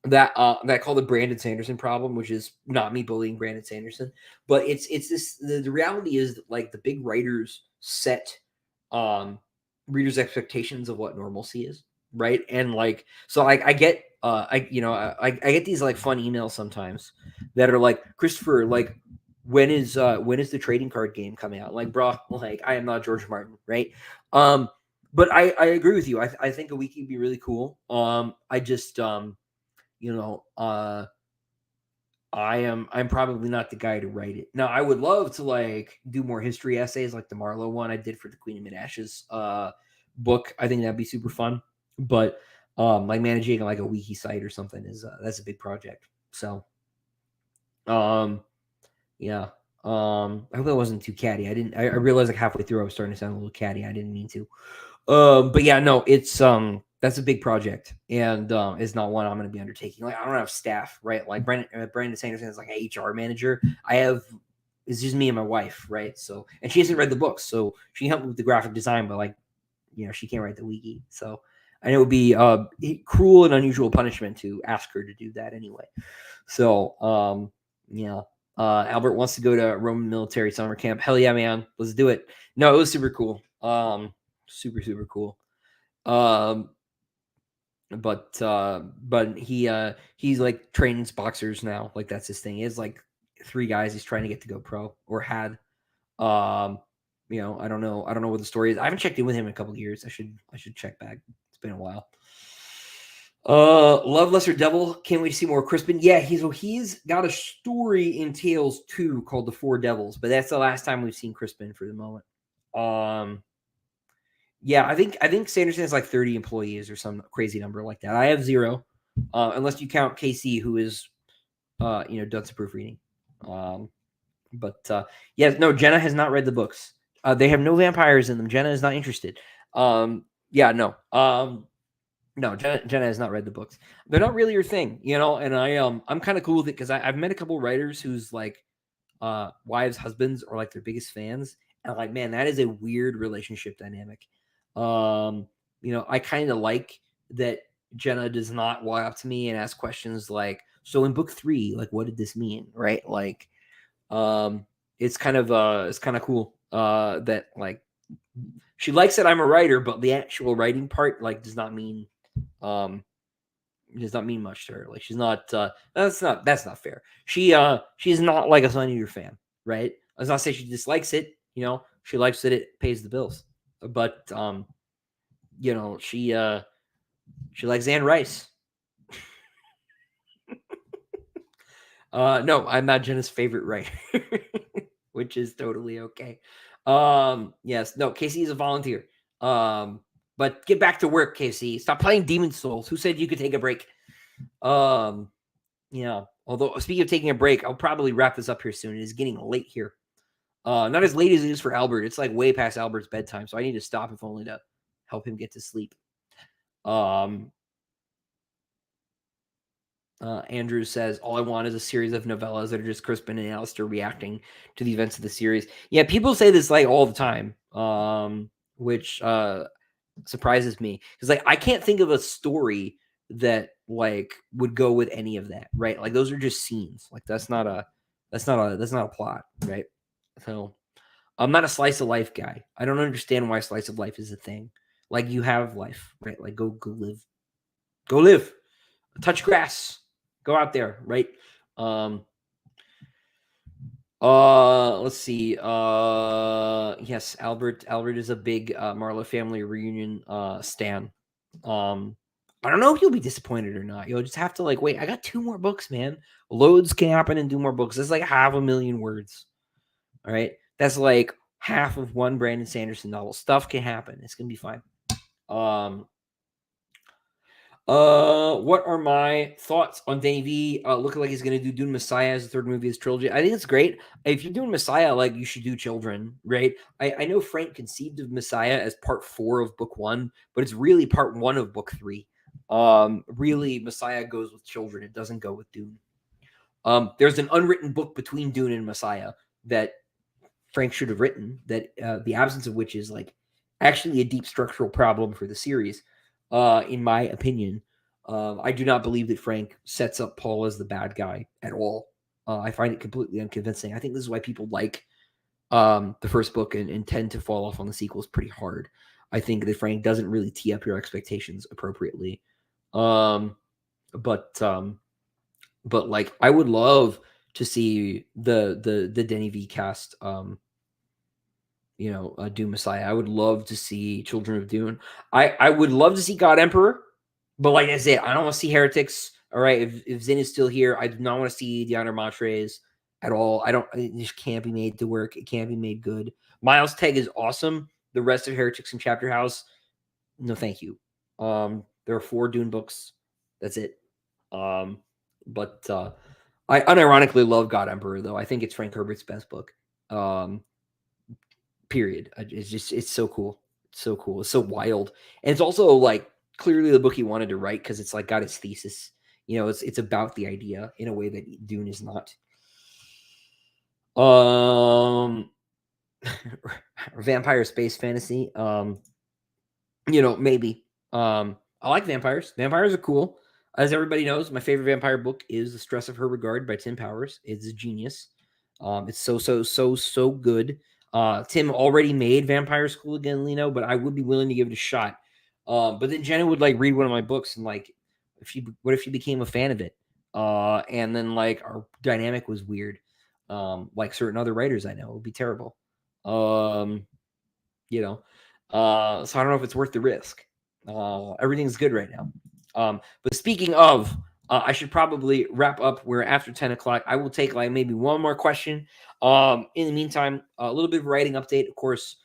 that I call the Brandon Sanderson problem, which is not me bullying Brandon Sanderson, but it's this the reality is that like the big writers set readers' expectations of what normalcy is, right? And like so I get I get these like fun emails sometimes that are like, Christopher, like when is the trading card game coming out? Like, bro, like I am not George Martin, right? But I agree with you. I think a wiki would be really cool. I just I'm probably not the guy to write it. Now, I would love to like do more history essays like the Marlowe one I did for the Queen of Mid-Ashes book. I think that'd be super fun. But like managing like a wiki site or something is that's a big project. So yeah. I hope that wasn't too catty. I realized like halfway through I was starting to sound a little catty. I didn't mean to. But yeah, no, it's that's a big project, and it's not one I'm going to be undertaking. Like I don't have staff, right? Like Brandon Sanderson is like an HR manager. It's just me and my wife, right? So, and she hasn't read the books, so she helped me with the graphic design, but like, she can't write the wiki. So, and it would be cruel and unusual punishment to ask her to do that anyway. So, yeah. Albert wants to go to Roman military summer camp. Hell yeah, man. Let's do it. No, it was super cool. Super cool. But he's like trains boxers now. Like that's his thing. He has like 3 guys he's trying to get to go pro or had. I don't know what the story is. I haven't checked in with him in a couple of years. I should check back. It's been a while. Love Lesser Devil. Can't wait to see more Crispin. Yeah, he's got a story in Tales 2 called The 4 Devils, but that's the last time we've seen Crispin for the moment. Yeah, I think Sanderson has like 30 employees or some crazy number like that. I have 0, unless you count KC, who is done some proofreading. Jenna has not read the books. They have no vampires in them. Jenna is not interested. No, Jenna has not read the books. They're not really your thing, and I'm kind of cool with it because I've met a couple writers whose like wives, husbands are like their biggest fans, and like, man, that is a weird relationship dynamic. I kind of like that Jenna does not walk up to me and ask questions like, so in book 3, like, what did this mean? Right. Like, it's kind of cool, that like she likes that I'm a writer, but the actual writing part, like, does not mean much to her. Like, she's not, that's not fair. She's not like a Sun Eater fan. Right. Let's not say she dislikes it. You know, she likes it. It pays the bills. But you know, she likes Anne Rice. No, I'm not Jenna's favorite writer, which is totally okay. Yes, no, Casey is a volunteer. But get back to work, Casey. Stop playing Demon Souls. Who said you could take a break? Yeah. Although speaking of taking a break, I'll probably wrap this up here soon. It is getting late here. Not as late as it is for Albert. It's like way past Albert's bedtime, so I need to stop if only to help him get to sleep. Andrew says, all I want is a series of novellas that are just Crispin and Alistair reacting to the events of the series. Yeah, people say this like all the time, which surprises me. Because like I can't think of a story that like would go with any of that, right? Like those are just scenes. Like that's not a plot, right? So I'm not a slice of life guy. I don't understand why slice of life is a thing. Like you have life, right? Like go live. Go live. Touch grass. Go out there, right? Let's see. Yes, Albert is a big Marlowe family reunion stan. I don't know if you'll be disappointed or not. You'll just have to like wait. I got 2 more books, man. Loads can happen and do more books. That's like 500,000 words. All right. That's like half of one Brandon Sanderson novel. Stuff can happen. It's gonna be fine. What are my thoughts on Danny V? Looking like he's gonna do Dune Messiah as the 3rd movie of his trilogy. I think it's great. If you're doing Messiah, like you should do Children, right? I know Frank conceived of Messiah as part 4 of book 1, but it's really part 1 of book 3. Really, Messiah goes with Children. It doesn't go with Dune. There's an unwritten book between Dune and Messiah that Frank should have written. That the absence of which is like actually a deep structural problem for the series. In my opinion, I do not believe that Frank sets up Paul as the bad guy at all. I find it completely unconvincing. I think this is why people like the first book and tend to fall off on the sequels pretty hard. I think that Frank doesn't really tee up your expectations appropriately. But like I would love to see the Denny V cast Dune Messiah. I would love to see Children of Dune. I would love to see God Emperor, but like I said, I don't want to see Heretics. All right, if Zin is still here, I do not want to see Deanna Montrez at all. It just can't be made to work. It can't be made good. Miles Tegg is awesome. The rest of Heretics and Chapter House, no thank you. There are 4 Dune books. That's it. But I unironically love God Emperor, though. I think it's Frank Herbert's best book. Period. It's so cool. It's so cool. It's so wild. And it's also like clearly the book he wanted to write because it's like got his thesis. You know, it's about the idea in a way that Dune is not. Vampire space fantasy. Maybe. I like vampires. Vampires are cool. As everybody knows, my favorite vampire book is The Stress of Her Regard by Tim Powers. It's a genius. It's so good. Tim already made Vampire School again, Lino, but I would be willing to give it a shot. But then Jenna would like read one of my books and like, what if she became a fan of it? And then like our dynamic was weird. Like certain other writers I know, it would be terrible. So I don't know if it's worth the risk. Everything's good right now. But speaking of, I should probably wrap up. We're after 10 o'clock. I will take like maybe one more question. In the meantime, a little bit of writing update. Of course,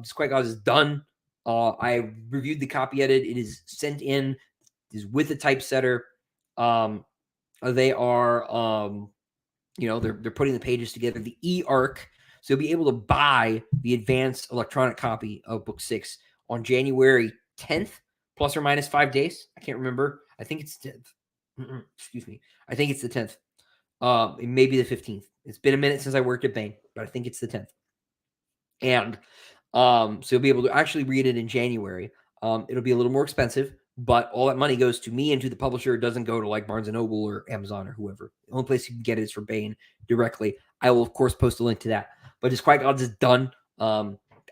Disquiet Gods is done. I reviewed the copy edit. It is sent in. It is with a typesetter. They are, they're putting the pages together. The e-arc. So you'll be able to buy the advanced electronic copy of book 6 on January 10th, plus or minus 5 days. I can't remember. I think it's 10th. Excuse me. I think it's the 10th. It may be the 15th. It's been a minute since I worked at Bain, but I think it's the 10th. And so you'll be able to actually read it in January. It'll be a little more expensive, but all that money goes to me and to the publisher. It doesn't go to like Barnes & Noble or Amazon or whoever. The only place you can get it is from Bain directly. I will, of course, post a link to that. But Disquiet Gods is done,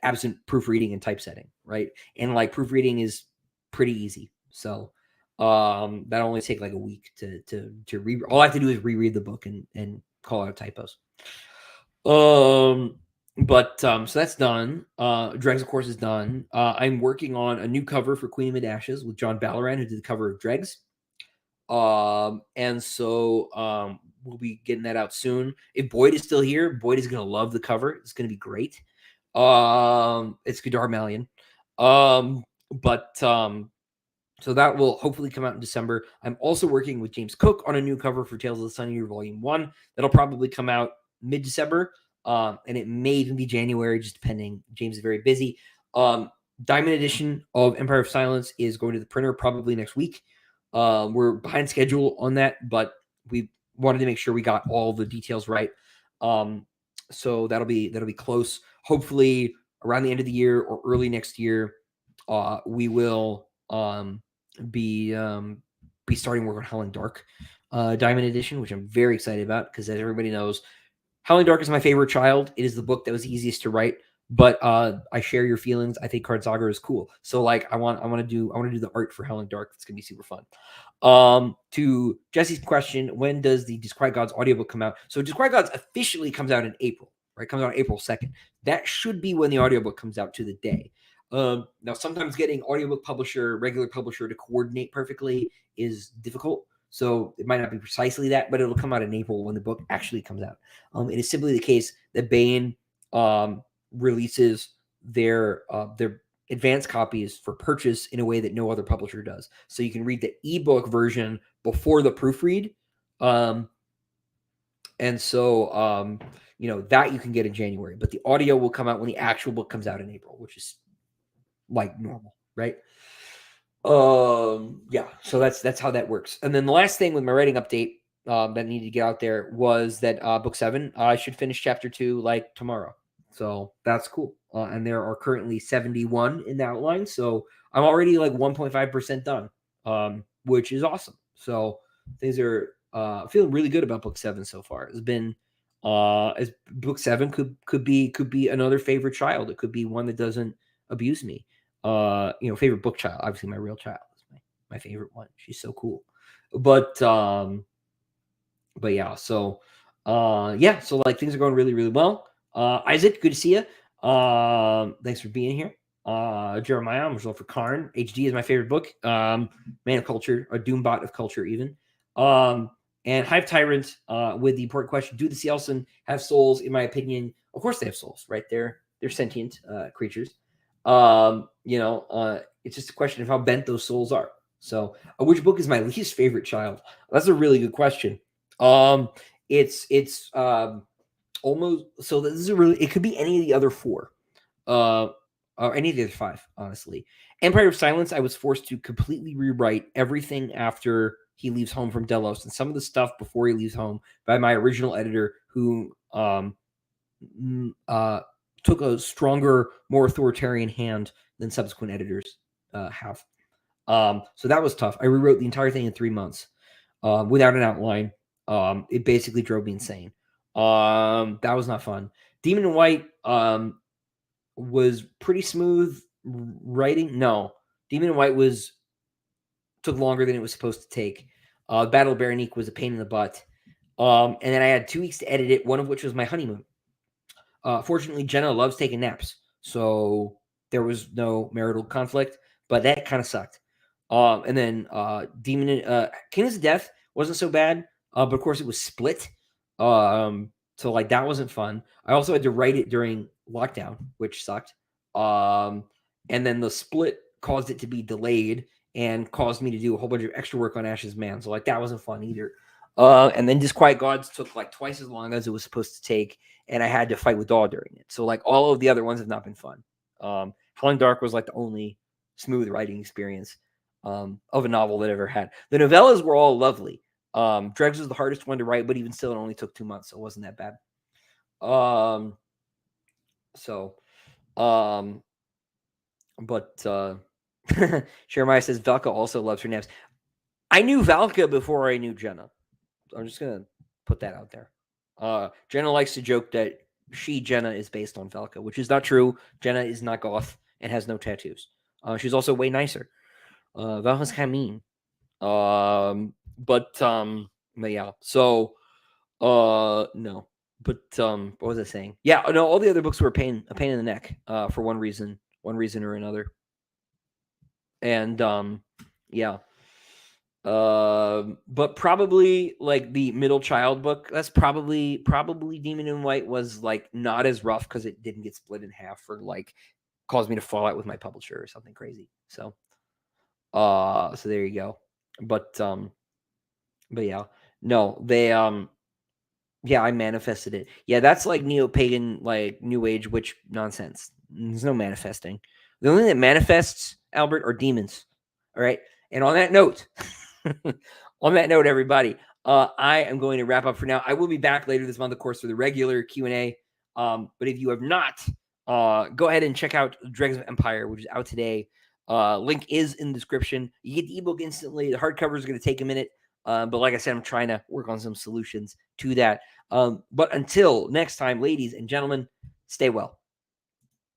absent proofreading and typesetting, right? And like proofreading is pretty easy. So that only take like a week to read. All I have to do is reread the book and call out typos. So that's done. DREGS, of course, is done. I'm working on a new cover for Queen of Mid-Ashes with John Ballaran, who did the cover of DREGS. And so we'll be getting that out soon. If Boyd is still here, Boyd is gonna love the cover. It's gonna be great. It's Godard Malian. So that will hopefully come out in December. I'm also working with James Cook on a new cover for Tales of the Sun Eater Volume 1. That'll probably come out mid-December. And it may even be January, just depending. James is very busy. Diamond edition of Empire of Silence is going to the printer probably next week. We're behind schedule on that, but we wanted to make sure we got all the details right. So that'll be close. Hopefully around the end of the year or early next year, we will be starting work on Howling Dark Diamond Edition, which I'm very excited about because, as everybody knows, Howling Dark is my favorite child. It is the book that was easiest to write, but I share your feelings. I think Card Saga is cool, so like I want to do the art for Howling Dark. It's gonna be super fun. To Jesse's question, when does the Disquiet Gods audiobook come out? So Disquiet Gods officially comes out in April, right? Comes out April 2nd. That should be when the audiobook comes out to the day. Now, sometimes getting audiobook publisher, regular publisher to coordinate perfectly is difficult. So it might not be precisely that, but it'll come out in April when the book actually comes out. It is simply the case that Baen releases their advanced copies for purchase in a way that no other publisher does. So you can read the ebook version before the proofread. And so, that you can get in January, but the audio will come out when the actual book comes out in April, which is like normal, right? Yeah, so that's how that works. And then the last thing with my writing update that I needed to get out there was that book 7, I should finish chapter 2 like tomorrow. So that's cool. And there are currently 71 in the outline, so I'm already like 1.5% done, which is awesome. So things are feeling really good about book 7 so far. It's been as book 7 could be another favorite child. It could be one that doesn't abuse me. Favorite book child. Obviously, my real child is my favorite one. She's so cool. But yeah. So So like things are going really, really well. Isaac, good to see you. Thanks for being here. Jeremiah, I'm result for Karn. HD is my favorite book. Man of Culture, a Doombot of Culture, even. And Hive Tyrant with the important question: do the Cielson have souls? In my opinion, of course they have souls, right? They're sentient creatures. It's just a question of how bent those souls are. So, which book is my least favorite child? That's a really good question. It's almost so. This is it could be any of the other 4, or any of the other 5. Honestly, Empire of Silence, I was forced to completely rewrite everything after he leaves home from Delos, and some of the stuff before he leaves home by my original editor, who took a stronger, more authoritarian hand than subsequent editors have. So that was tough. I rewrote the entire thing in 3 months without an outline. It basically drove me insane. That was not fun. Demon in White was pretty smooth writing. No, Demon in White took longer than it was supposed to take. Battle of Berenice was a pain in the butt. And then I had 2 weeks to edit it, one of which was my honeymoon. Fortunately, Jenna loves taking naps, so there was no marital conflict, but that kind of sucked. And then Kingdoms of Death wasn't so bad, but of course it was split. So like that wasn't fun. I also had to write it during lockdown, which sucked. And then the split caused it to be delayed and caused me to do a whole bunch of extra work on Ash's Man. So like that wasn't fun either. And then Disquiet Gods took like twice as long as it was supposed to take, and I had to fight with Daw during it. So like all of the other ones have not been fun. Howling Dark was like the only smooth writing experience of a novel that I ever had. The novellas were all lovely. DREGS was the hardest one to write, but even still, it only took 2 months, so it wasn't that bad. Jeremiah says Valka also loves her naps. I knew Valka before I knew Jenna. I'm just gonna put that out there. Jenna likes to joke that Jenna is based on Valka, which is not true. Jenna is not goth and has no tattoos. She's also way nicer. Valka's kind of mean. But yeah. So no. But what was I saying? Yeah, no, all the other books were a pain in the neck for one reason or another. And yeah. But probably like the middle child book, that's probably Demon in White was like not as rough because it didn't get split in half or like caused me to fall out with my publisher or something crazy. So so there you go. But yeah, no, they yeah, I manifested it. Yeah, that's like neo-pagan, like new age witch nonsense. There's no manifesting. The only thing that manifests, Albert, are demons. All right. And on that note, everybody, I am going to wrap up for now. I will be back later this month, of course, for the regular Q&A. But if you have not, go ahead and check out Dregs of Empire, which is out today. Link is in the description. You get the ebook instantly. The hardcover is going to take a minute. But like I said, I'm trying to work on some solutions to that. But until next time, ladies and gentlemen, stay well.